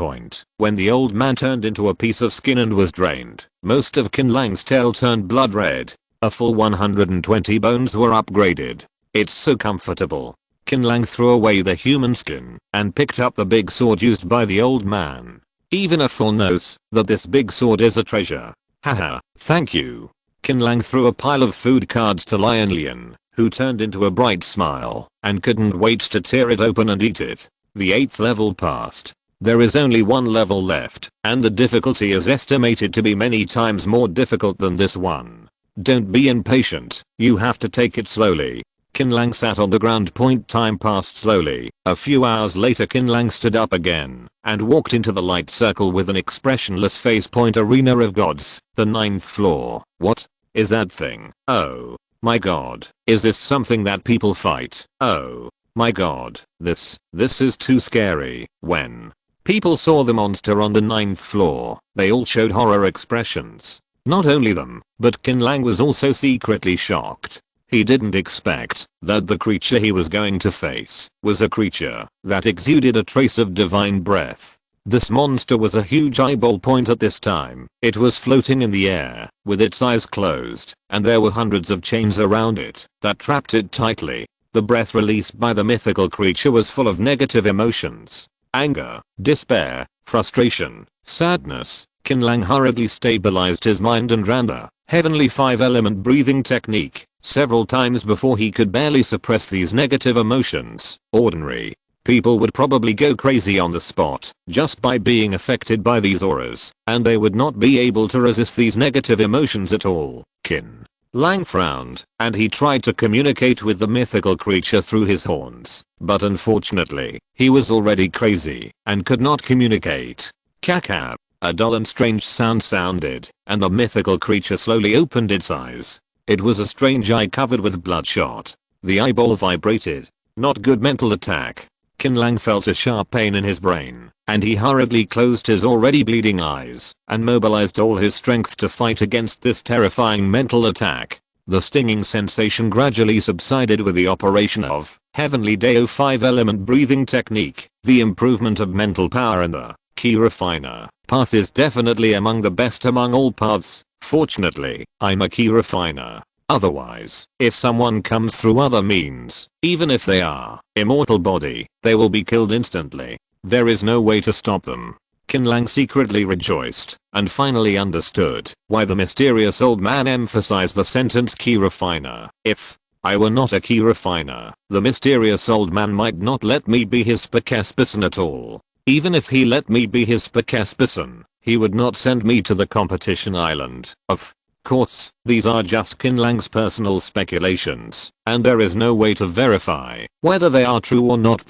S1: When the old man turned into a piece of skin and was drained, most of Qin Lang's tail turned blood red. A full 120 bones were upgraded. It's so comfortable. Qin Lang threw away the human skin and picked up the big sword used by the old man. Even a fool knows that this big sword is a treasure. Haha, thank you. Qin Lang threw a pile of food cards to Lian Lian, who turned into a bright smile and couldn't wait to tear it open and eat it. The 8th level passed. There is only one level left, and the difficulty is estimated to be many times more difficult than this one. Don't be impatient, you have to take it slowly. Qin Lang sat on the ground. Time passed slowly. A few hours later Qin Lang stood up again and walked into the light circle with an expressionless face. Arena of Gods, the 9th floor. What is that thing? Oh. my god, is this something that people fight? Oh my god, this is too scary. When people saw the monster on the 9th floor, they all showed horror expressions. Not only them, but Qin Lang was also secretly shocked. He didn't expect that the creature he was going to face was a creature that exuded a trace of divine breath. This monster was a huge eyeball point at this time. It was floating in the air, with its eyes closed, and there were hundreds of chains around it that trapped it tightly. The breath released by the mythical creature was full of negative emotions. Anger, despair, frustration, sadness. Qin Lang hurriedly stabilized his mind and ran the heavenly 5-element breathing technique several times before he could barely suppress these negative emotions. Ordinary people would probably go crazy on the spot just by being affected by these auras, and they would not be able to resist these negative emotions at all. Qin Lang frowned, and he tried to communicate with the mythical creature through his horns, but unfortunately, he was already crazy and could not communicate. Caca. A dull and strange sound sounded, and the mythical creature slowly opened its eyes. It was a strange eye covered with bloodshot. The eyeball vibrated. Not good mental attack. Qin Lang felt a sharp pain in his brain, and he hurriedly closed his already bleeding eyes and mobilized all his strength to fight against this terrifying mental attack. The stinging sensation gradually subsided with the operation of Heavenly Dao 5-element breathing technique. The improvement of mental power in the Ki refiner path is definitely among the best among all paths. Fortunately, I'm a Ki refiner. Otherwise, if someone comes through other means, even if they are immortal body, they will be killed instantly. There is no way to stop them. Qin Lang secretly rejoiced and finally understood why the mysterious old man emphasized the sentence Ki refiner. If I were not a Ki refiner, the mysterious old man might not let me be his spokesperson at all. Even if he let me be his spokesperson, he would not send me to the competition island. Of course, these are just Qin Lang's personal speculations, and there is no way to verify whether they are true or not.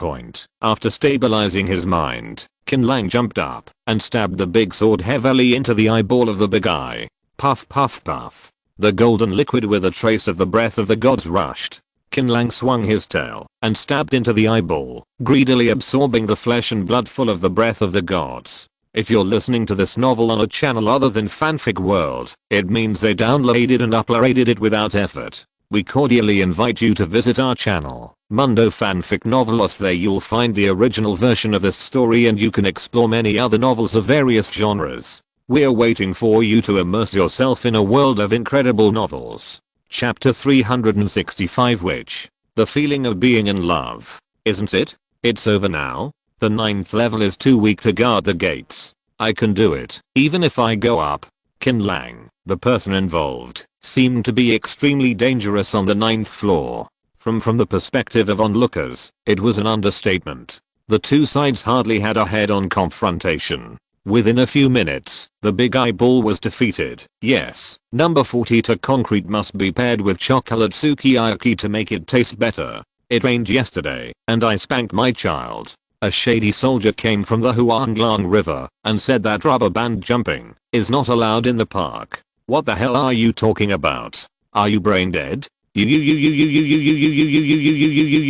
S1: After stabilizing his mind, Qin Lang jumped up and stabbed the big sword heavily into the eyeball of the big eye. Puff puff puff. The golden liquid with a trace of the breath of the gods rushed. Qin Lang swung his tail and stabbed into the eyeball, greedily absorbing the flesh and blood full of the breath of the gods. If you're listening to this novel on a channel other than Fanfic World, it means they downloaded and uploaded it without effort. We cordially invite you to visit our channel, Mundo Fanfic Novelos. There you'll find the original version of this story, and you can explore many other novels of various genres. We're waiting for you to immerse yourself in a world of incredible novels. Chapter 365, which? The feeling of being in love. Isn't it? It's over now. The 9th level is too weak to guard the gates. I can do it, even if I go up. Qin Lang, the person involved, seemed to be extremely dangerous on the 9th floor. From the perspective of onlookers, it was an understatement. The two sides hardly had a head-on confrontation. Within a few minutes, the big eyeball was defeated. Yes, number 42 concrete must be paired with chocolate sukiyaki to make it taste better. It rained yesterday, and I spanked my child. A shady soldier came from the Huanglang River and said that rubber band jumping is not allowed in the park. What the hell are you talking about? Are you brain dead? You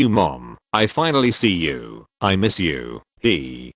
S1: mom. I finally see you. I miss you. He.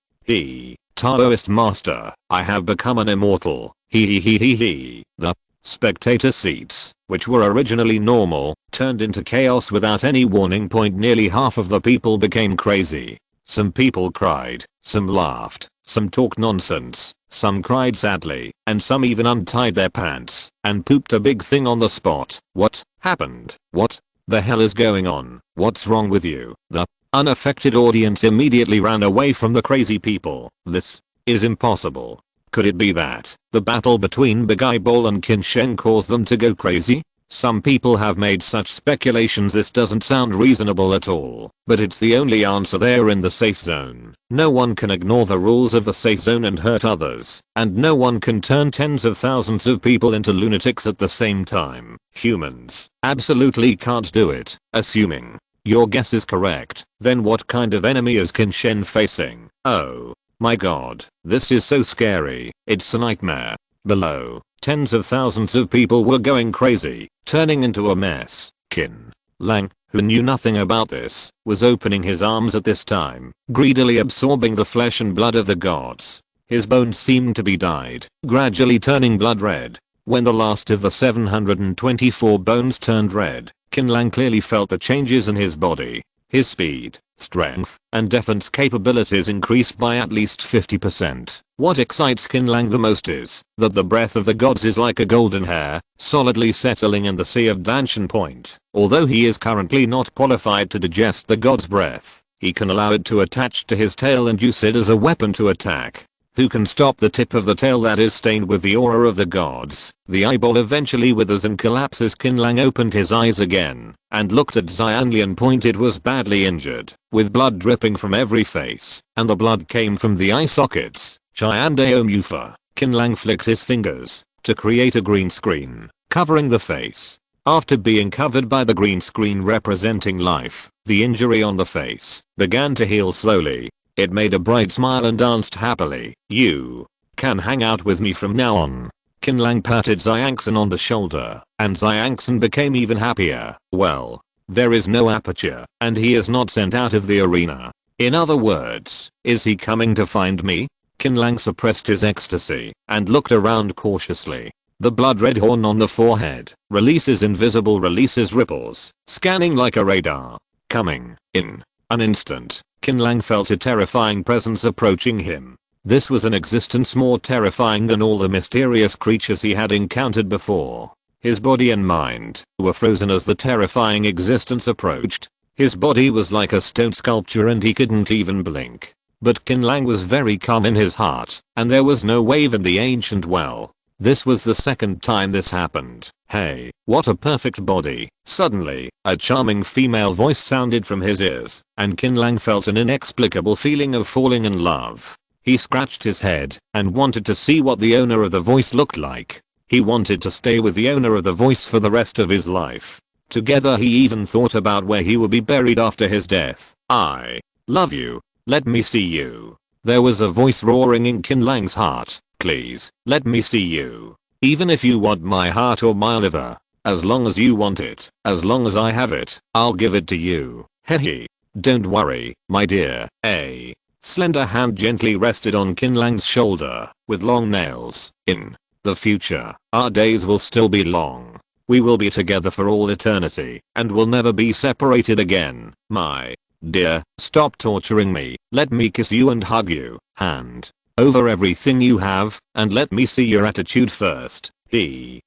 S1: Taoist master, I have become an immortal. He. The spectator seats, which were originally normal, turned into chaos without any warning. Nearly half of the people became crazy. Some people cried, some laughed, some talked nonsense, some cried sadly, and some even untied their pants and pooped a big thing on the spot. What happened? What the hell is going on? What's wrong with you? The unaffected audience immediately ran away from the crazy people. This is impossible. Could it be that the battle between Big Eyeball and Qin Sheng caused them to go crazy? Some people have made such speculations. This doesn't sound reasonable at all, but it's the only answer. There in the safe zone. No one can ignore the rules of the safe zone and hurt others, and no one can turn tens of thousands of people into lunatics at the same time. Humans absolutely can't do it. Assuming your guess is correct, then what kind of enemy is Qin Shen facing? Oh my god, this is so scary. It's a nightmare. Below, tens of thousands of people were going crazy, turning into a mess. Qin Lang, who knew nothing about this, was opening his arms at this time, greedily absorbing the flesh and blood of the gods. His bones seemed to be dyed, gradually turning blood red. When the last of the 724 bones turned red, Qin Lang clearly felt the changes in his body. His speed, strength, and defense capabilities increased by at least 50%. What excites Qin Lang the most is that the breath of the gods is like a golden hair, solidly settling in the sea of Danshan Point. Although he is currently not qualified to digest the god's breath, he can allow it to attach to his tail and use it as a weapon to attack. Who can stop the tip of the tail that is stained with the aura of the gods? The eyeball eventually withers and collapses. Qin Lang opened his eyes again and looked at Xianlian Point. It was badly injured, with blood dripping from every face, and the blood came from the eye sockets. Chiandeo Mufa. Qin Lang flicked his fingers to create a green screen, covering the face. After being covered by the green screen representing life, the injury on the face began to heal slowly. It made a bright smile and danced happily. You can hang out with me from now on. Qin Lang patted Xiangxin on the shoulder, and Xiangxin became even happier. Well, there is no aperture, and he is not sent out of the arena. In other words, is he coming to find me? Qin Lang suppressed his ecstasy and looked around cautiously. The blood red horn on the forehead releases ripples, scanning like a radar. Coming in an instant, Qin Lang felt a terrifying presence approaching him. This was an existence more terrifying than all the mysterious creatures he had encountered before. His body and mind were frozen as the terrifying existence approached. His body was like a stone sculpture and he couldn't even blink. But Qin Lang was very calm in his heart, and there was no wave in the ancient well. This was the second time this happened. Hey, what a perfect body. Suddenly, a charming female voice sounded from his ears, and Qin Lang felt an inexplicable feeling of falling in love. He scratched his head and wanted to see what the owner of the voice looked like. He wanted to stay with the owner of the voice for the rest of his life. Together he even thought about where he would be buried after his death. I love you. Let me see you. There was a voice roaring in Qin Lang's heart. Please, let me see you. Even if you want my heart or my liver. As long as you want it. As long as I have it, I'll give it to you. Hehe. Don't worry, my dear. A slender hand gently rested on Qin Lang's shoulder, with long nails. In the future, our days will still be long. We will be together for all eternity, and will never be separated again. My dear, stop torturing me. Let me kiss you and hug you. Hand over everything you have, and let me see your attitude first. The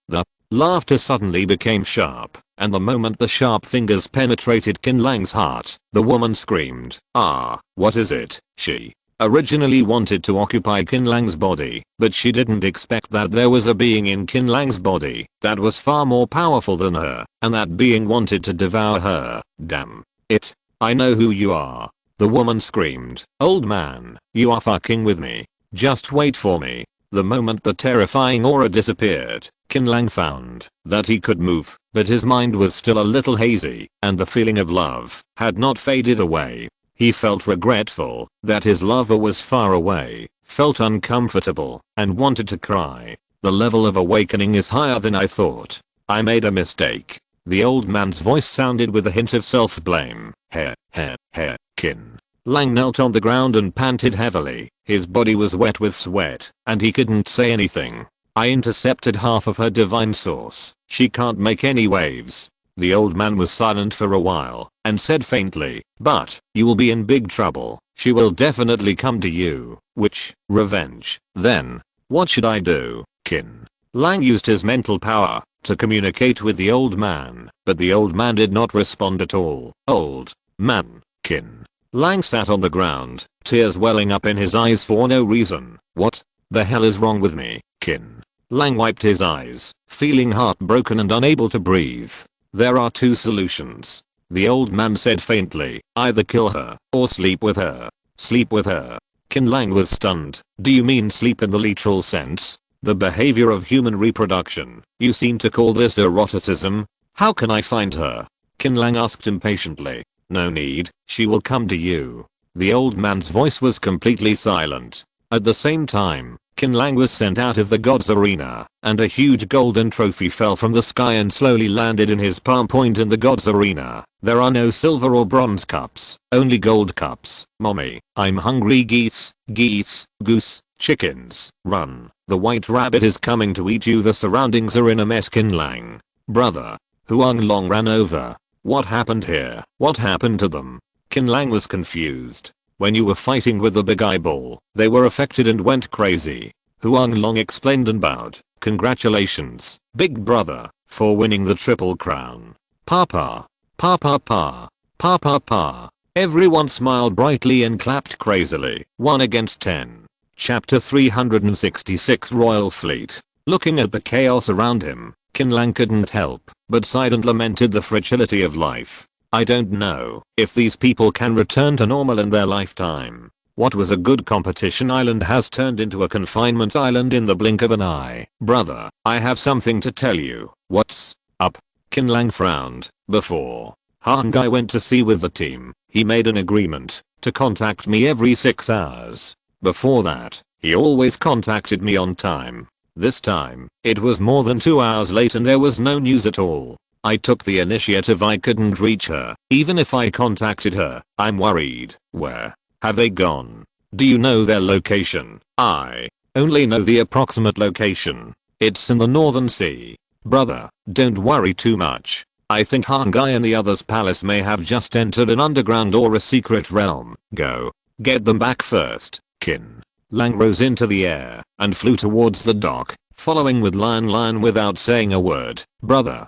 S1: laughter suddenly became sharp, and the moment the sharp fingers penetrated Qin Lang's heart, the woman screamed. Ah, what is it? She originally wanted to occupy Qin Lang's body, but she didn't expect that there was a being in Qin Lang's body that was far more powerful than her, and that being wanted to devour her. Damn it. I know who you are. The woman screamed. Old man, you are fucking with me. Just wait for me. The moment the terrifying aura disappeared, Qin Lang found that he could move, but his mind was still a little hazy, and the feeling of love had not faded away. He felt regretful that his lover was far away, felt uncomfortable, and wanted to cry. The level of awakening is higher than I thought. I made a mistake. The old man's voice sounded with a hint of self-blame. Qin Lang knelt on the ground and panted heavily. His body was wet with sweat, and he couldn't say anything. I intercepted half of her divine source. She can't make any waves. The old man was silent for a while, and said faintly, but you will be in big trouble. She will definitely come to you. Which, revenge. Then, what should I do? Qin Lang used his mental power to communicate with the old man, but the old man did not respond at all. Old man. Qin Lang sat on the ground, tears welling up in his eyes for no reason. What the hell is wrong with me? Qin Lang wiped his eyes, feeling heartbroken and unable to breathe. There are two solutions. The old man said faintly. Either kill her, or sleep with her. Sleep with her. Qin Lang was stunned. Do you mean sleep in the literal sense? The behavior of human reproduction. You seem to call this eroticism? How can I find her? Qin Lang asked impatiently. No need, she will come to you. The old man's voice was completely silent. At the same time, Qin Lang was sent out of the gods arena, and a huge golden trophy fell from the sky and slowly landed in his palm point in the gods arena. There are no silver or bronze cups, only gold cups. Mommy, I'm hungry. Geese, goose, chickens, run. The white rabbit is coming to eat you. The surroundings are in a mess. Qin Lang. Brother. Huang Long ran over. What happened here? What happened to them? Qin Lang was confused. When you were fighting with the big eyeball, they were affected and went crazy. Huang Long explained and bowed. Congratulations, big brother, for winning the triple crown. Papa. Papa pa. Papa pa. Everyone smiled brightly and clapped crazily. 1 against 10. Chapter 366 Royal Fleet. Looking at the chaos around him, Qin Lang couldn't help but sighed and lamented the fragility of life. I don't know if these people can return to normal in their lifetime. What was a good competition island has turned into a confinement island in the blink of an eye. Brother, I have something to tell you. What's up? Qin Lang frowned. Before Hang I went to sea with the team, he made an agreement to contact me every 6 hours. Before that, he always contacted me on time. This time, it was more than 2 hours late and there was no news at all. I took the initiative. I couldn't reach her. Even if I contacted her, I'm worried. Where have they gone? Do you know their location? I only know the approximate location. It's in the Northern Sea. Brother, don't worry too much. I think Hangai and the others' palace may have just entered an underground or a secret realm. Go get them back first. Qin Lang rose into the air and flew towards the dock, following with Lion without saying a word. Brother,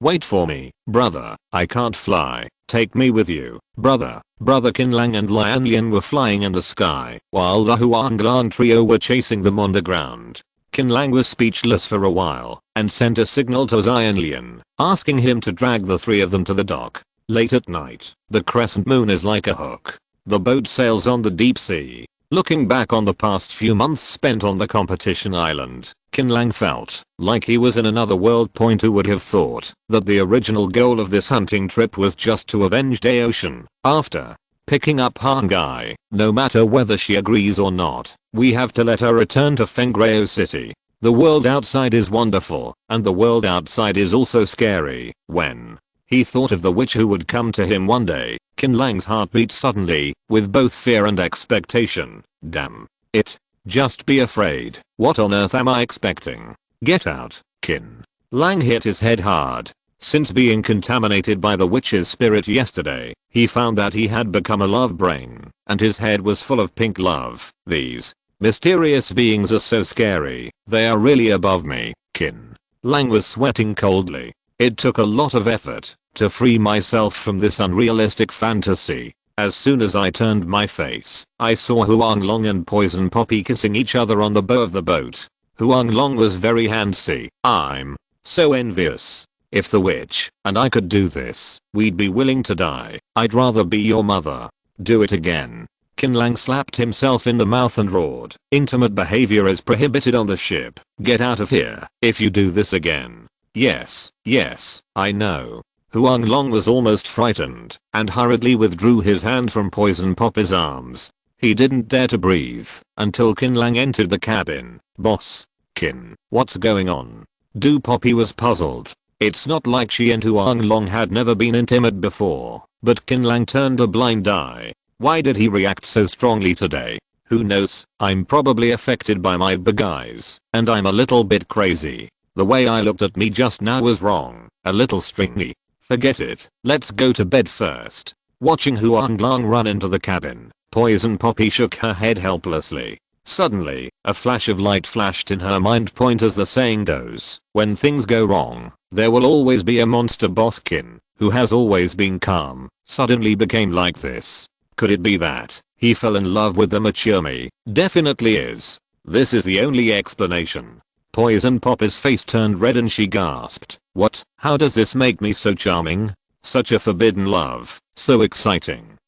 S1: wait for me. Brother, I can't fly. Take me with you. Brother. Qin Lang and Lion were flying in the sky, while the Huang Lang trio were chasing them on the ground. Qin Lang was speechless for a while, and sent a signal to Lion, asking him to drag the 3 of them to the dock. Late at night, the crescent moon is like a hook. The boat sails on the deep sea. Looking back on the past few months spent on the competition island, Qin Lang felt like he was in another world. Who would have thought that the original goal of this hunting trip was just to avenge Daocean? After picking up Hangai, no matter whether she agrees or not, we have to let her return to Fengreo City. The world outside is wonderful, and the world outside is also scary. When he thought of the witch who would come to him one day, Qin Lang's heart beat suddenly, with both fear and expectation. Damn it. Just be afraid. What on earth am I expecting? Get out. Qin Lang hit his head hard. Since being contaminated by the witch's spirit yesterday, he found that he had become a love brain, and his head was full of pink love. These mysterious beings are so scary. They are really above me. Qin Lang was sweating coldly. It took a lot of effort to free myself from this unrealistic fantasy. As soon as I turned my face, I saw Huang Long and Poison Poppy kissing each other on the bow of the boat. Huang Long was very handsy. I'm so envious. If the witch and I could do this, we'd be willing to die. I'd rather be your mother. Do it again. Qin Lang slapped himself in the mouth and roared. Intimate behavior is prohibited on the ship. Get out of here if you do this again. Yes, I know. Huang Long was almost frightened and hurriedly withdrew his hand from Poison Poppy's arms. He didn't dare to breathe until Qin Lang entered the cabin. Boss. Qin, what's going on? Poppy was puzzled. It's not like she and Huang Long had never been intimate before, but Qin Lang turned a blind eye. Why did he react so strongly today? Who knows? I'm probably affected by my big eyes, and I'm a little bit crazy. The way I looked at me just now was wrong, a little stringy. Forget it, let's go to bed first. Watching Huang Lang run into the cabin, Poison Poppy shook her head helplessly. Suddenly, a flash of light flashed in her mind. As the saying goes, when things go wrong, there will always be a monster. Boss Qin, who has always been calm, suddenly became like this. Could it be that he fell in love with the mature me? Definitely is. This is the only explanation. Poison Poppy's face turned red and she gasped. What? How does this make me so charming? Such a forbidden love. So exciting.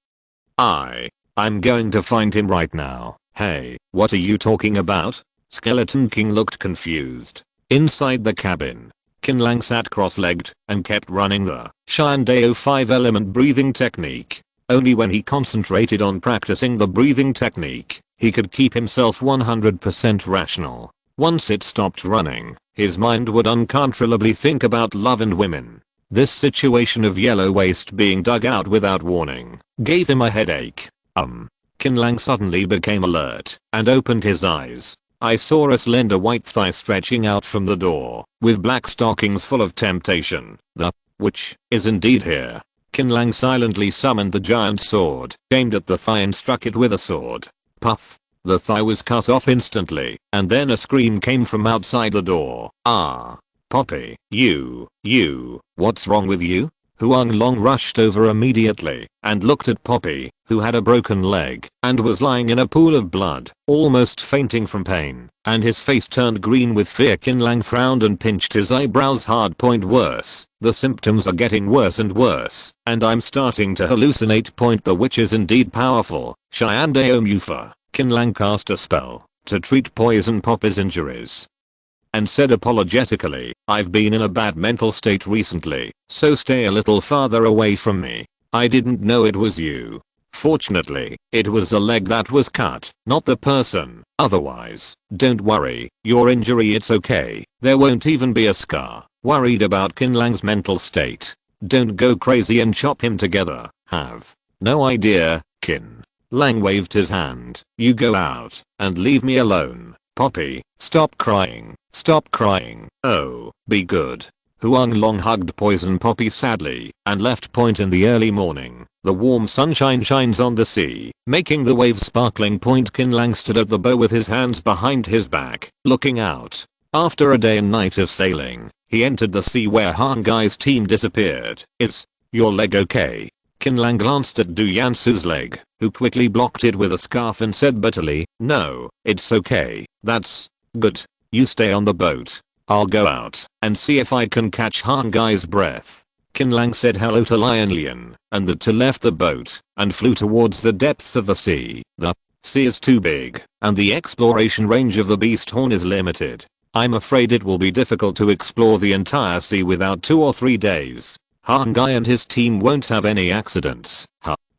S1: I'm going to find him right now. Hey, what are you talking about? Skeleton King looked confused. Inside the cabin, Qin Lang sat cross-legged and kept running the Shandao 5-element breathing technique. Only when he concentrated on practicing the breathing technique He could keep himself 100% rational. Once it stopped running, his mind would uncontrollably think about love and women. This situation of yellow waste being dug out without warning gave him a headache. Qin Lang suddenly became alert and opened his eyes. I saw a slender white thigh stretching out from the door, with black stockings full of temptation. The witch is indeed here. Qin Lang silently summoned the giant sword, aimed at the thigh and struck it with a sword. Puff! The thigh was cut off instantly, and then a scream came from outside the door. Ah! Poppy, you, what's wrong with you? Huang Long rushed over immediately and looked at Poppy, who had a broken leg and was lying in a pool of blood, almost fainting from pain, and his face turned green with fear. Qin Lang frowned and pinched his eyebrows hard. Point worse, the symptoms are getting worse and worse, and I'm starting to hallucinate. Point the witch is indeed powerful. Xiandao Mufa. Qin Lang cast a spell to treat poison Poppy's injuries and said apologetically, I've been in a bad mental state recently, so stay a little farther away from me. I didn't know it was you. Fortunately, it was the leg that was cut, not the person. Otherwise, don't worry, your injury it's okay, there won't even be a scar. Worried about Qin Lang's mental state? Don't go crazy and chop him together. Have no idea. Qin Lang waved his hand. You go out and leave me alone. Poppy, stop crying. Stop crying. Oh, be good. Huang Long hugged Poison Poppy sadly and left. Point in the early morning, the warm sunshine shines on the sea, making the waves sparkling. Point Qin Lang stood at the bow with his hands behind his back, looking out. After a day and night of sailing, he entered the sea where Han Gai's team disappeared. Is your leg okay? Qin Lang glanced at Du Yansu's leg, who quickly blocked it with a scarf and said bitterly, no, it's okay. That's good. You stay on the boat. I'll go out and see if I can catch Han Gai's breath. Qin Lang said hello to Lion Lian, and the two left the boat and flew towards the depths of the sea. The sea is too big, and the exploration range of the beast horn is limited. I'm afraid it will be difficult to explore the entire sea without 2 or 3 days. Han Gai and his team won't have any accidents.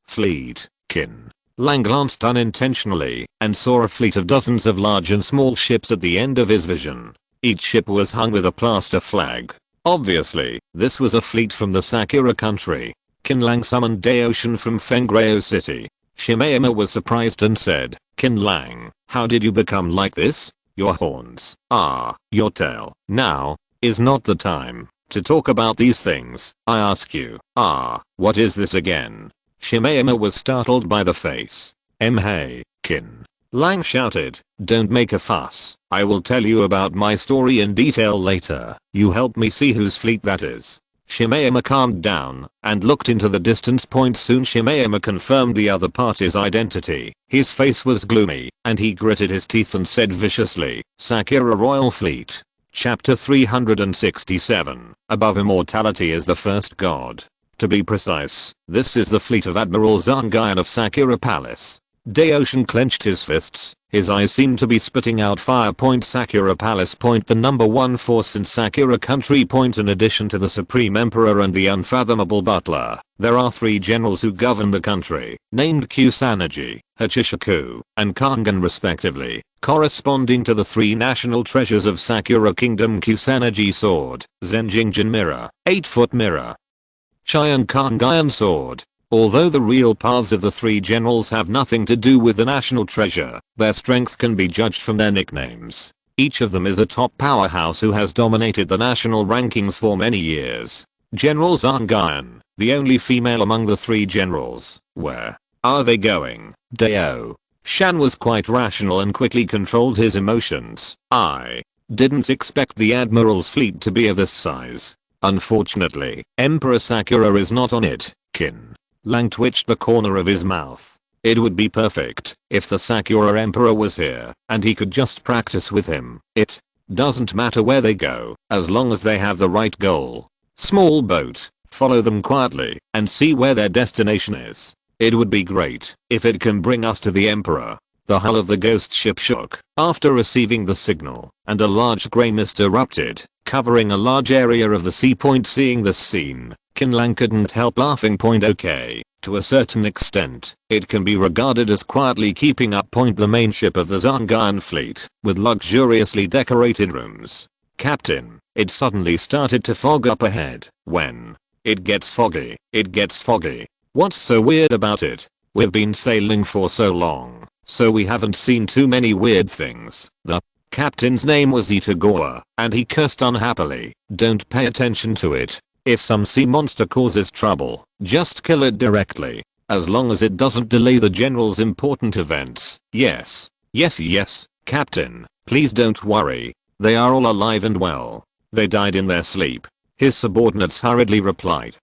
S1: Fleet. Qin Lang glanced unintentionally and saw a fleet of dozens of large and small ships at the end of his vision. Each ship was hung with a plaster flag. Obviously, this was a fleet from the Sakura country. Qin Lang summoned Daoshan from Fengreo City. Shimayama was surprised and said, Qin Lang, how did you become like this? Your horns, your tail. Now is not the time to talk about these things. I ask you, what is this again? Shimayama was startled by the face. Hey, Qin Lang shouted, don't make a fuss. I will tell you about my story in detail later. You help me see whose fleet that is. Shimayama calmed down and looked into the distance. Soon Shimayama confirmed the other party's identity. His face was gloomy and he gritted his teeth and said viciously, Sakura Royal Fleet. Chapter 367. Above immortality is the first god. To be precise, this is the fleet of Admiral Zangayan of Sakura Palace. Daoshan clenched his fists. His eyes seemed to be spitting out fire. Sakura Palace. The number 1 force in Sakura country. In addition to the Supreme Emperor and the unfathomable butler, there are 3 generals who govern the country, named Kusanagi, Hachishaku, and Kangan respectively, corresponding to the 3 national treasures of Sakura Kingdom: Kusanagi Sword, Zenjingjin Mirror, 8-foot mirror, Chian Kangayan Sword. Although the real paths of the 3 generals have nothing to do with the national treasure, their strength can be judged from their nicknames. Each of them is a top powerhouse who has dominated the national rankings for many years. General Zangayan, the only female among the 3 generals. Where are they going? Dao Shan was quite rational and quickly controlled his emotions. I didn't expect the Admiral's fleet to be of this size. Unfortunately, Emperor Sakura is not on it. Qin Lang twitched the corner of his mouth. It would be perfect if the Sakura Emperor was here and he could just practice with him. It doesn't matter where they go, as long as they have the right goal. Small boat, follow them quietly and see where their destination is. It would be great if it can bring us to the Emperor. The hull of the ghost ship shook after receiving the signal, and a large grey mist erupted, covering a large area of the sea. Seeing this scene, Qin Lang couldn't help laughing. Okay, to a certain extent, it can be regarded as quietly keeping up. The main ship of the Zongan fleet, with luxuriously decorated rooms. Captain, it suddenly started to fog up ahead. When it gets foggy, it gets foggy. What's so weird about it? We've been sailing for so long, so we haven't seen too many weird things. The captain's name was Itagora, and he cursed unhappily. Don't pay attention to it. If some sea monster causes trouble, just kill it directly. As long as it doesn't delay the general's important events. Yes. Yes, Captain. Please don't worry. They are all alive and well. They died in their sleep. His subordinates hurriedly replied.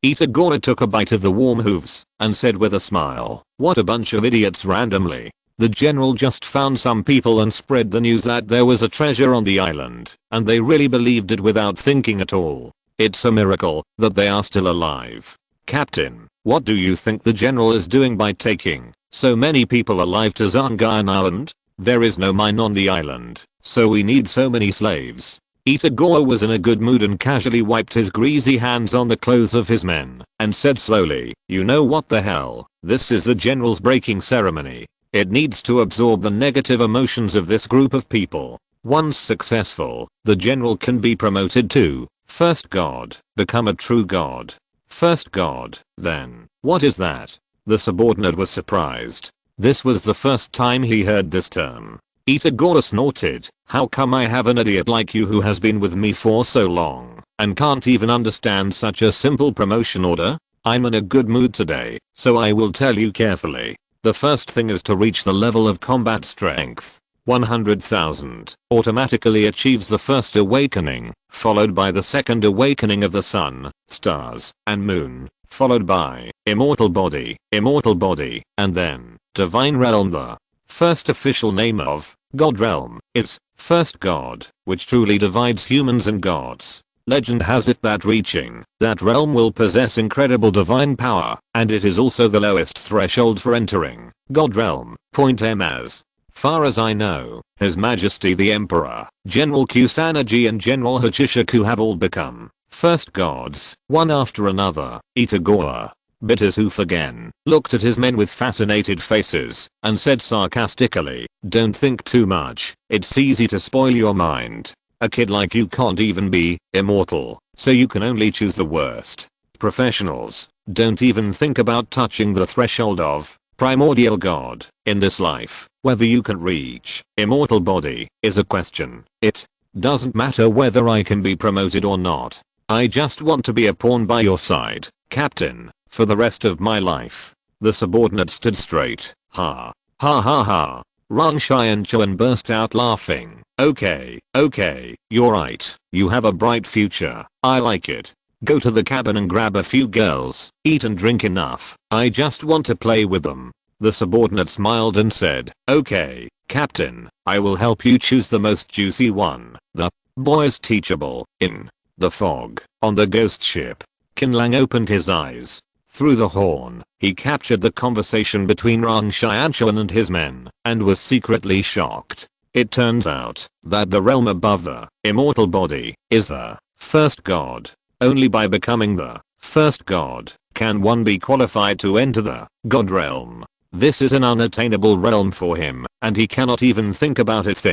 S1: Itagora took a bite of the warm hooves and said with a smile, what a bunch of idiots randomly. The general just found some people and spread the news that there was a treasure on the island, and they really believed it without thinking at all. It's a miracle that they are still alive. Captain, what do you think the general is doing by taking so many people alive to Zongan Island? There is no mine on the island, so we need so many slaves. Itagora was in a good mood and casually wiped his greasy hands on the clothes of his men and said slowly, you know what the hell, this is the general's breaking ceremony. It needs to absorb the negative emotions of this group of people. Once successful, the general can be promoted to first god, become a true god. First god, then, what is that? The subordinate was surprised. This was the first time he heard this term. Itagora snorted, how come I have an idiot like you who has been with me for so long and can't even understand such a simple promotion order? I'm in a good mood today, so I will tell you carefully. The first thing is to reach the level of combat strength. 100,000 automatically achieves the first awakening, followed by the second awakening of the sun, stars, and moon, followed by immortal body, and then divine realm. The first official name of God realm is first god, which truly divides humans and gods. Legend has it that reaching that realm will possess incredible divine power, and it is also the lowest threshold for entering God realm. As far as I know, His Majesty the Emperor, General Kusanagi and General Hachishaku have all become first gods, one after another. Itagora bit his hoof again, looked at his men with fascinated faces, and said sarcastically, don't think too much, it's easy to spoil your mind. A kid like you can't even be immortal, so you can only choose the worst. Professionals, don't even think about touching the threshold of primordial god in this life. Whether you can reach immortal body is a question. It doesn't matter whether I can be promoted or not. I just want to be a pawn by your side, Captain, for the rest of my life. The subordinate stood straight. Ha. Ha ha ha. Rang Shai and Chuan burst out laughing. Okay, you're right. You have a bright future. I like it. Go to the cabin and grab a few girls. Eat and drink enough. I just want to play with them. The subordinate smiled and said, okay, Captain, I will help you choose the most juicy one. The boy is teachable. In the fog, on the ghost ship, Qin Lang opened his eyes. Through the horn, he captured the conversation between Rang Shianchuan and his men, and was secretly shocked. It turns out that the realm above the immortal body is the first god. Only by becoming the first god can one be qualified to enter the god realm. This is an unattainable realm for him, and he cannot even think about it.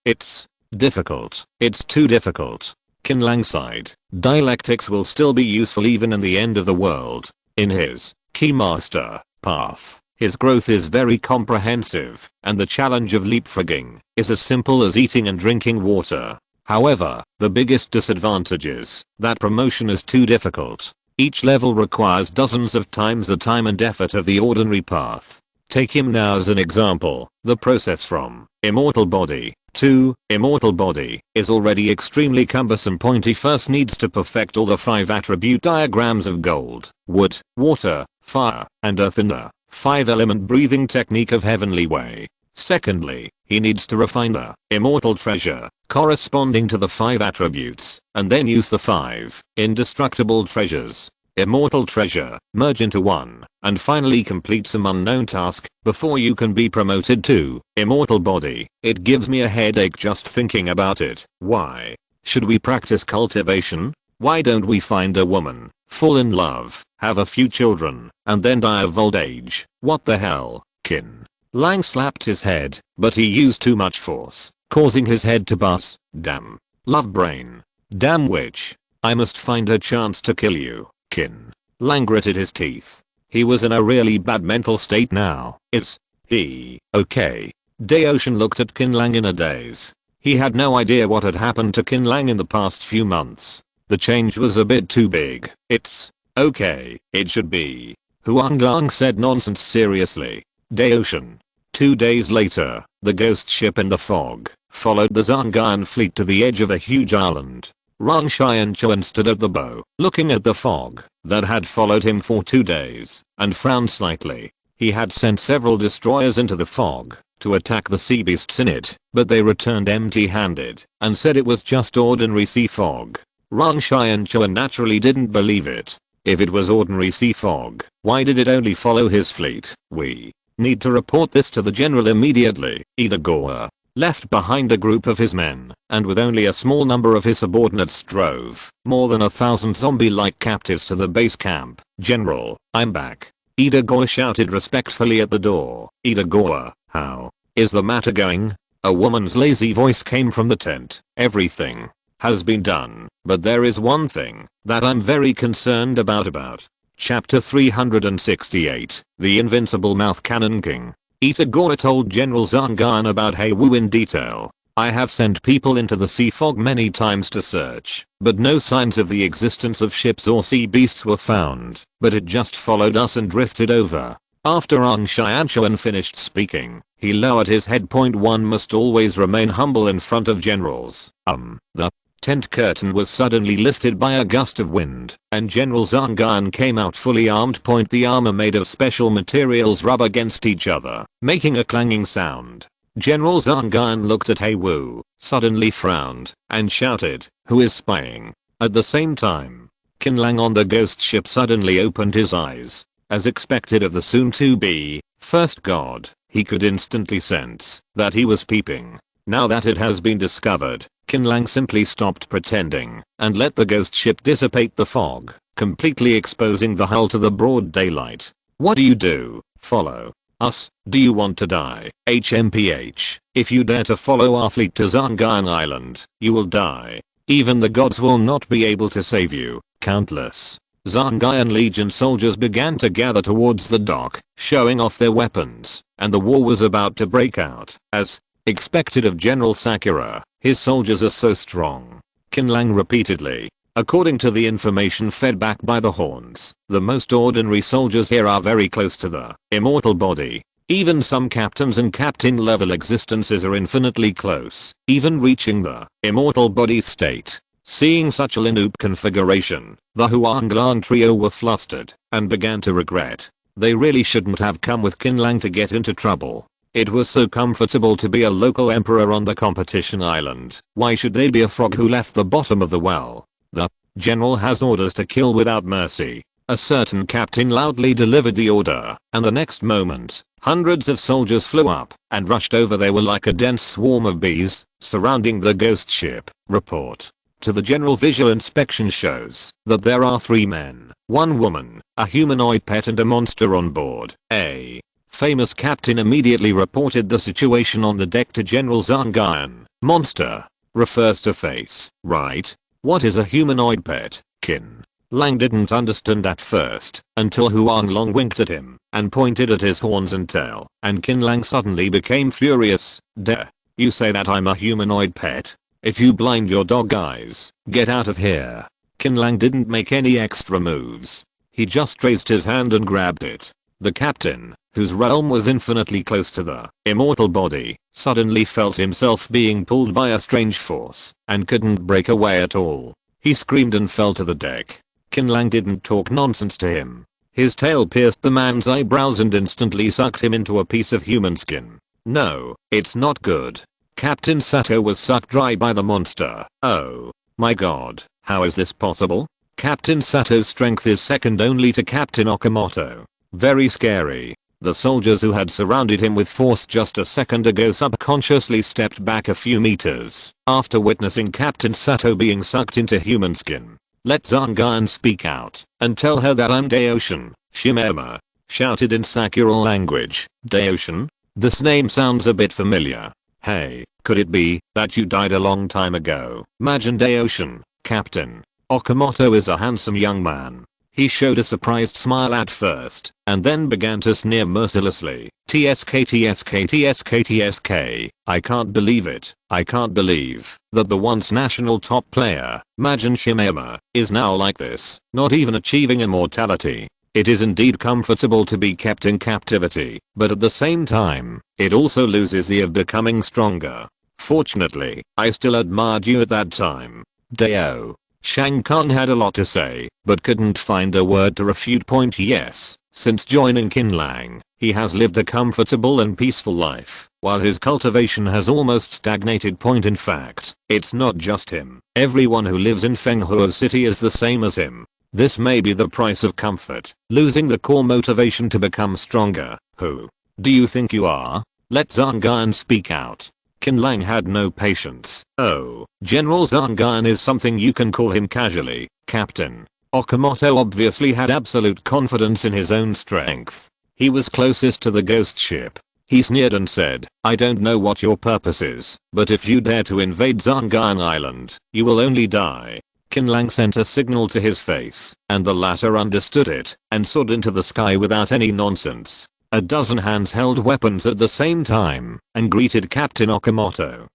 S1: It's difficult. It's too difficult. Qin Lang sighed. Dialectics will still be useful even in the end of the world. In his key master path, his growth is very comprehensive, and the challenge of leapfrogging is as simple as eating and drinking water. However, the biggest disadvantage is that promotion is too difficult. Each level requires dozens of times the time and effort of the ordinary path. Take him now as an example. The process from immortal body to immortal body is already extremely cumbersome. He first needs to perfect all the 5 attribute diagrams of gold, wood, water, fire, and earth in the 5-element breathing technique of heavenly way. Secondly, he needs to refine the immortal treasure corresponding to the 5 attributes, and then use the 5 indestructible treasures. Immortal treasure, merge into one, and finally complete some unknown task before you can be promoted to immortal body. It gives me a headache just thinking about it. Why should we practice cultivation? Why don't we find a woman, fall in love, have a few children, and then die of old age? What the hell? Qin Lang slapped his head, but he used too much force, causing his head to bust. Damn. Love brain. Damn witch. I must find a chance to kill you. Qin Lang gritted his teeth. He was in a really bad mental state now. Is he okay? Daoshin looked at Qin Lang in a daze. He had no idea what had happened to Qin Lang in the past few months. The change was a bit too big. It's okay. It should be. Huang Lang said nonsense seriously. Daoshin. 2 days later, the ghost ship in the fog followed the Zangan fleet to the edge of a huge island. Rang Xianchuan stood at the bow, looking at the fog that had followed him for 2 days, and frowned slightly. He had sent several destroyers into the fog to attack the sea beasts in it, but they returned empty-handed and said it was just ordinary sea fog. Rang Xianchuan naturally didn't believe it. If it was ordinary sea fog, why did it only follow his fleet? We need to report this to the general immediately. Ida Gore left behind a group of his men, and with only a small number of his subordinates drove more than 1,000 zombie-like captives to the base camp. General, I'm back. Ida Gore shouted respectfully at the door. Ida Gore, how is the matter going? A woman's lazy voice came from the tent. Everything has been done, but there is one thing that I'm very concerned about. Chapter 368, The Invincible Mouth Cannon King. Ida Gore told General Zangan about Heiwu in detail. I have sent people into the sea fog many times to search, but no signs of the existence of ships or sea beasts were found, but it just followed us and drifted over. After Rang Xianchuan finished speaking, he lowered his head. One must always remain humble in front of generals. The tent curtain was suddenly lifted by a gust of wind, and General Zangan came out fully armed. The armor made of special materials rub against each other, making a clanging sound. General Zangan looked at Heiwu, suddenly frowned, and shouted, "Who is spying?" At the same time, Qin Lang on the ghost ship suddenly opened his eyes. As expected of the soon-to-be first god, he could instantly sense that he was peeping. Now that it has been discovered, Qin Lang simply stopped pretending and let the ghost ship dissipate the fog, completely exposing the hull to the broad daylight. What do? Follow us? Do you want to die? HMPH. If you dare to follow our fleet to Zangan Island, you will die. Even the gods will not be able to save you. Countless Zangan Legion soldiers began to gather towards the dock, showing off their weapons, and the war was about to break out. As expected of General Sakura, his soldiers are so strong. Qin Lang repeatedly. According to the information fed back by the horns, the most ordinary soldiers here are very close to the immortal body. Even some captains and captain level existences are infinitely close, even reaching the immortal body state. Seeing such a Linoop configuration, the Huang Lang trio were flustered and began to regret. They really shouldn't have come with Qin Lang to get into trouble. It was so comfortable to be a local emperor on the competition island. Why should they be a frog who left the bottom of the well? The general has orders to kill without mercy. A certain captain loudly delivered the order, and the next moment, hundreds of soldiers flew up and rushed over. They were like a dense swarm of bees surrounding the ghost ship. Report to the general. Visual inspection shows that there are 3 men, 1 woman, a humanoid pet and a monster on board. A famous captain immediately reported the situation on the deck to General Zangan. Monster refers to face, right? What is a humanoid pet? Qin Lang didn't understand at first, until Huang Long winked at him and pointed at his horns and tail, and Qin Lang suddenly became furious. Dare you say that I'm a humanoid pet? If you blind your dog eyes, get out of here. Qin Lang didn't make any extra moves. He just raised his hand and grabbed it. The captain, whose realm was infinitely close to the immortal body, suddenly felt himself being pulled by a strange force and couldn't break away at all. He screamed and fell to the deck. Qin Lang didn't talk nonsense to him. His tail pierced the man's eyebrows and instantly sucked him into a piece of human skin. No, it's not good. Captain Sato was sucked dry by the monster. Oh my god, how is this possible? Captain Sato's strength is second only to Captain Okamoto. Very scary. The soldiers who had surrounded him with force just a second ago subconsciously stepped back a few meters after witnessing Captain Sato being sucked into human skin. Let Zangan speak out and tell her that I'm Daoshin, Shimema shouted in Sakural language. Daoshin? This name sounds a bit familiar. Hey, could it be that you died a long time ago? Imagine Daoshin, Captain. Okamoto is a handsome young man. He showed a surprised smile at first, and then began to sneer mercilessly. TSK TSK TSK TSK. I can't believe it. I can't believe that the once national top player, Majin Shimema, is now like this, not even achieving immortality. It is indeed comfortable to be kept in captivity, but at the same time, it also loses the of becoming stronger. Fortunately, I still admired you at that time. Dao. Shang Kang had a lot to say, but couldn't find a word to refute. Yes, since joining Qin Lang, he has lived a comfortable and peaceful life, while his cultivation has almost stagnated. In fact, it's not just him. Everyone who lives in Fenghuo City is the same as him. This may be the price of comfort, losing the core motivation to become stronger. Who do you think you are? Let Zangan speak out. Qin Lang had no patience. Oh, General Zangan is something you can call him casually, Captain. Okamoto obviously had absolute confidence in his own strength. He was closest to the ghost ship. He sneered and said, I don't know what your purpose is, but if you dare to invade Zangan Island, you will only die. Qin Lang sent a signal to his face, and the latter understood it, and soared into the sky without any nonsense. A dozen hands held weapons at the same time, and greeted Captain Okamoto.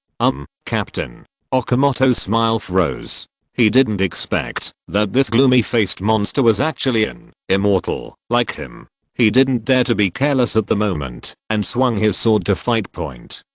S1: Captain. Okamoto's smile froze. He didn't expect that this gloomy-faced monster was actually immortal, like him. He didn't dare to be careless at the moment, and swung his sword to fight.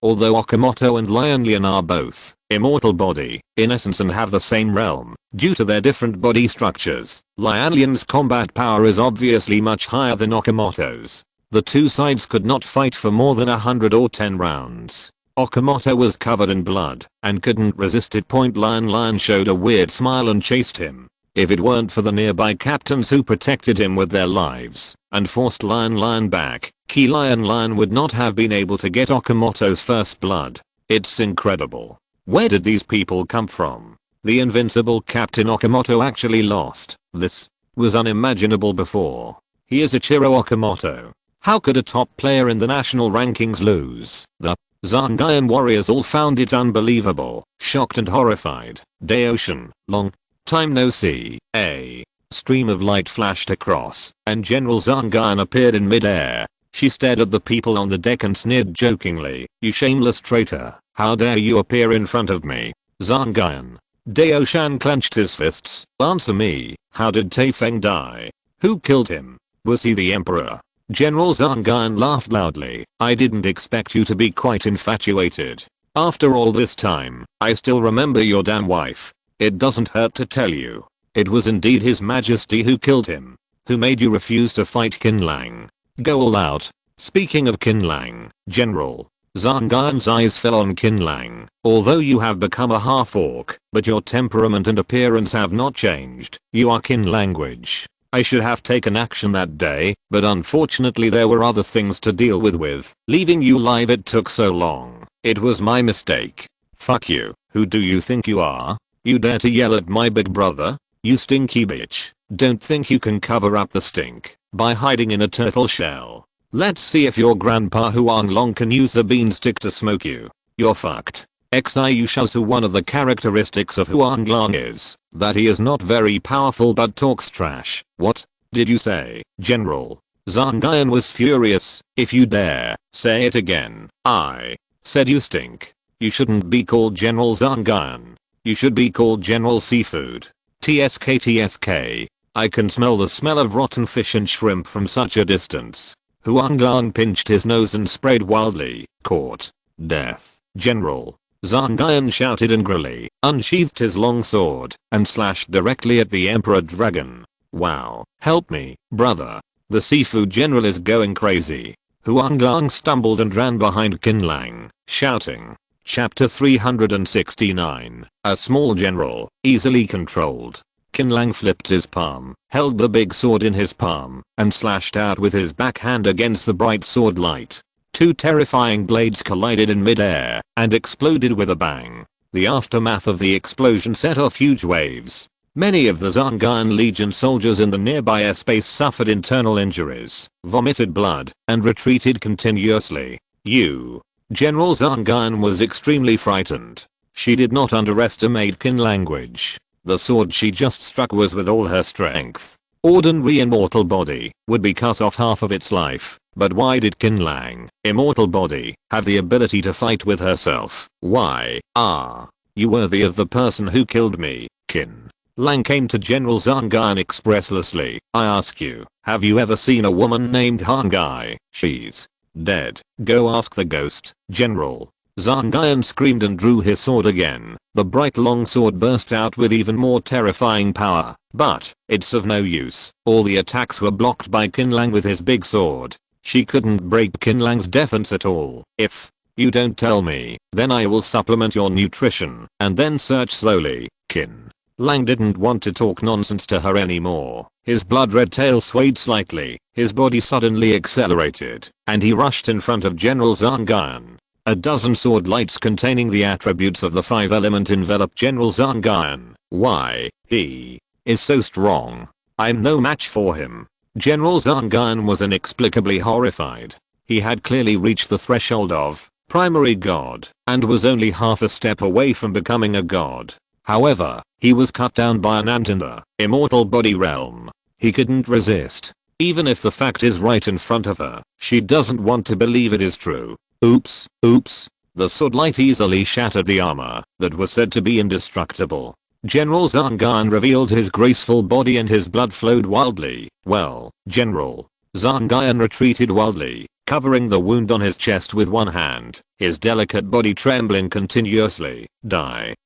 S1: Although Okamoto and Lion Lian are both immortal body, in essence, and have the same realm, due to their different body structures, Lion Lian's combat power is obviously much higher than Okamoto's. The two sides could not fight for more than 110 rounds. Okamoto was covered in blood and couldn't resist it. Lion Lian showed a weird smile and chased him. If it weren't for the nearby captains who protected him with their lives and forced Lion Lian back, Key Lion Lian would not have been able to get Okamoto's first blood. It's incredible. Where did these people come from? The invincible Captain Okamoto actually lost. This was unimaginable before. He is Ichiro Okamoto. How could a top player in the national rankings lose? The Zangan warriors all found it unbelievable, shocked and horrified. Daoshin, long time no see. A stream of light flashed across, and General Zangan appeared in midair. She stared at the people on the deck and sneered jokingly, you shameless traitor, how dare you appear in front of me? Zangan. Daoshan clenched his fists. Answer me, how did Taifeng die? Who killed him? Was he the emperor? General Zangan laughed loudly. I didn't expect you to be quite infatuated. After all this time, I still remember your damn wife. It doesn't hurt to tell you. It was indeed His Majesty who killed him. Who made you refuse to fight Qin Lang? Go all out. Speaking of Qin Lang, General. Zangan's eyes fell on Qin Lang. Although you have become a half-orc, but your temperament and appearance have not changed. You are Qin language. I should have taken action that day, but unfortunately there were other things to deal with. Leaving you live, it took so long. It was my mistake. Fuck you. Who do you think you are? You dare to yell at my big brother? You stinky bitch. Don't think you can cover up the stink by hiding in a turtle shell. Let's see if your grandpa Huang Long can use a beanstick to smoke you. You're fucked. Xiu Shaozu. One of the characteristics of Huang Long is that he is not very powerful but talks trash. What did you say, General? Zangan was furious. If you dare, say it again. I said you stink. You shouldn't be called General Zangan. You should be called General Seafood. TSK TSK. I can smell the smell of rotten fish and shrimp from such a distance. Huang Long pinched his nose and sprayed wildly. Caught. Death. General. Zangan shouted angrily, unsheathed his long sword, and slashed directly at the Emperor Dragon. Wow. Help me, brother. The seafood general is going crazy. Huang Long stumbled and ran behind Qin Lang, shouting. Chapter 369. A small general, easily controlled. Qin Lang flipped his palm, held the big sword in his palm, and slashed out with his backhand against the bright sword light. Two terrifying blades collided in midair and exploded with a bang. The aftermath of the explosion set off huge waves. Many of the Zangan Legion soldiers in the nearby airspace suffered internal injuries, vomited blood, and retreated continuously. General Zangan was extremely frightened. She did not underestimate Qin language. The sword she just struck was with all her strength. Ordinary immortal body would be cut off half of its life, but why did Qin Lang, immortal body, have the ability to fight with herself? Why are you worthy of the person who killed me? Qin Lang came to General Zangan expresslessly. I ask you, have you ever seen a woman named Hangai? She's dead. Go ask the ghost. General Zangan screamed and drew his sword again. The bright long sword burst out with even more terrifying power, but it's of no use. All the attacks were blocked by Qin Lang with his big sword. She couldn't break Qin Lang's defense at all. If you don't tell me, then I will supplement your nutrition and then search slowly. Qin Lang didn't want to talk nonsense to her anymore. His blood-red tail swayed slightly, his body suddenly accelerated, and he rushed in front of General Zangan. A dozen sword lights containing the attributes of the five element enveloped General Zangan. Why? He is so strong. I'm no match for him. General Zangan was inexplicably horrified. He had clearly reached the threshold of primary god and was only half a step away from becoming a god. However, he was cut down by an ant in the immortal body realm. He couldn't resist. Even if the fact is right in front of her, she doesn't want to believe it is true. Oops. The sword light easily shattered the armor that was said to be indestructible. General Zangan revealed his graceful body and his blood flowed wildly. Well, General Zangan retreated wildly, covering the wound on his chest with one hand, his delicate body trembling continuously.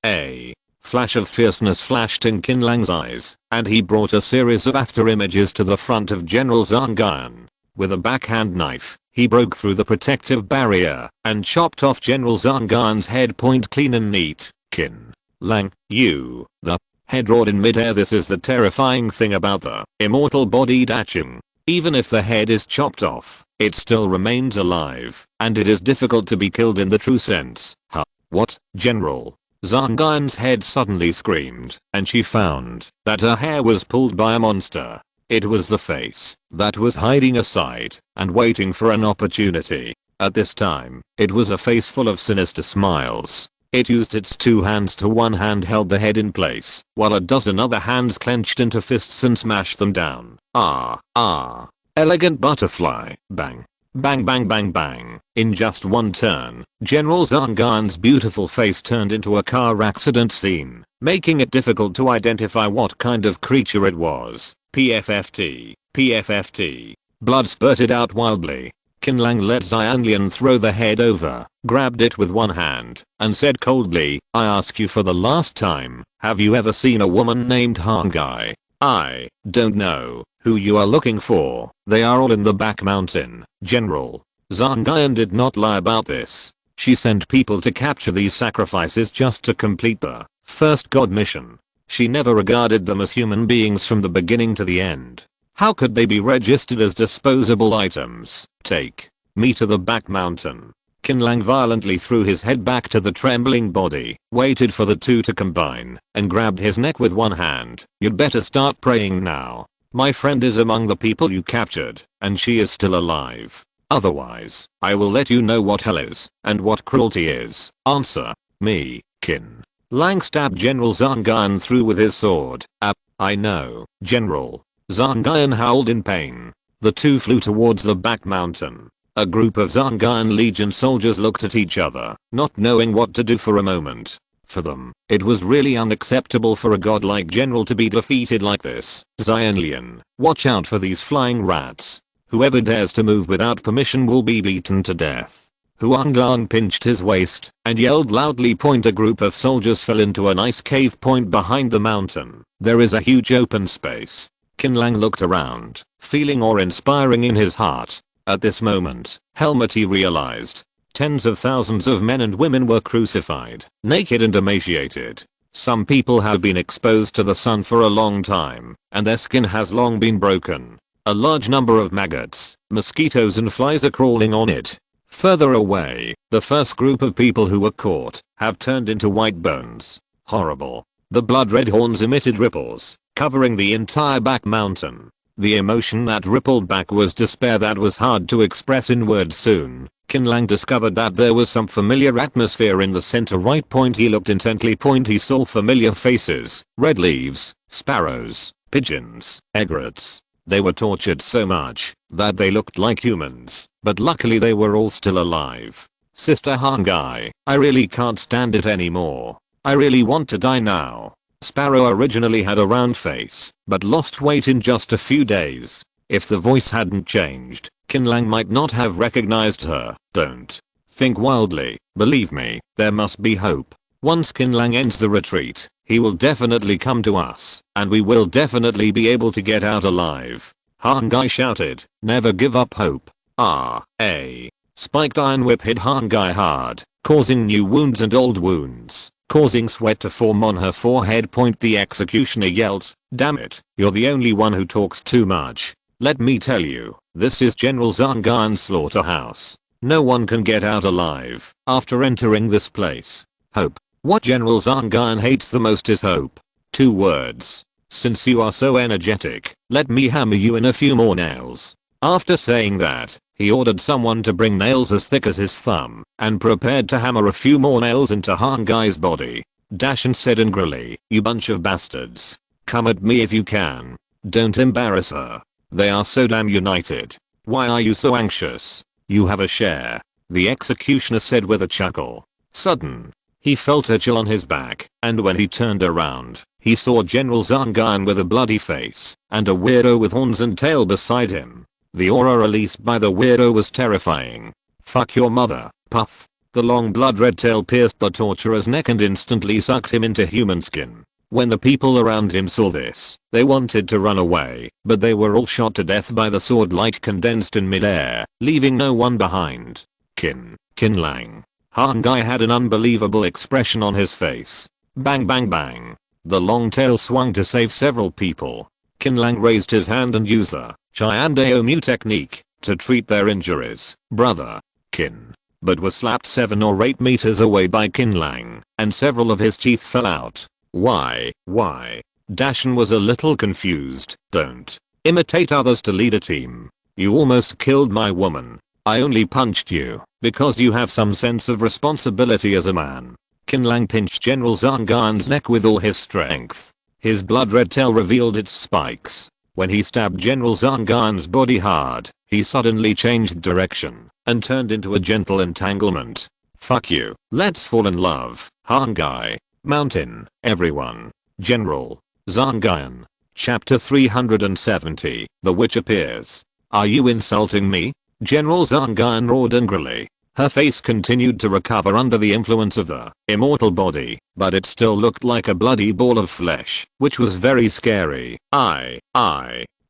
S1: A flash of fierceness flashed in Qin Lang's eyes, and he brought a series of after images to the front of General Zangan. With a backhand knife, he broke through the protective barrier and chopped off General Zangan's head point clean and neat. Qin Lang, the head roared in midair. This is the terrifying thing about the immortal body datching. Even if the head is chopped off, it still remains alive, and it is difficult to be killed in the true sense. Huh? What? General Zangan's head suddenly screamed, and she found that her hair was pulled by a monster. It was the face that was hiding aside and waiting for an opportunity. At this time, it was a face full of sinister smiles. It used its two hands to one hand held the head in place, while a dozen other hands clenched into fists and smashed them down. Elegant butterfly. Bang. Bang bang bang bang. In just one turn, General Zangan's beautiful face turned into a car accident scene, making it difficult to identify what kind of creature it was. PFFT. Blood spurted out wildly. Qin Lang let Xianlian throw the head over, grabbed it with one hand, and said coldly, I ask you for the last time, have you ever seen a woman named Hangai? I don't know who you are looking for. They are all in the back mountain. General Zangan did not lie about this. She sent people to capture these sacrifices just to complete the first god mission. She never regarded them as human beings from the beginning to the end. How could they be registered as disposable items? Take me to the back mountain. Qin Lang violently threw his head back to the trembling body, waited for the two to combine, and grabbed his neck with one hand. You'd better start praying now. My friend is among the people you captured, and she is still alive. Otherwise, I will let you know what hell is, and what cruelty is. Answer me. Qin Lang stabbed General Zangan through with his sword. I know, General. Zangan howled in pain. The two flew towards the back mountain. A group of Zangan Legion soldiers looked at each other, not knowing what to do for a moment. For them, it was really unacceptable for a godlike general to be defeated like this. Xianlian, watch out for these flying rats. Whoever dares to move without permission will be beaten to death. Huang Lang pinched his waist and yelled loudly. A group of soldiers fell into an ice cave point behind the mountain. There is a huge open space. Qin Lang looked around, feeling awe-inspiring in his heart. At this moment, hell materialized. Tens of thousands of men and women were crucified, naked and emaciated. Some people have been exposed to the sun for a long time, and their skin has long been broken. A large number of maggots, mosquitoes and flies are crawling on it. Further away, the first group of people who were caught have turned into white bones. Horrible. The blood red horns emitted ripples, covering the entire back mountain. The emotion that rippled back was despair that was hard to express in words. Soon, Qin Lang discovered that there was some familiar atmosphere in the center right point. He looked intently. He saw familiar faces, red leaves, sparrows, pigeons, egrets. They were tortured so much that they looked like humans, but luckily they were all still alive. Sister Han Gai, I really can't stand it anymore. I really want to die now. Sparrow originally had a round face, but lost weight in just a few days. If the voice hadn't changed, Qin Lang might not have recognized her. Don't think wildly, believe me, there must be hope. Once Qin Lang ends the retreat, he will definitely come to us, and we will definitely be able to get out alive. Han Gai shouted, never give up hope. A spiked iron whip hit Han Gai hard, causing new wounds and old wounds, causing sweat to form on her forehead. The executioner yelled, damn it, you're the only one who talks too much. Let me tell you, this is General Zangan's slaughterhouse. No one can get out alive after entering this place. Hope. What General Zangan hates the most is hope. 2 words. Since you are so energetic, let me hammer you in a few more nails. After saying that, he ordered someone to bring nails as thick as his thumb, and prepared to hammer a few more nails into Han Gai's body. Dashan said angrily, you bunch of bastards. Come at me if you can. Don't embarrass her. They are so damn united. Why are you so anxious? You have a share. The executioner said with a chuckle. Sudden. He felt a chill on his back, and when he turned around, he saw General Zangan with a bloody face, and a weirdo with horns and tail beside him. The aura released by the weirdo was terrifying. Fuck your mother, puff. The long blood red tail pierced the torturer's neck and instantly sucked him into human skin. When the people around him saw this, they wanted to run away, but they were all shot to death by the sword light condensed in midair, leaving no one behind. Qin Lang. Han Gai had an unbelievable expression on his face. Bang bang bang. The long tail swung to save several people. Qin Lang raised his hand and used the Chiandao technique to treat their injuries. Brother Qin. But was slapped 7 or 8 meters away by Qin Lang, and several of his teeth fell out. Why? Dashan was a little confused. Don't imitate others to lead a team. You almost killed my woman. I only punched you because you have some sense of responsibility as a man. Qin Lang pinched General Zangan's neck with all his strength. His blood red tail revealed its spikes. When he stabbed General Zangan's body hard, he suddenly changed direction and turned into a gentle entanglement. Fuck you. Let's fall in love, Han Gai. Mountain, everyone. General Zangan. Chapter 370. The witch appears. Are you insulting me? General Zangan roared angrily. Her face continued to recover under the influence of the immortal body, but it still looked like a bloody ball of flesh, which was very scary. I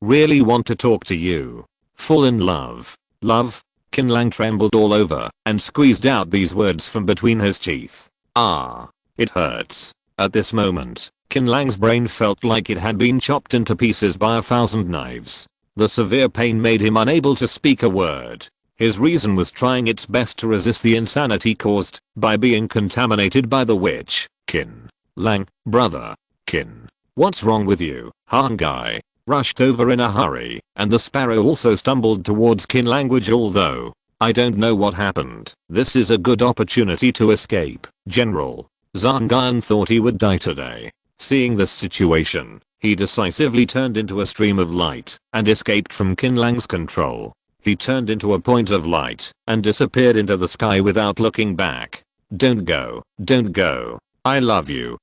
S1: really want to talk to you. Fall in love. Love? Qin Lang trembled all over and squeezed out these words from between his teeth. It hurts. At this moment, Qin Lang's brain felt like it had been chopped into pieces by 1,000 knives. The severe pain made him unable to speak a word. His reason was trying its best to resist the insanity caused by being contaminated by the witch. Qin Lang, brother. Qin. What's wrong with you? Han Gai rushed over in a hurry, and the sparrow also stumbled towards Qin language. Although I don't know what happened, this is a good opportunity to escape. General Zangan thought he would die today. Seeing this situation, he decisively turned into a stream of light and escaped from Qin Lang's control. He turned into a point of light and disappeared into the sky without looking back. Don't go. I love you.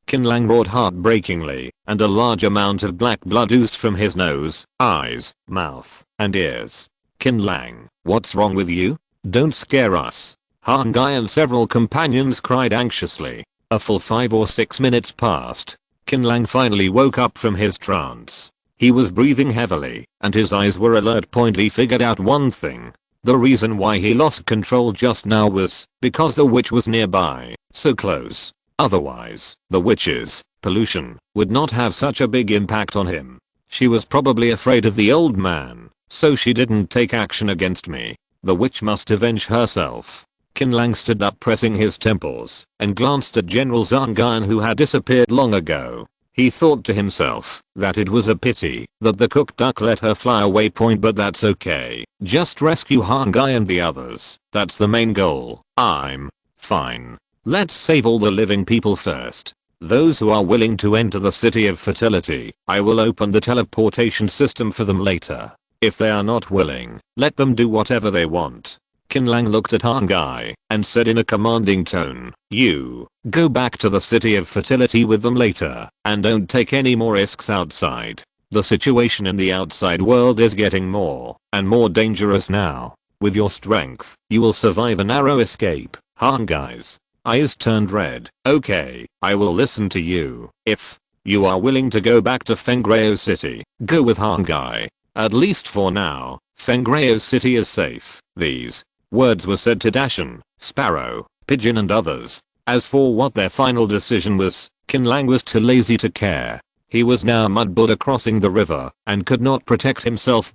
S1: Qin Lang roared heartbreakingly, and a large amount of black blood oozed from his nose, eyes, mouth, and ears. Qin Lang, what's wrong with you? Don't scare us. Han Gai and several companions cried anxiously. A full 5 or 6 minutes passed. Qin Lang finally woke up from his trance. He was breathing heavily, and his eyes were alert. He figured out one thing. The reason why he lost control just now was because the witch was nearby, so close. Otherwise, the witch's pollution would not have such a big impact on him. She was probably afraid of the old man, so she didn't take action against me. The witch must avenge herself. Qin Lang stood up pressing his temples and glanced at General Zhang Gan who had disappeared long ago. He thought to himself that it was a pity that the cook duck let her fly away but that's okay. Just rescue Han Gai and the others. That's the main goal. I'm fine. Let's save all the living people first. Those who are willing to enter the city of fertility, I will open the teleportation system for them later. If they are not willing, let them do whatever they want. Qin Lang looked at Han Gai and said in a commanding tone, you, go back to the city of fertility with them later, and don't take any more risks outside. The situation in the outside world is getting more and more dangerous now. With your strength, you will survive a narrow escape. Han Gai's eyes turned red. Okay, I will listen to you. If you are willing to go back to Fengreo City, go with Han Gai. At least for now, Fengreo City is safe. These words were said to Dashan, Sparrow, Pigeon and others. As for what their final decision was, Qin Lang was too lazy to care. He was now Mud Buddha crossing the river and could not protect himself.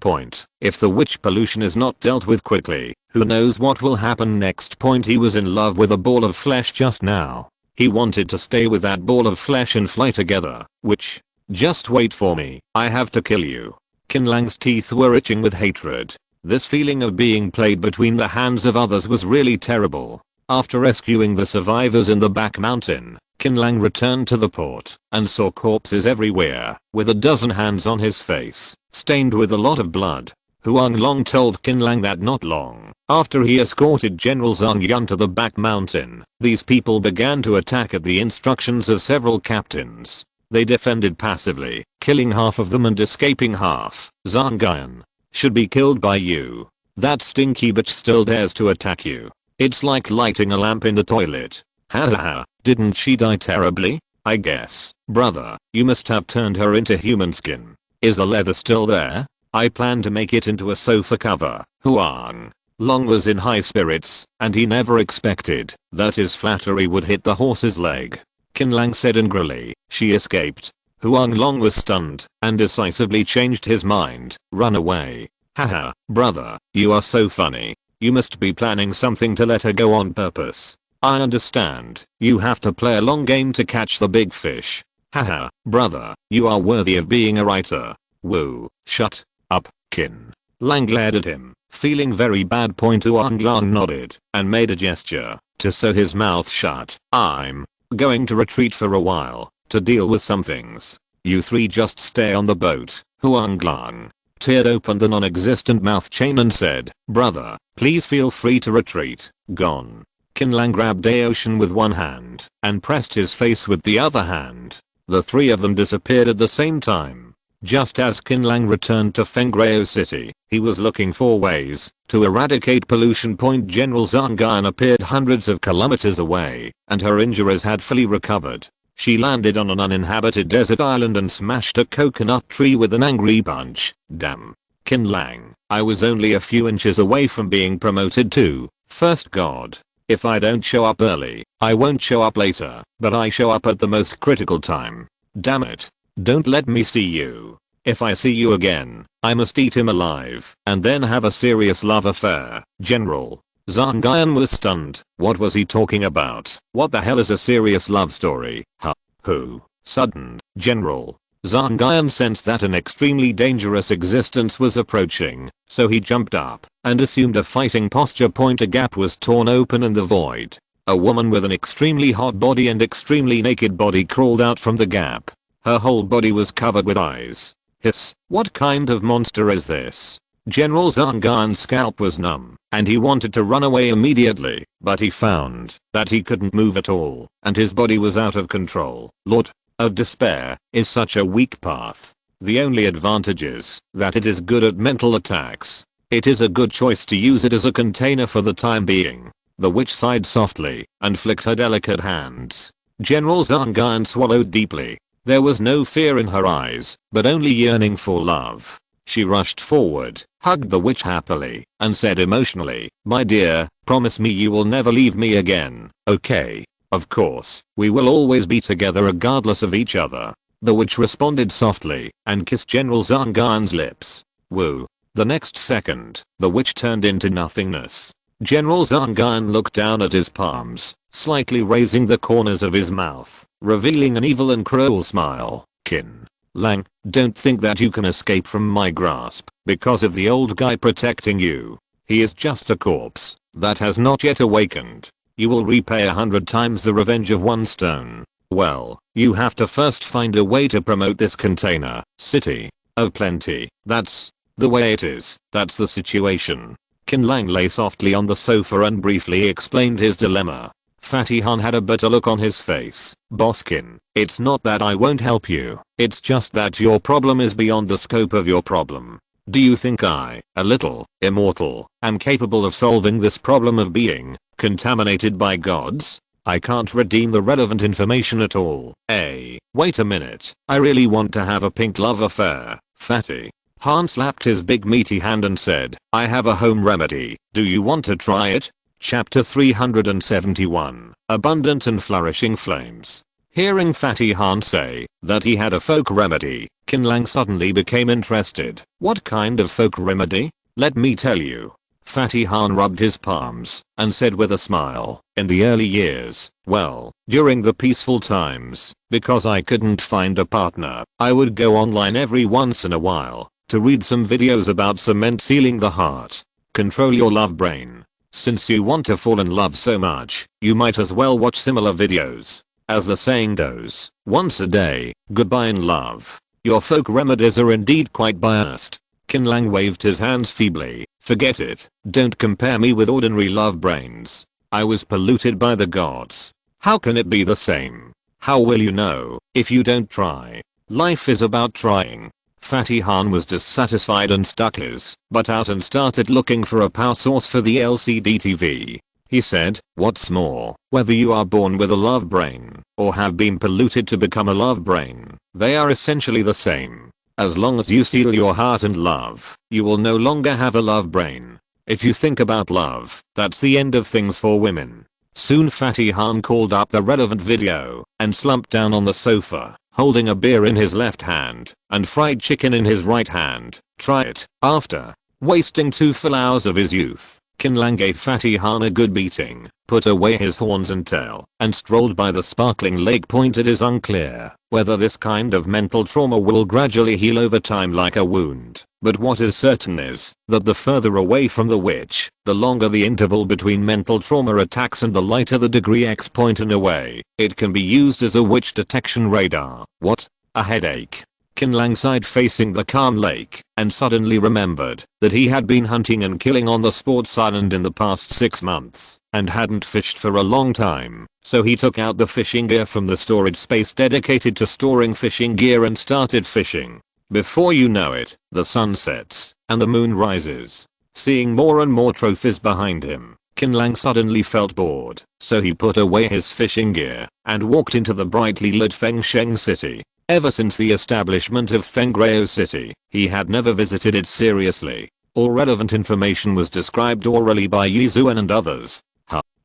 S1: If the witch pollution is not dealt with quickly, who knows what will happen next. He was in love with a ball of flesh just now. He wanted to stay with that ball of flesh and fly together. Witch, just wait for me. I have to kill you. Qin Lang's teeth were itching with hatred. This feeling of being played between the hands of others was really terrible. After rescuing the survivors in the back mountain, Qin Lang returned to the port and saw corpses everywhere, with a dozen hands on his face, stained with a lot of blood. Huang Long told Qin Lang that not long after he escorted General Zhang Yun to the back mountain, these people began to attack at the instructions of several captains. They defended passively, killing half of them and escaping half. Zhang Yun should be killed by you. That stinky bitch still dares to attack you. It's like lighting a lamp in the toilet. Hahaha, didn't she die terribly? I guess, brother, you must have turned her into human skin. Is the leather still there? I plan to make it into a sofa cover. Huang Long was in high spirits, and he never expected that his flattery would hit the horse's leg. Qin Lang said angrily, she escaped. Huang Long was stunned and decisively changed his mind. Run away. Haha, brother, you are so funny. You must be planning something to let her go on purpose. I understand. You have to play a long game to catch the big fish. Haha, brother, you are worthy of being a writer. Woo, shut up, Qin Lang glared at him, feeling very bad. Huang Long nodded and made a gesture to sew his mouth shut. I'm going to retreat for a while to deal with some things. You three just stay on the boat. Huang Long teared open the non-existent mouth chain and said, brother, please feel free to retreat. Gone. Qin Lang grabbed Aoshan with one hand and pressed his face with the other hand. The three of them disappeared at the same time. Just as Qin Lang returned to Fengreo City, he was looking for ways to eradicate pollution. General Zhang Gan appeared hundreds of kilometers away, and her injuries had fully recovered. She landed on an uninhabited desert island and smashed a coconut tree with an angry punch. Damn. Qin Lang, I was only a few inches away from being promoted to first god. If I don't show up early, I won't show up later, but I show up at the most critical time. Damn it. Don't let me see you. If I see you again, I must eat him alive and then have a serious love affair. General Zhang Gan was stunned. What was he talking about? What the hell is a serious love story? Huh? Who? Sudden. General Zhang Gan sensed that an extremely dangerous existence was approaching, so he jumped up and assumed a fighting posture. A gap was torn open in the void. A woman with an extremely hot body and extremely naked body crawled out from the gap. Her whole body was covered with eyes. Hiss, what kind of monster is this? General Zhang Gan's scalp was numb, and he wanted to run away immediately, but he found that he couldn't move at all, and his body was out of control. Lord of Despair is such a weak path. The only advantage is that it is good at mental attacks. It is a good choice to use it as a container for the time being. The witch sighed softly and flicked her delicate hands. General Zhang Gan swallowed deeply. There was no fear in her eyes, but only yearning for love. She rushed forward, hugged the witch happily, and said emotionally, my dear, promise me you will never leave me again, okay? Of course, we will always be together regardless of each other. The witch responded softly and kissed General Zhang Gan's lips. Woo. The next second, the witch turned into nothingness. General Zangan looked down at his palms, slightly raising the corners of his mouth, revealing an evil and cruel smile. Qin Lang, don't think that you can escape from my grasp because of the old guy protecting you. He is just a corpse that has not yet awakened. You will repay 100 times the revenge of one stone. Well, you have to first find a way to promote this container, city of plenty. That's the way it is. That's the situation. Qin Lang lay softly on the sofa and briefly explained his dilemma. Fatty Han had a bitter look on his face. Boss Qin, it's not that I won't help you. It's just that your problem is beyond the scope of your problem. Do you think I, a little immortal, am capable of solving this problem of being contaminated by gods? I can't redeem the relevant information at all. Hey, wait a minute. I really want to have a pink love affair, Fatty. Han slapped his big meaty hand and said, I have a home remedy. Do you want to try it? Chapter 371. Abundant and Flourishing Flames. Hearing Fatty Han say that he had a folk remedy, Qin Lang suddenly became interested. What kind of folk remedy? Let me tell you. Fatty Han rubbed his palms and said with a smile, in the early years, well, during the peaceful times, because I couldn't find a partner, I would go online every once in a while to read some videos about cement sealing the heart. Control your love brain. Since you want to fall in love so much, you might as well watch similar videos. As the saying goes, once a day, goodbye in love. Your folk remedies are indeed quite biased. Qin Lang waved his hands feebly. Forget it. Don't compare me with ordinary love brains. I was polluted by the gods. How can it be the same? How will you know if you don't try? Life is about trying. Fatty Han was dissatisfied and stuck his butt out and started looking for a power source for the LCD TV. He said, what's more, whether you are born with a love brain or have been polluted to become a love brain, they are essentially the same. As long as you seal your heart and love, you will no longer have a love brain. If you think about love, that's the end of things for women. Soon Fatty Han called up the relevant video and slumped down on the sofa, holding a beer in his left hand and fried chicken in his right hand. Try it. After wasting 2 full hours of his youth, Qin Lang gave Fatty Han a good beating, put away his horns and tail, and strolled by the sparkling lake. Point. It is unclear whether this kind of mental trauma will gradually heal over time like a wound, but what is certain is that the further away from the witch, the longer the interval between mental trauma attacks and the lighter the degree X. In a way, it can be used as a witch detection radar. What? A headache? Qin Lang sighed facing the calm lake and suddenly remembered that he had been hunting and killing on the sports island in the past 6 months and hadn't fished for a long time, so he took out the fishing gear from the storage space dedicated to storing fishing gear and started fishing. Before you know it, the sun sets and the moon rises. Seeing more and more trophies behind him, Qin Lang suddenly felt bored, so he put away his fishing gear and walked into the brightly lit Fengsheng city. Ever since the establishment of Fengreo City, he had never visited it seriously. All relevant information was described orally by Yi Zuan and others.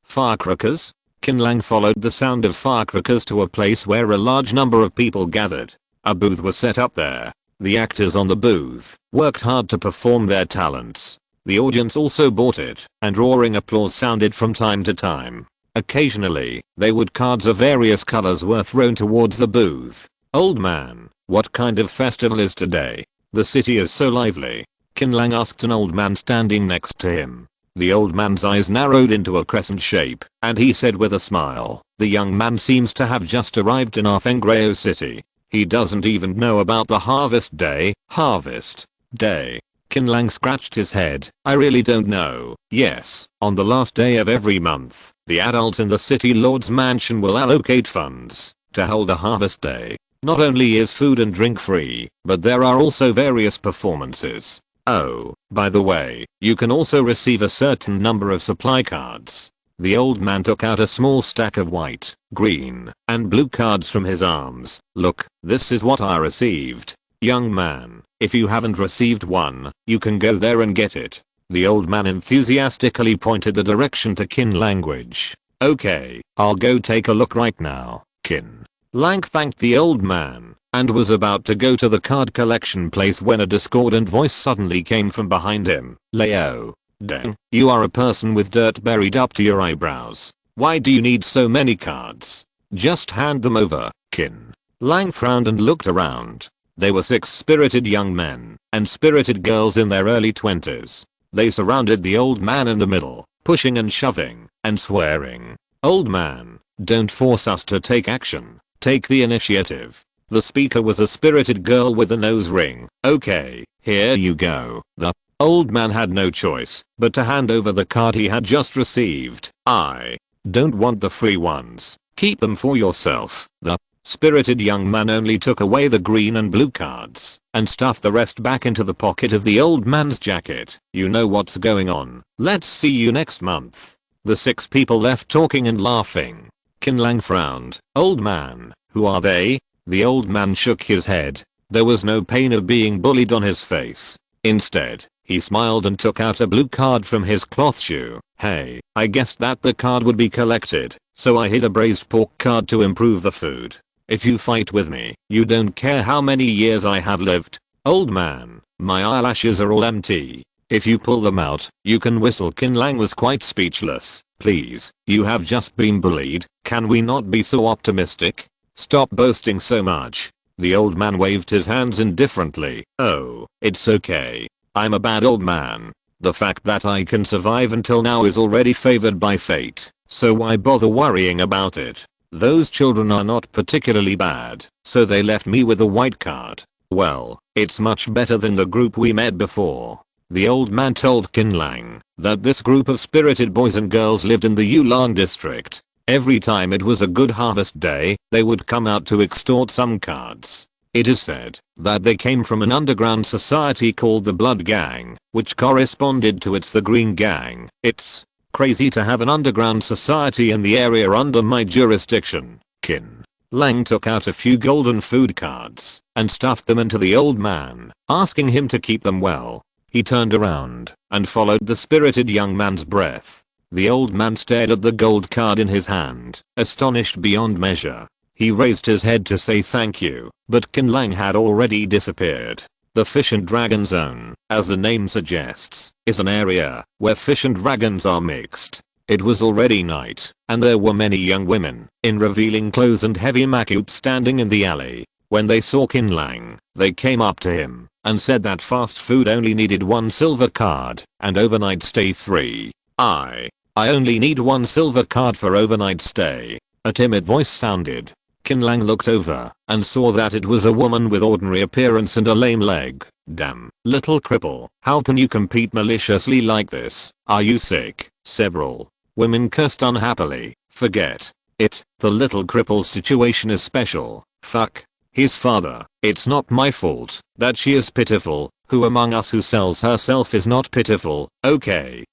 S1: Firecrackers? Qin Lang followed the sound of firecrackers to a place where a large number of people gathered. A booth was set up there. The actors on the booth worked hard to perform their talents. The audience also bought it, and roaring applause sounded from time to time. Occasionally, they would cards of various colors were thrown towards the booth. Old man, what kind of festival is today? The city is so lively. Qin Lang asked an old man standing next to him. The old man's eyes narrowed into a crescent shape, and he said with a smile, the young man seems to have just arrived in our Fengreo city. He doesn't even know about the harvest day. Harvest day. Qin Lang scratched his head. I really don't know. Yes, on the last day of every month, the adults in the city lord's mansion will allocate funds to hold a harvest day. Not only is food and drink free, but there are also various performances. Oh, by the way, you can also receive a certain number of supply cards. The old man took out a small stack of white, green, and blue cards from his arms. Look, this is what I received. Young man, if you haven't received one, you can go there and get it. The old man enthusiastically pointed the direction to Qin language. Okay, I'll go take a look right now. Qin Lang thanked the old man and was about to go to the card collection place when a discordant voice suddenly came from behind him. Leo. Dang, you are a person with dirt buried up to your eyebrows. Why do you need so many cards? Just hand them over, Qin Lang frowned and looked around. They were 6 spirited young men and spirited girls in their early 20s. They surrounded the old man in the middle, pushing and shoving and swearing. Old man, don't force us to take action. Take the initiative. The speaker was a spirited girl with a nose ring. Okay, here you go. The old man had no choice but to hand over the card he had just received. I don't want the free ones. Keep them for yourself. The spirited young man only took away the green and blue cards and stuffed the rest back into the pocket of the old man's jacket. You know what's going on. Let's see you next month. The 6 people left talking and laughing. Qin Lang frowned. Old man, who are they? The old man shook his head. There was no pain of being bullied on his face. Instead, he smiled and took out a blue card from his cloth shoe. Hey, I guessed that the card would be collected, so I hid a braised pork card to improve the food. If you fight with me, you don't care how many years I have lived. Old man, my eyelashes are all empty. If you pull them out, you can whistle. Qin Lang was quite speechless. Please, you have just been bullied. Can we not be so optimistic? Stop boasting so much. The old man waved his hands indifferently. Oh, it's okay. I'm a bad old man. The fact that I can survive until now is already favored by fate, so why bother worrying about it? Those children are not particularly bad, so they left me with a white card. Well, it's much better than the group we met before. The old man told Qin Lang that this group of spirited boys and girls lived in the Yulang district. Every time it was a good harvest day, they would come out to extort some cards. It is said that they came from an underground society called the Blood Gang, which corresponded to the Green Gang. It's crazy to have an underground society in the area under my jurisdiction. Qin Lang took out a few golden food cards and stuffed them into the old man, asking him to keep them well. He turned around and followed the spirited young man's breath. The old man stared at the gold card in his hand, astonished beyond measure. He raised his head to say thank you, but Qin Lang had already disappeared. The Fish and Dragon Zone, as the name suggests, is an area where fish and dragons are mixed. It was already night, and there were many young women in revealing clothes and heavy makeup standing in the alley. When they saw Qin Lang, they came up to him and said that fast food only needed 1 silver card and overnight stay 3. I only need 1 silver card for overnight stay. A timid voice sounded. Qin Lang looked over and saw that it was a woman with ordinary appearance and a lame leg. Damn, little cripple, how can you compete maliciously like this? Are you sick? Several women cursed unhappily. Forget it, the little cripple's situation is special. Fuck his father. It's not my fault that she is pitiful. Who among us who sells herself is not pitiful? Okay,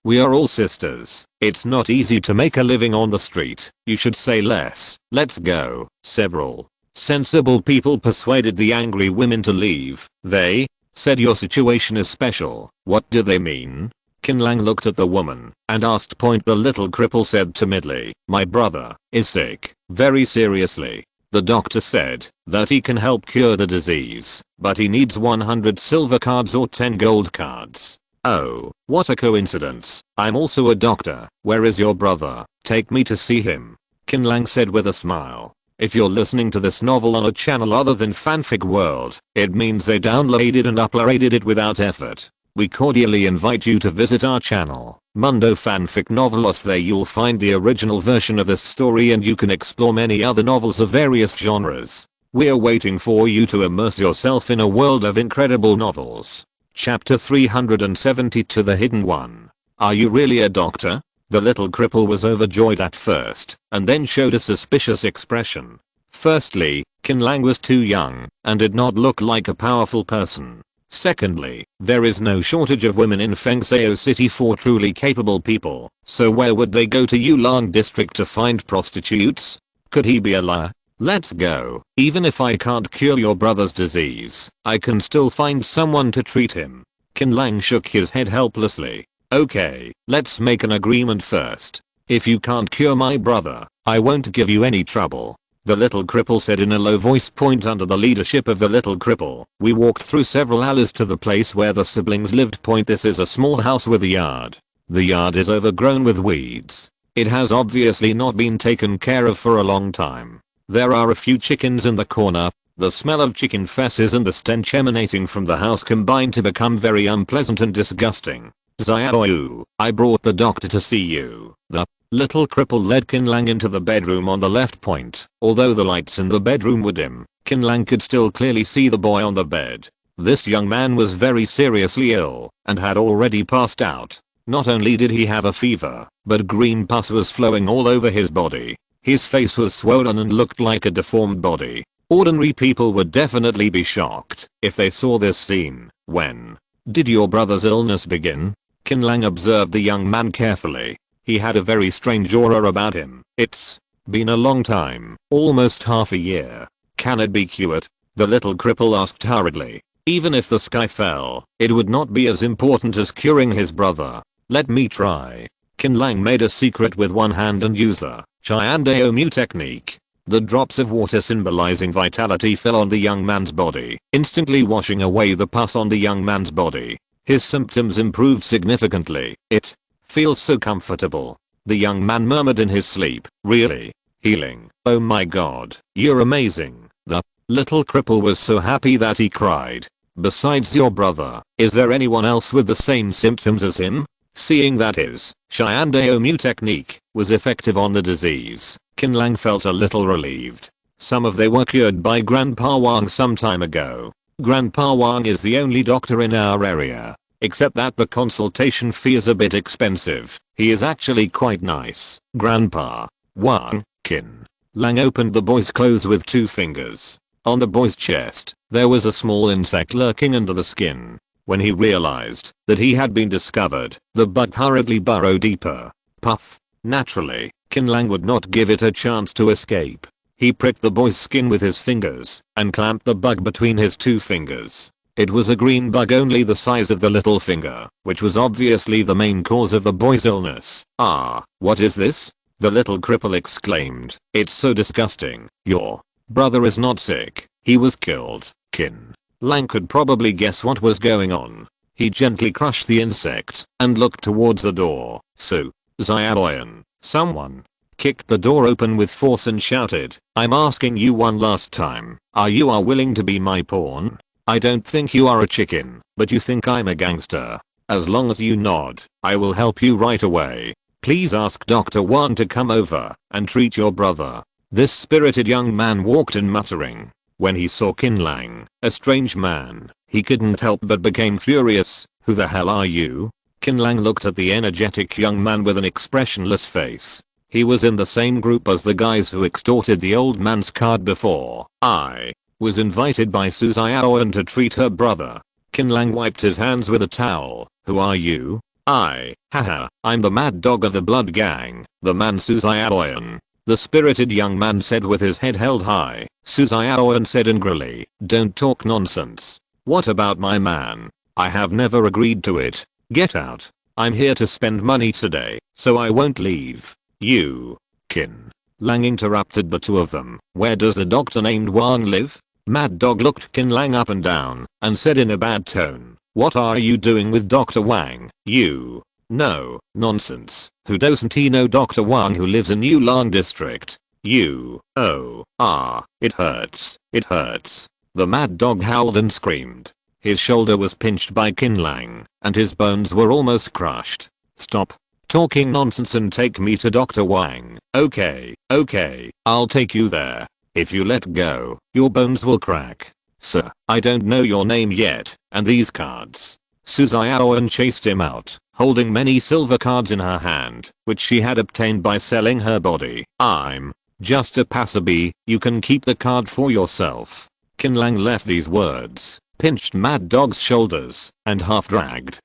S1: we are all sisters. It's not easy to make a living on the street. You should say less. Let's go. Several sensible people persuaded the angry women to leave. They said your situation is special. What do they mean? Qin Lang looked at the woman and asked point. The little cripple said timidly, my brother is sick, very seriously. The doctor said that he can help cure the disease, but he needs 100 silver cards or 10 gold cards. Oh, what a coincidence. I'm also a doctor. Where is your brother? Take me to see him. Qin Lang said with a smile. If you're listening to this novel on a channel other than Fanfic World, it means they downloaded and uploaded it without effort. We cordially invite you to visit our channel, Mundo Fanfic Novelos. There you'll find the original version of this story and you can explore many other novels of various genres. We're waiting for you to immerse yourself in a world of incredible novels. Chapter 372, The Hidden One. Are you really a doctor? The little cripple was overjoyed at first, and then showed a suspicious expression. Firstly, Qin Lang was too young, and did not look like a powerful person. Secondly, there is no shortage of women in Fengsao City for truly capable people, so where would they go to Yulang district to find prostitutes? Could he be a liar? Let's go. Even if I can't cure your brother's disease, I can still find someone to treat him. Qin Lang shook his head helplessly. Okay, let's make an agreement first. If you can't cure my brother, I won't give you any trouble. the little cripple said in a low voice. Point under the leadership of the little cripple, we walked through several alleys to the place where the siblings lived. Point this is a small house with a yard. The yard is overgrown with weeds. It has obviously not been taken care of for a long time. There are a few chickens in the corner. The smell of chicken feces and the stench emanating from the house combine to become very unpleasant and disgusting. Xiaoyu, I brought the doctor to see you. The little cripple led Qin Lang into the bedroom on the left. Point. Although the lights in the bedroom were dim, Qin Lang could still clearly see the boy on the bed. This young man was very seriously ill and had already passed out. Not only did he have a fever, but green pus was flowing all over his body. His face was swollen and looked like a deformed body. Ordinary people would definitely be shocked if they saw this scene. When did your brother's illness begin? Qin Lang observed the young man carefully. He had a very strange aura about him. It's been a long time, almost half a year. Can it be cured? The little cripple asked hurriedly. Even if the sky fell, it would not be as important as curing his brother. Let me try. Qin Lang made a secret with one hand and used the Chiandaomu technique. The drops of water symbolizing vitality fell on the young man's body, instantly washing away the pus on the young man's body. His symptoms improved significantly. It feels so comfortable. The young man murmured in his sleep. Really? Healing? Oh my god, you're amazing. The little cripple was so happy that he cried. Besides your brother, is there anyone else with the same symptoms as him? Seeing that his Chiandaomu technique was effective on the disease, Qin Lang felt a little relieved. Some of they were cured by Grandpa Wang some time ago. Grandpa Wang is the only doctor in our area, except that the consultation fee is a bit expensive. He is actually quite nice. Grandpa Wang. Qin Lang opened the boy's clothes with 2 fingers. On the boy's chest, there was a small insect lurking under the skin. When he realized that he had been discovered, the bug hurriedly burrowed deeper. Puff. Naturally, Qin Lang would not give it a chance to escape. He pricked the boy's skin with his fingers and clamped the bug between his 2 fingers. It was a green bug only the size of the little finger, which was obviously the main cause of the boy's illness. Ah, what is this? The little cripple exclaimed. It's so disgusting. Your brother is not sick. He was killed. Qin Lang could probably guess what was going on. He gently crushed the insect and looked towards the door. So, Xiaoyan, someone kicked the door open with force and shouted, I'm asking you one last time, are you willing to be my pawn? I don't think you are a chicken, but you think I'm a gangster. As long as you nod, I will help you right away. Please ask Dr. Wang to come over and treat your brother. This spirited young man walked in muttering. When he saw Qin Lang, a strange man, he couldn't help but became furious. Who the hell are you? Qin Lang looked at the energetic young man with an expressionless face. He was in the same group as the guys who extorted the old man's card before. I was invited by Su Xiaoyan to treat her brother. Qin Lang wiped his hands with a towel. Who are you? Haha, I'm the mad dog of the blood gang, the man Su Xiaoyan. The spirited young man said with his head held high. Su Xiaoyan said angrily, don't talk nonsense. What about my man? I have never agreed to it. Get out. I'm here to spend money today, so I won't leave. You. Qin Lang interrupted the 2 of them. Where does a doctor named Wang live? Mad Dog looked Qin Lang up and down and said in a bad tone, what are you doing with Dr. Wang? You. No, nonsense. Who doesn't he know Dr. Wang who lives in Yulang district? You. Oh, it hurts. It hurts. The mad dog howled and screamed. His shoulder was pinched by Qin Lang, and his bones were almost crushed. Stop talking nonsense and take me to Dr. Wang. Okay, I'll take you there. If you let go, your bones will crack. Sir, I don't know your name yet, and these cards. Su Xiaoyan chased him out, holding many silver cards in her hand, which she had obtained by selling her body. I'm just a passerby, you can keep the card for yourself. Qin Lang left these words, pinched Mad Dog's shoulders, and half dragged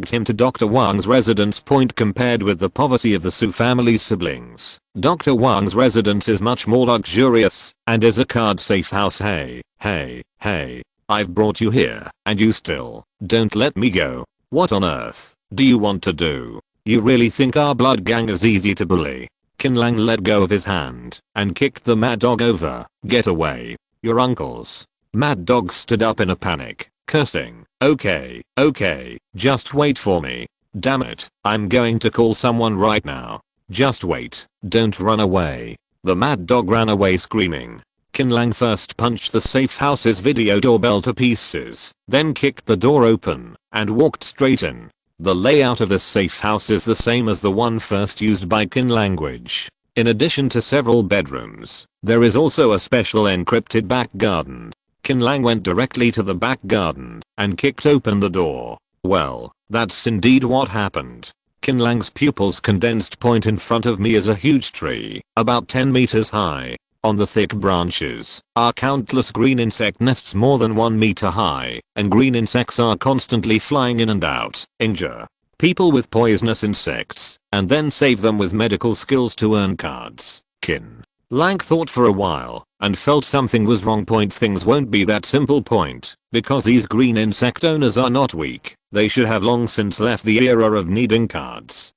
S1: him to Dr. Wang's residence. Point compared with the poverty of the Su family siblings, Dr. Wang's residence is much more luxurious, and is a card-safe house. Hey, I've brought you here, and you still don't let me go. What on earth do you want to do? You really think our blood gang is easy to bully? Qin Lang let go of his hand and kicked the mad dog over. Get away. Your uncles. Mad dog stood up in a panic, cursing. Okay, just wait for me. Damn it, I'm going to call someone right now. Just wait, don't run away. The mad dog ran away screaming. Qin Lang first punched the safe house's video doorbell to pieces, then kicked the door open and walked straight in. The layout of the safe house is the same as the one first used by Qin Language. In addition to several bedrooms, there is also a special encrypted back garden. Qin Lang went directly to the back garden and kicked open the door. Well, that's indeed what happened. Qin Lang's pupils condensed. Point in front of me is a huge tree, about 10 meters high. On the thick branches are countless green insect nests more than 1 meter high, and green insects are constantly flying in and out. Injure people with poisonous insects, and then save them with medical skills to earn cards. Qin Lang thought for a while, and felt something was wrong. Things won't be that simple. Because these green insect owners are not weak, they should have long since left the era of needing cards.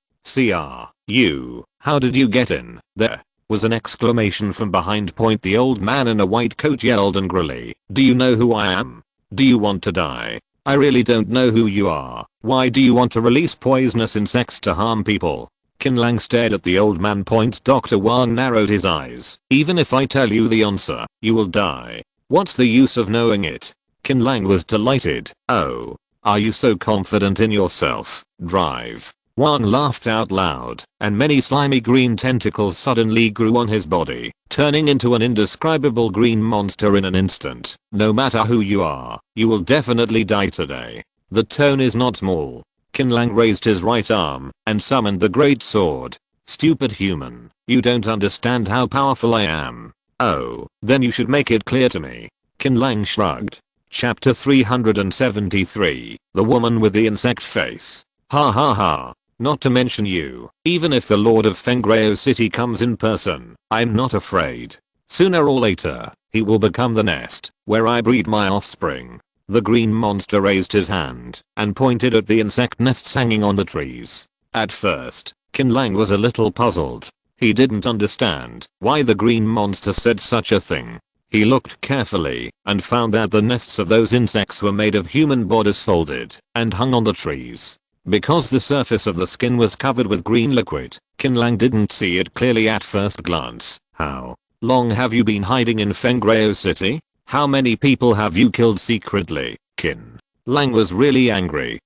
S1: You, how did you get in there? Was an exclamation from behind. The old man in a white coat yelled angrily. Do you know who I am? Do you want to die? I really don't know who you are. Why do you want to release poisonous insects to harm people? Qin Lang stared at the old man. Dr. Wang narrowed his eyes. Even if I tell you the answer, you will die. What's the use of knowing it? Qin Lang was delighted. Oh, are you so confident in yourself? Drive. Wang laughed out loud, and many slimy green tentacles suddenly grew on his body, turning into an indescribable green monster in an instant. No matter who you are, you will definitely die today. The tone is not small. Qin Lang raised his right arm and summoned the great sword. Stupid human, you don't understand how powerful I am. Oh, then you should make it clear to me. Qin Lang shrugged. Chapter 373, The Woman with the Insect Face. Ha ha ha. Not to mention you. Even if the Lord of Fengreo City comes in person, I'm not afraid. Sooner or later, he will become the nest where I breed my offspring. The green monster raised his hand and pointed at the insect nests hanging on the trees. At first, Qin Lang was a little puzzled. He didn't understand why the green monster said such a thing. He looked carefully and found that the nests of those insects were made of human bodies folded and hung on the trees. Because the surface of the skin was covered with green liquid, Qin Lang didn't see it clearly at first glance. How long have you been hiding in Fengreo City? How many people have you killed secretly? Qin Lang was really angry.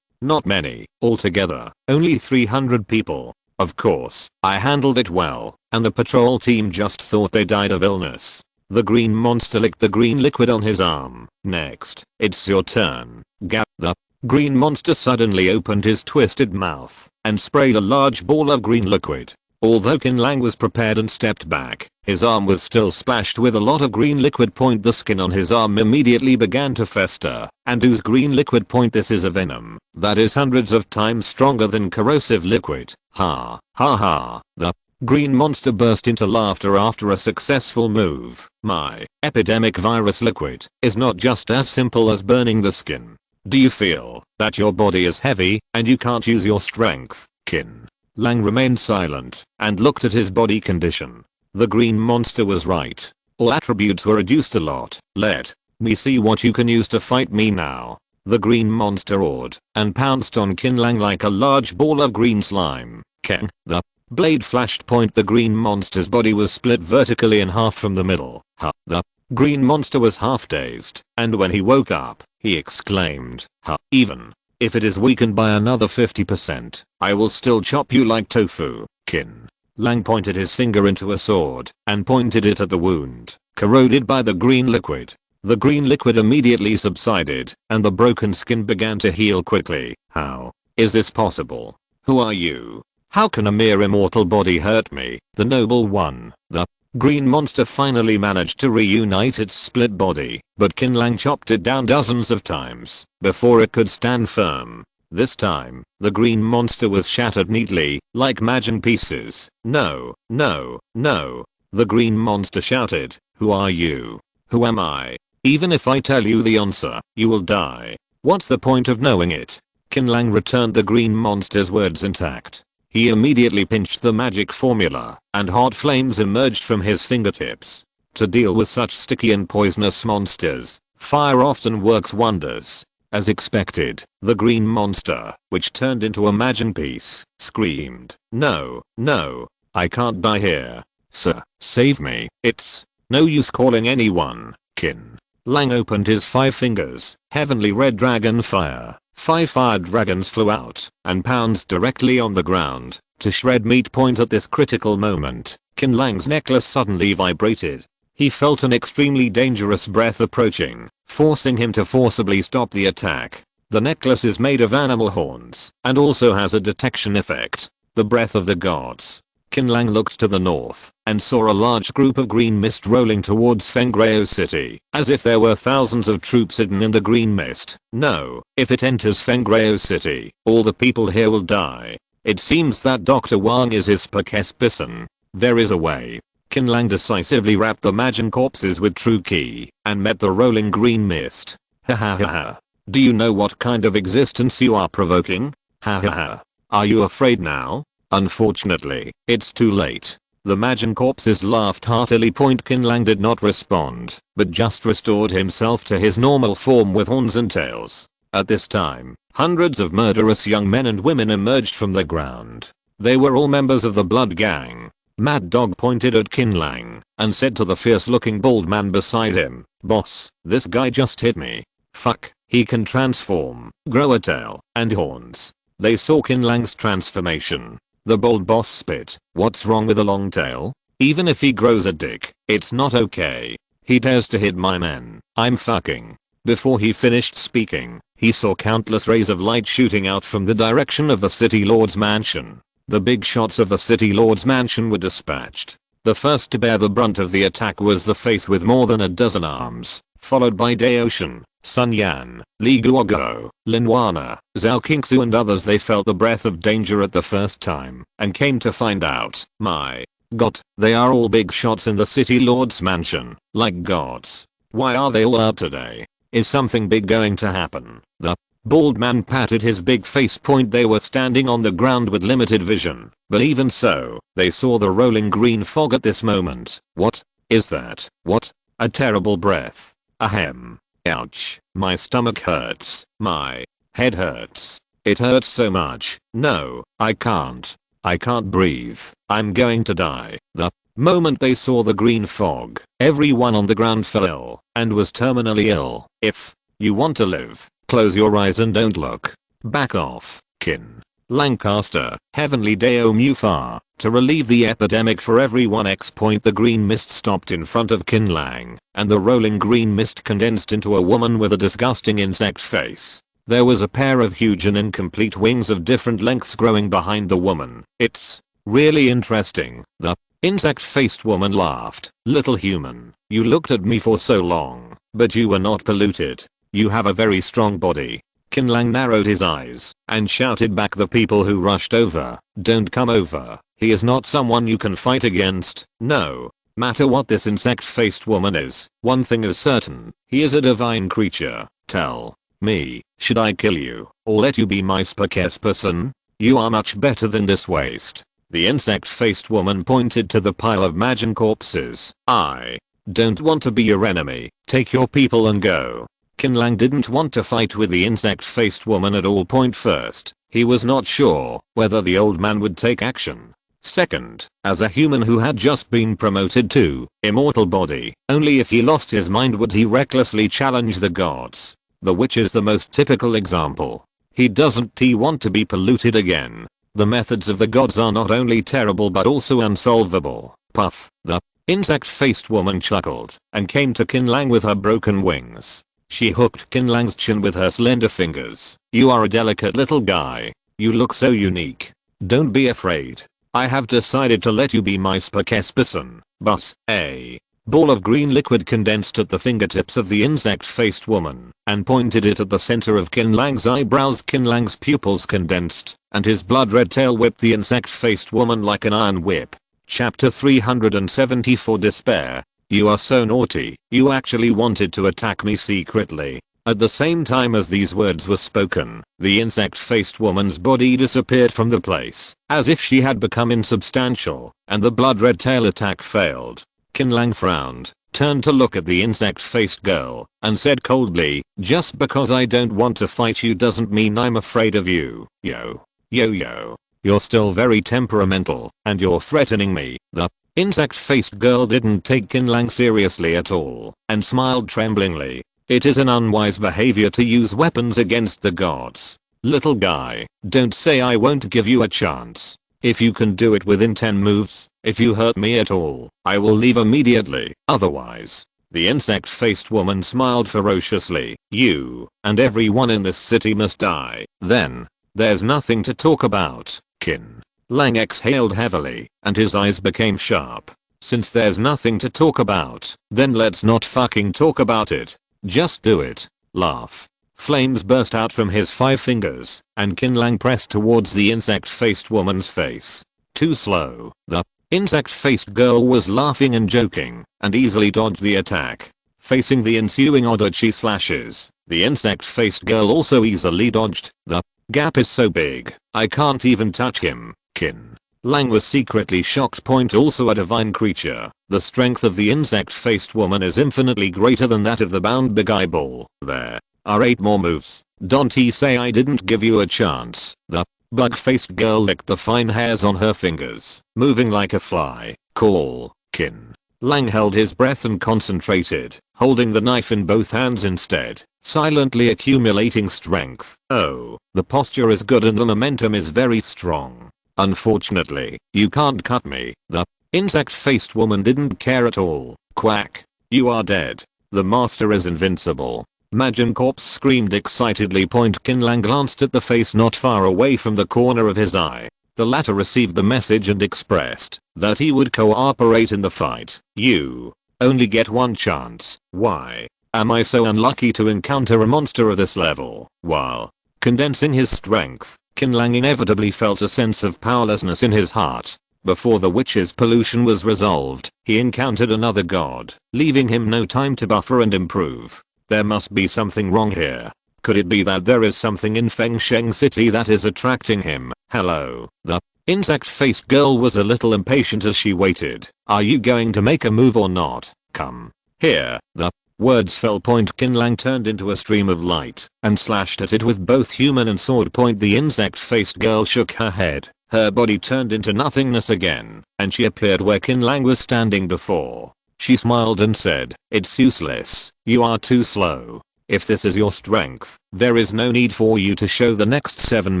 S1: Not many, altogether, only 300 people. Of course, I handled it well, and the patrol team just thought they died of illness. The green monster licked the green liquid on his arm. Next, it's your turn. The green monster suddenly opened his twisted mouth and sprayed a large ball of green liquid. Although Qin Lang was prepared and stepped back, his arm was still splashed with a lot of green liquid. The skin on his arm immediately began to fester and ooze green liquid. This is a venom that is hundreds of times stronger than corrosive liquid. Ha ha ha. The green monster burst into laughter after a successful move. My epidemic virus liquid is not just as simple as burning the skin. Do you feel that your body is heavy and you can't use your strength? Qin Lang remained silent and looked at his body condition. The green monster was right. All attributes were reduced a lot. Let me see what you can use to fight me now. The green monster roared and pounced on Qin Lang like a large ball of green slime. Ken, the blade flashed. The green monster's body was split vertically in half from the middle. The green monster was half dazed, and when he woke up, he exclaimed, even if it is weakened by another 50%, I will still chop you like tofu. Qin Lang pointed his finger into a sword and pointed it at the wound, corroded by the green liquid. The green liquid immediately subsided, and the broken skin began to heal quickly. How is this possible? Who are you? How can a mere immortal body hurt me, the noble one? The green monster finally managed to reunite its split body, but Qin Lang chopped it down dozens of times before it could stand firm. This time, the green monster was shattered neatly, like magic pieces. No, no, no. The green monster shouted, who are you? Who am I? Even if I tell you the answer, you will die. What's the point of knowing it? Qin Lang returned the green monster's words intact. He immediately pinched the magic formula, and hot flames emerged from his fingertips. To deal with such sticky and poisonous monsters, fire often works wonders. As expected, the green monster, which turned into a magenpiece, screamed, "No, no, I can't die here. Sir, save me." "It's no use calling anyone, Qin." Lang opened his 5 fingers, heavenly red dragon fire. 5 fire dragons flew out and pounced directly on the ground to shred meat. Point at this critical moment, Qin Lang's necklace suddenly vibrated. He felt an extremely dangerous breath approaching, forcing him to forcibly stop the attack. The necklace is made of animal horns and also has a detection effect. The breath of the gods. Qin Lang looked to the north and saw a large group of green mist rolling towards Fengreo City, as if there were thousands of troops hidden in the green mist. No, if it enters Fengreo City, all the people here will die. It seems that Dr. Wang is his Superhuman. There is a way. Qin Lang decisively wrapped the Majin corpses with true ki and met the rolling green mist. Ha ha ha ha. Do you know what kind of existence you are provoking? Ha ha ha. Are you afraid now? Unfortunately, it's too late. The Majin corpses laughed heartily. Qin Lang did not respond, but just restored himself to his normal form with horns and tails. At this time, hundreds of murderous young men and women emerged from the ground. They were all members of the Blood Gang. Mad Dog pointed at Qin Lang and said to the fierce-looking bald man beside him, "Boss, this guy just hit me. Fuck, he can transform, grow a tail, and horns." They saw Qin Lang's transformation. The bald boss spit. "What's wrong with a long tail? Even if he grows a dick, it's not okay. He dares to hit my men. I'm fucking." Before he finished speaking, he saw countless rays of light shooting out from the direction of the City Lord's mansion. The big shots of the City Lord's mansion were dispatched. The first to bear the brunt of the attack was the face with more than a dozen arms, followed by Daoshan, Sun Yan, Li Guogo, Lin Wana, Zhao Qingsu and others. They felt the breath of danger at the first time and came to find out, my god, they are all big shots in the City Lord's mansion, like gods. Why are they all out today? Is something big going to happen? The bald man patted his big face. They were standing on the ground with limited vision, but even so, they saw the rolling green fog at this moment. What is that? What? A terrible breath. Ahem. Ouch. My stomach hurts. My head hurts. It hurts so much. No, I can't. I can't breathe. I'm going to die. The moment they saw the green fog, everyone on the ground fell ill and was terminally ill. If you want to live, close your eyes and don't look. Back off, Qin Lancaster, Heavenly Deo Mufar. To relieve the epidemic for everyone. The green mist stopped in front of Qin Lang, and the rolling green mist condensed into a woman with a disgusting insect face. There was a pair of huge and incomplete wings of different lengths growing behind the woman. It's really interesting. The insect-faced woman laughed. "Little human, you looked at me for so long, but you were not polluted. You have a very strong body." Qin Lang narrowed his eyes and shouted back the people who rushed over, "Don't come over. He is not someone you can fight against. No matter what this insect-faced woman is, one thing is certain, he is a divine creature. Tell me, should I kill you or let you be my spokesperson? You are much better than this waste." The insect-faced woman pointed to the pile of Majin corpses. "I don't want to be your enemy. Take your people and go." Qin Lang didn't want to fight with the insect-faced woman at all. First, he was not sure whether the old man would take action. Second, as a human who had just been promoted to immortal body, only if he lost his mind would he recklessly challenge the gods. The witch is the most typical example. He doesn't want to be polluted again. The methods of the gods are not only terrible but also unsolvable. Puff. The insect-faced woman chuckled and came to Qin Lang with her broken wings. She hooked Qin Lang's chin with her slender fingers. "You are a delicate little guy. You look so unique. Don't be afraid. I have decided to let you be my spokesperson, boss." A ball of green liquid condensed at the fingertips of the insect-faced woman and pointed it at the center of Qin Lang's eyebrows. Qin Lang's pupils condensed and his blood-red tail whipped the insect-faced woman like an iron whip. Chapter 374 Despair. "You are so naughty. You actually wanted to attack me secretly. At the same time as these words were spoken, the insect-faced woman's body disappeared from the place, as if she had become insubstantial, and the blood-red tail attack failed. Qin Lang frowned, turned to look at the insect-faced girl, and said coldly, "Just because I don't want to fight you doesn't mean I'm afraid of you, yo. You're still very temperamental, and you're threatening me." The insect-faced girl didn't take Qin Lang seriously at all, and smiled tremblingly. "It is an unwise behavior to use weapons against the gods. Little guy, don't say I won't give you a chance. If you can do it within 10 moves, if you hurt me at all, I will leave immediately, otherwise." The insect-faced woman smiled ferociously. "You, and everyone in this city must die, then. There's nothing to talk about." Qin Lang exhaled heavily, and his eyes became sharp. "Since there's nothing to talk about, then let's not fucking talk about it. Just do it." Laugh. Flames burst out from his 5 fingers, and Qin Lang pressed towards the insect-faced woman's face. Too slow. The insect-faced girl was laughing and joking, and easily dodged the attack. Facing the ensuing odyssey slashes, the insect-faced girl also easily dodged. The gap is so big, I can't even touch him. Qin Lang was secretly shocked. Also a divine creature, the strength of the insect-faced woman is infinitely greater than that of the bound big eyeball. There are 8 more moves. Don't he say I didn't give you a chance? The bug-faced girl licked the fine hairs on her fingers, moving like a fly. Cool. Qin Lang held his breath and concentrated, holding the knife in both hands instead, silently accumulating strength. Oh, the posture is good and the momentum is very strong. Unfortunately, you can't cut me. The insect-faced woman didn't care at all. Quack. You are dead. The master is invincible. Majin Corpse screamed excitedly. Qin Lang glanced at the face not far away from the corner of his eye. The latter received the message and expressed that he would cooperate in the fight. You only get one chance. Why am I so unlucky to encounter a monster of this level? While condensing his strength, Qin Lang inevitably felt a sense of powerlessness in his heart. Before the witch's pollution was resolved, he encountered another god, leaving him no time to buffer and improve. There must be something wrong here. Could it be that there is something in Fengsheng City that is attracting him? Hello. The insect-faced girl was a little impatient as she waited. Are you going to make a move or not? Come here. The words fell. Qin Lang turned into a stream of light and slashed at it with both human and sword. The insect-faced girl shook her head. Her body turned into nothingness again, and she appeared where Qin Lang was standing before. She smiled and said, "It's useless. You are too slow. If this is your strength, there is no need for you to show the next 7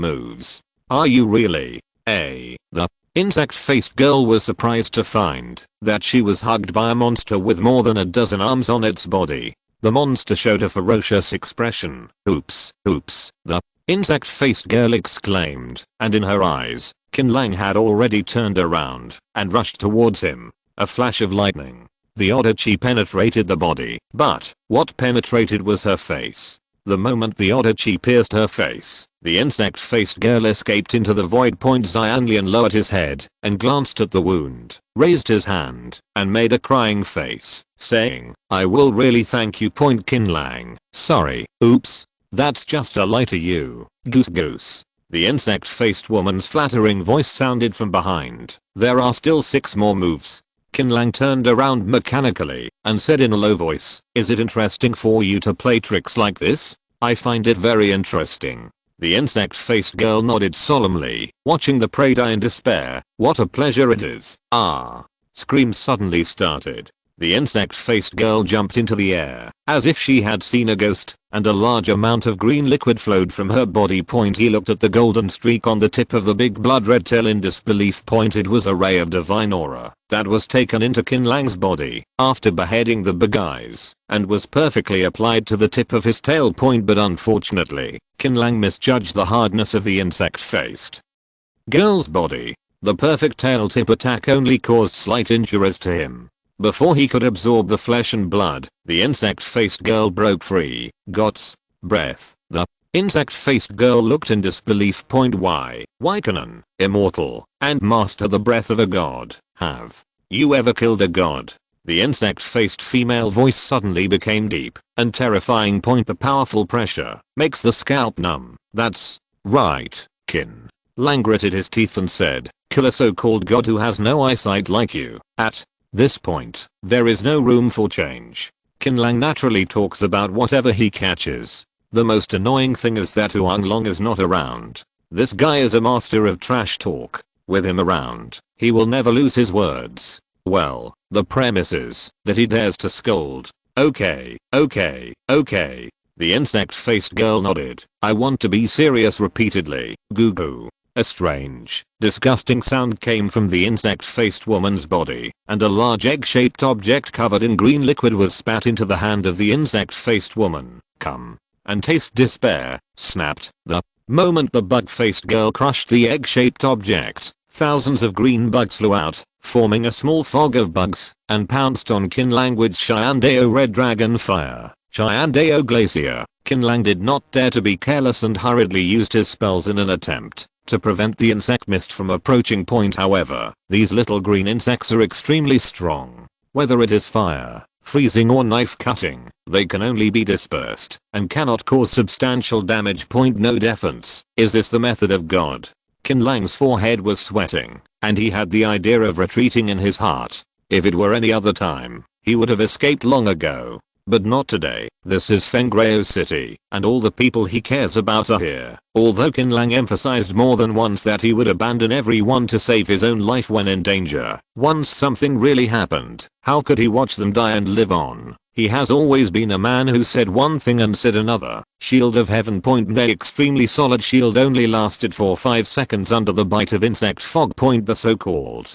S1: moves. Are you really?" The insect-faced girl was surprised to find that she was hugged by a monster with more than a dozen arms on its body. The monster showed a ferocious expression. Oops. The insect-faced girl exclaimed, and in her eyes, Qin Lang had already turned around and rushed towards him. A flash of lightning. The odyssey penetrated the body, but what penetrated was her face. The moment the odyssey pierced her face, the insect-faced girl escaped into the void. Xianlian lowered his head and glanced at the wound, raised his hand, and made a crying face, saying, "I will really thank you." Qin Lang. Sorry. Oops. That's just a lie to you. Goose. The insect-faced woman's flattering voice sounded from behind. There are still 6 more moves. Qin Lang turned around mechanically and said in a low voice, "Is it interesting for you to play tricks like this?" "I find it very interesting." The insect-faced girl nodded solemnly, watching the prey die in despair. "What a pleasure it is." Screams suddenly started. The insect-faced girl jumped into the air, as if she had seen a ghost, and a large amount of green liquid flowed from her body. He looked at the golden streak on the tip of the big blood-red tail in disbelief. It was a ray of divine aura that was taken into Qin Lang's body after beheading the big eyes, and was perfectly applied to the tip of his tail. But unfortunately, Qin Lang misjudged the hardness of the insect-faced girl's body. The perfect tail tip attack only caused slight injuries to him. Before he could absorb the flesh and blood, the insect-faced girl broke free. God's breath. The insect-faced girl looked in disbelief. Why can an immortal and master the breath of a god? Have you ever killed a god? The insect-faced female voice suddenly became deep and terrifying. The powerful pressure makes the scalp numb. That's right, Qin Lang gritted his teeth and said, kill a so-called god who has no eyesight like you. At this point, there is no room for change. Qin Lang naturally talks about whatever he catches. The most annoying thing is that Huang Long is not around. This guy is a master of trash talk. With him around, he will never lose his words. Well, the premise is that he dares to scold. Okay. The insect-faced girl nodded. I want to be serious repeatedly. Goo goo. A strange, disgusting sound came from the insect-faced woman's body, and a large egg-shaped object covered in green liquid was spat into the hand of the insect-faced woman. Come and taste despair, snapped. The moment the bug-faced girl crushed the egg-shaped object, thousands of green bugs flew out, forming a small fog of bugs, and pounced on Qin Lang with Xiandao Red Dragon Fire. Xiandao Glacier. Qin Lang did not dare to be careless and hurriedly used his spells in an attempt to prevent the insect mist from approaching. However, these little green insects are extremely strong. Whether it is fire, freezing or knife cutting, they can only be dispersed and cannot cause substantial damage. No defense. Is this the method of God? Qin Lang's forehead was sweating, and he had the idea of retreating in his heart. If it were any other time, he would have escaped long ago. But not today. This is Fengreo City, and all the people he cares about are here. Although Qin Lang emphasized more than once that he would abandon everyone to save his own life when in danger, once something really happened, how could he watch them die and live on? He has always been a man who said one thing and said another. Shield of Heaven. The extremely solid shield only lasted for 5 seconds under the bite of insect fog. The so-called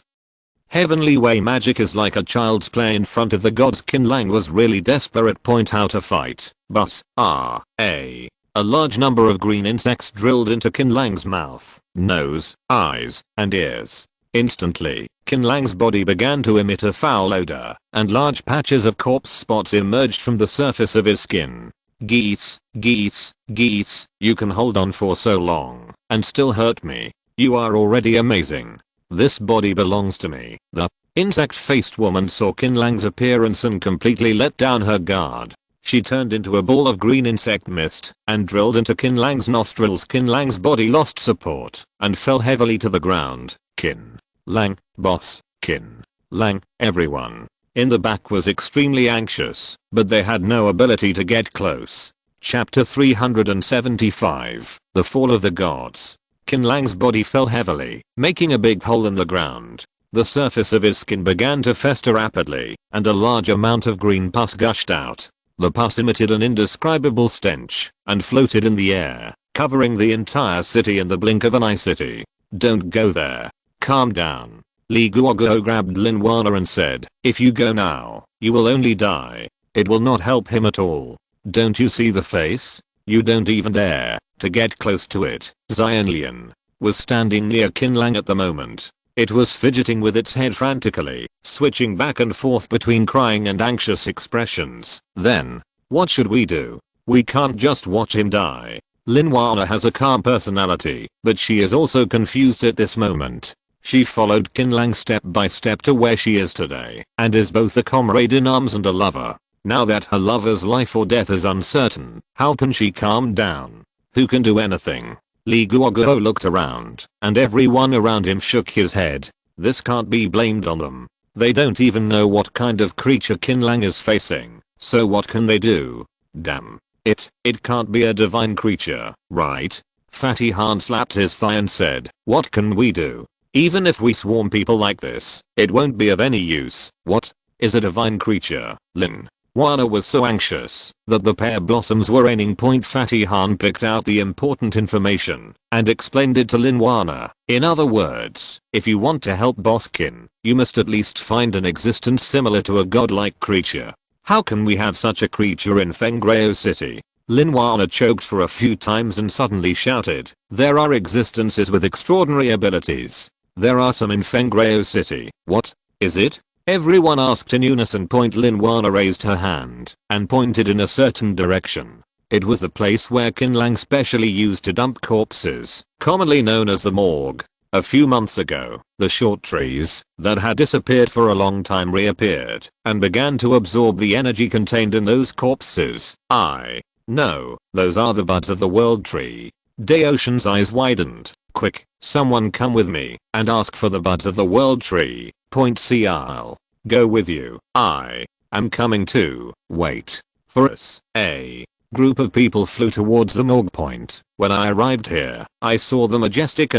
S1: heavenly way magic is like a child's play in front of the gods. Qin Lang was really desperate. How to fight, but a large number of green insects drilled into Qin Lang's mouth, nose, eyes, and ears. Instantly, Qin Lang's body began to emit a foul odor, and large patches of corpse spots emerged from the surface of his skin. Geese, you can hold on for so long and still hurt me. You are already amazing. This body belongs to me. The insect-faced woman saw Qin Lang's appearance and completely let down her guard. She turned into a ball of green insect mist and drilled into Qin Lang's nostrils. Qin Lang's body lost support and fell heavily to the ground. Qin Lang, boss, Qin Lang, everyone in the back was extremely anxious, but they had no ability to get close. Chapter 375, The Fall of the Gods. Qin Lang's body fell heavily, making a big hole in the ground. The surface of his skin began to fester rapidly, and a large amount of green pus gushed out. The pus emitted an indescribable stench, and floated in the air, covering the entire city in the blink of an eye. City. Don't go there. Calm down. Li Guoguo grabbed Lin Wana and said, if you go now, you will only die. It will not help him at all. Don't you see the face? You don't even dare to get close to it. Xianlian was standing near Qin Lang at the moment. It was fidgeting with its head frantically, switching back and forth between crying and anxious expressions. Then, what should we do? We can't just watch him die. Lin Wana has a calm personality, but she is also confused at this moment. She followed Qin Lang step by step to where she is today, and is both a comrade in arms and a lover. Now that her lover's life or death is uncertain, how can she calm down? Who can do anything? Li Guoguo looked around, and everyone around him shook his head. This can't be blamed on them. They don't even know what kind of creature Qin Lang is facing, so what can they do? Damn. It can't be a divine creature, right? Fatty Han slapped his thigh and said, what can we do? Even if we swarm people like this, it won't be of any use. What is a divine creature? Lin Wana was so anxious that the pear blossoms were raining. Fatty Han picked out the important information and explained it to Lin Wana. In other words, if you want to help Boss Qin, you must at least find an existence similar to a godlike creature. How can we have such a creature in Fengreo City? Lin Wana choked for a few times and suddenly shouted, there are existences with extraordinary abilities. There are some in Fengreo City. What is it? Everyone asked in unison. Lin Wana raised her hand and pointed in a certain direction. It was the place where Qin Lang specially used to dump corpses, commonly known as the morgue. A few months ago, the short trees that had disappeared for a long time reappeared and began to absorb the energy contained in those corpses. I know, those are the buds of the world tree. Daoshin's eyes widened. Quick, someone come with me and ask for the buds of the world tree. Point C. I'll go with you. I am coming too. Wait for us. A group of people flew towards the morgue point. When I arrived here, I saw the majestic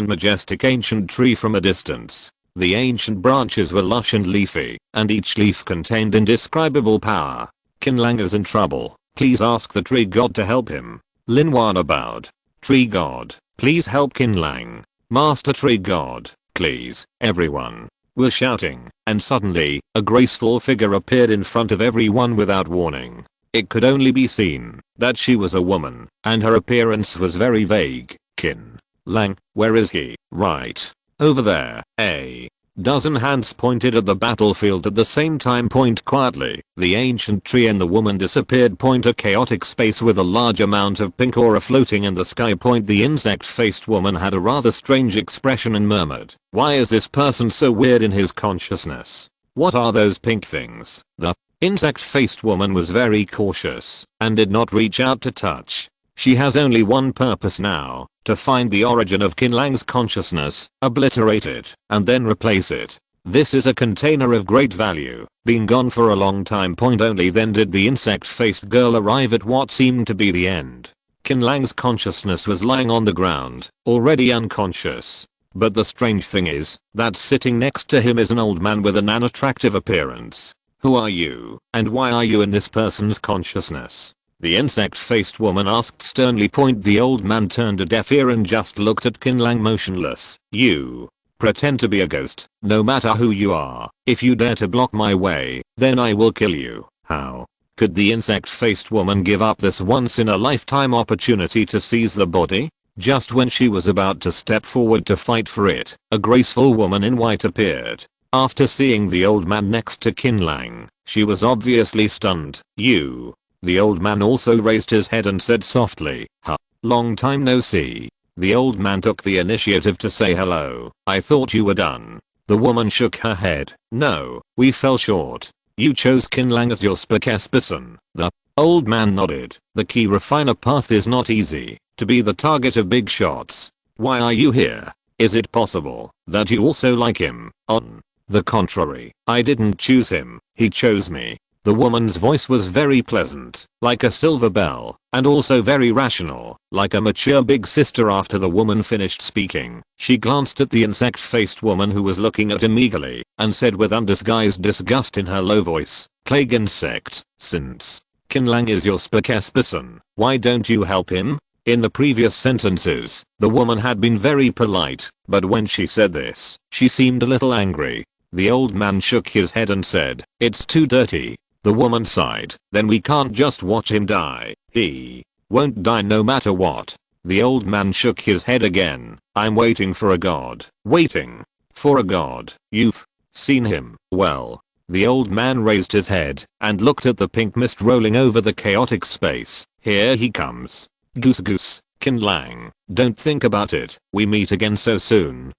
S1: ancient tree from a distance. The ancient branches were lush and leafy, and each leaf contained indescribable power. Qin Lang is in trouble. Please ask the tree god to help him. Linwana bowed. Tree god, please help Qin Lang. Master tree god, please. Everyone were shouting, and suddenly, a graceful figure appeared in front of everyone without warning. It could only be seen that she was a woman, and her appearance was very vague. Qin Lang, where is he? Right over there. A dozen hands pointed at the battlefield at the same time. Point quietly. The ancient tree and the woman disappeared. Point a chaotic space with a large amount of pink aura floating in the sky. Point the insect-faced woman had a rather strange expression and murmured, "Why is this person so weird in his consciousness? What are those pink things?" The insect-faced woman was very cautious and did not reach out to touch. She has only one purpose now, to find the origin of Qin Lang's consciousness, obliterate it, and then replace it. This is a container of great value, been gone for a long time. Only then did the insect-faced girl arrive at what seemed to be the end. Qin Lang's consciousness was lying on the ground, already unconscious. But the strange thing is, that sitting next to him is an old man with an unattractive appearance. Who are you, and why are you in this person's consciousness? The insect-faced woman asked sternly. The old man turned a deaf ear and just looked at Qin Lang motionless. You pretend to be a ghost, no matter who you are. If you dare to block my way, then I will kill you. How could the insect-faced woman give up this once-in-a-lifetime opportunity to seize the body? Just when she was about to step forward to fight for it, a graceful woman in white appeared. After seeing the old man next to Qin Lang, she was obviously stunned. You. The old man also raised his head and said softly, "Huh. Long time no see." The old man took the initiative to say hello. "I thought you were done." The woman shook her head. "No, we fell short. You chose Qin Lang as your spokesperson." The old man nodded. "The key refiner path is not easy, to be the target of big shots. Why are you here? Is it possible that you also like him?" "On the contrary, I didn't choose him, he chose me." The woman's voice was very pleasant, like a silver bell, and also very rational, like a mature big sister. After the woman finished speaking, she glanced at the insect-faced woman who was looking at him eagerly, and said with undisguised disgust in her low voice, "Plague insect, since Qin Lang is your spokesperson, why don't you help him?" In the previous sentences, the woman had been very polite, but when she said this, she seemed a little angry. The old man shook his head and said, "It's too dirty." The woman sighed. "Then we can't just watch him die. He won't die no matter what." The old man shook his head again. "I'm waiting for a god." "Waiting for a god? You've seen him?" "Well." The old man raised his head and looked at the pink mist rolling over the chaotic space. "Here he comes. Goose goose, Qin Lang, don't think about it. We meet again so soon."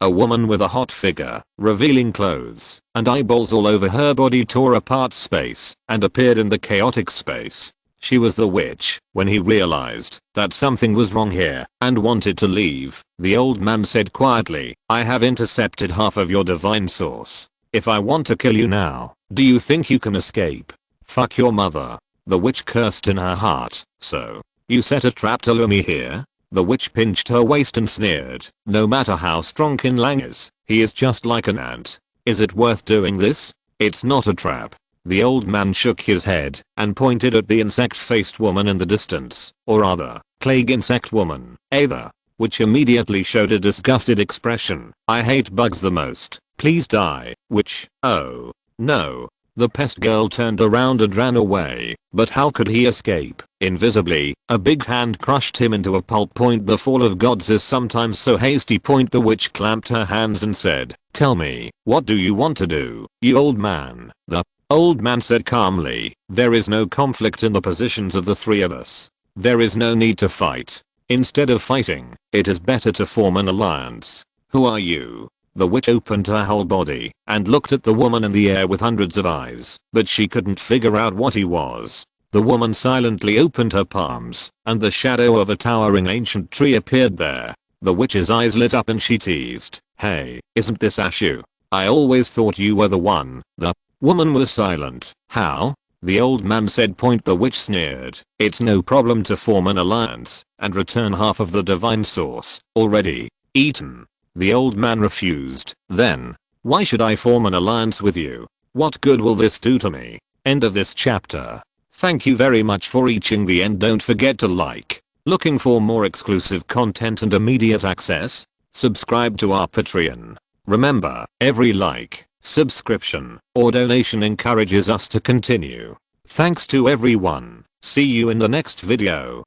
S1: A woman with a hot figure, revealing clothes, and eyeballs all over her body tore apart space and appeared in the chaotic space. She was the witch. When he realized that something was wrong here and wanted to leave, the old man said quietly, "I have intercepted half of your divine source. If I want to kill you now, do you think you can escape?" "Fuck your mother." The witch cursed in her heart. "So, you set a trap to lure me here?" The witch pinched her waist and sneered. "No matter how strong Qin Lang is, he is just like an ant. Is it worth doing this?" "It's not a trap." The old man shook his head and pointed at the insect-faced woman in the distance, or rather, plague insect woman, Ava, which immediately showed a disgusted expression. "I hate bugs the most. Please die, witch." "Oh, no." The pest girl turned around and ran away, but how could he escape? Invisibly, a big hand crushed him into a pulp. The fall of gods is sometimes so hasty. The witch clamped her hands and said, "Tell me, what do you want to do, you old man?" The old man said calmly, "There is no conflict in the positions of the three of us. There is no need to fight. Instead of fighting, it is better to form an alliance." Who are you? The witch opened her whole body and looked at the woman in the air with hundreds of eyes, but she couldn't figure out what he was. The woman silently opened her palms, and the shadow of a towering ancient tree appeared there. The witch's eyes lit up and she teased, "Hey, isn't this Ashu? I always thought you were the one." The woman was silent. "How?" the old man said. Point. The witch sneered. "It's no problem to form an alliance and return half of the divine source already eaten." The old man refused. "Then, why should I form an alliance with you? What good will this do to me?" End of this chapter. Thank you very much for reaching the end. Don't forget to like. Looking for more exclusive content and immediate access? Subscribe to our Patreon. Remember, every like, subscription, or donation encourages us to continue. Thanks to everyone. See you in the next video.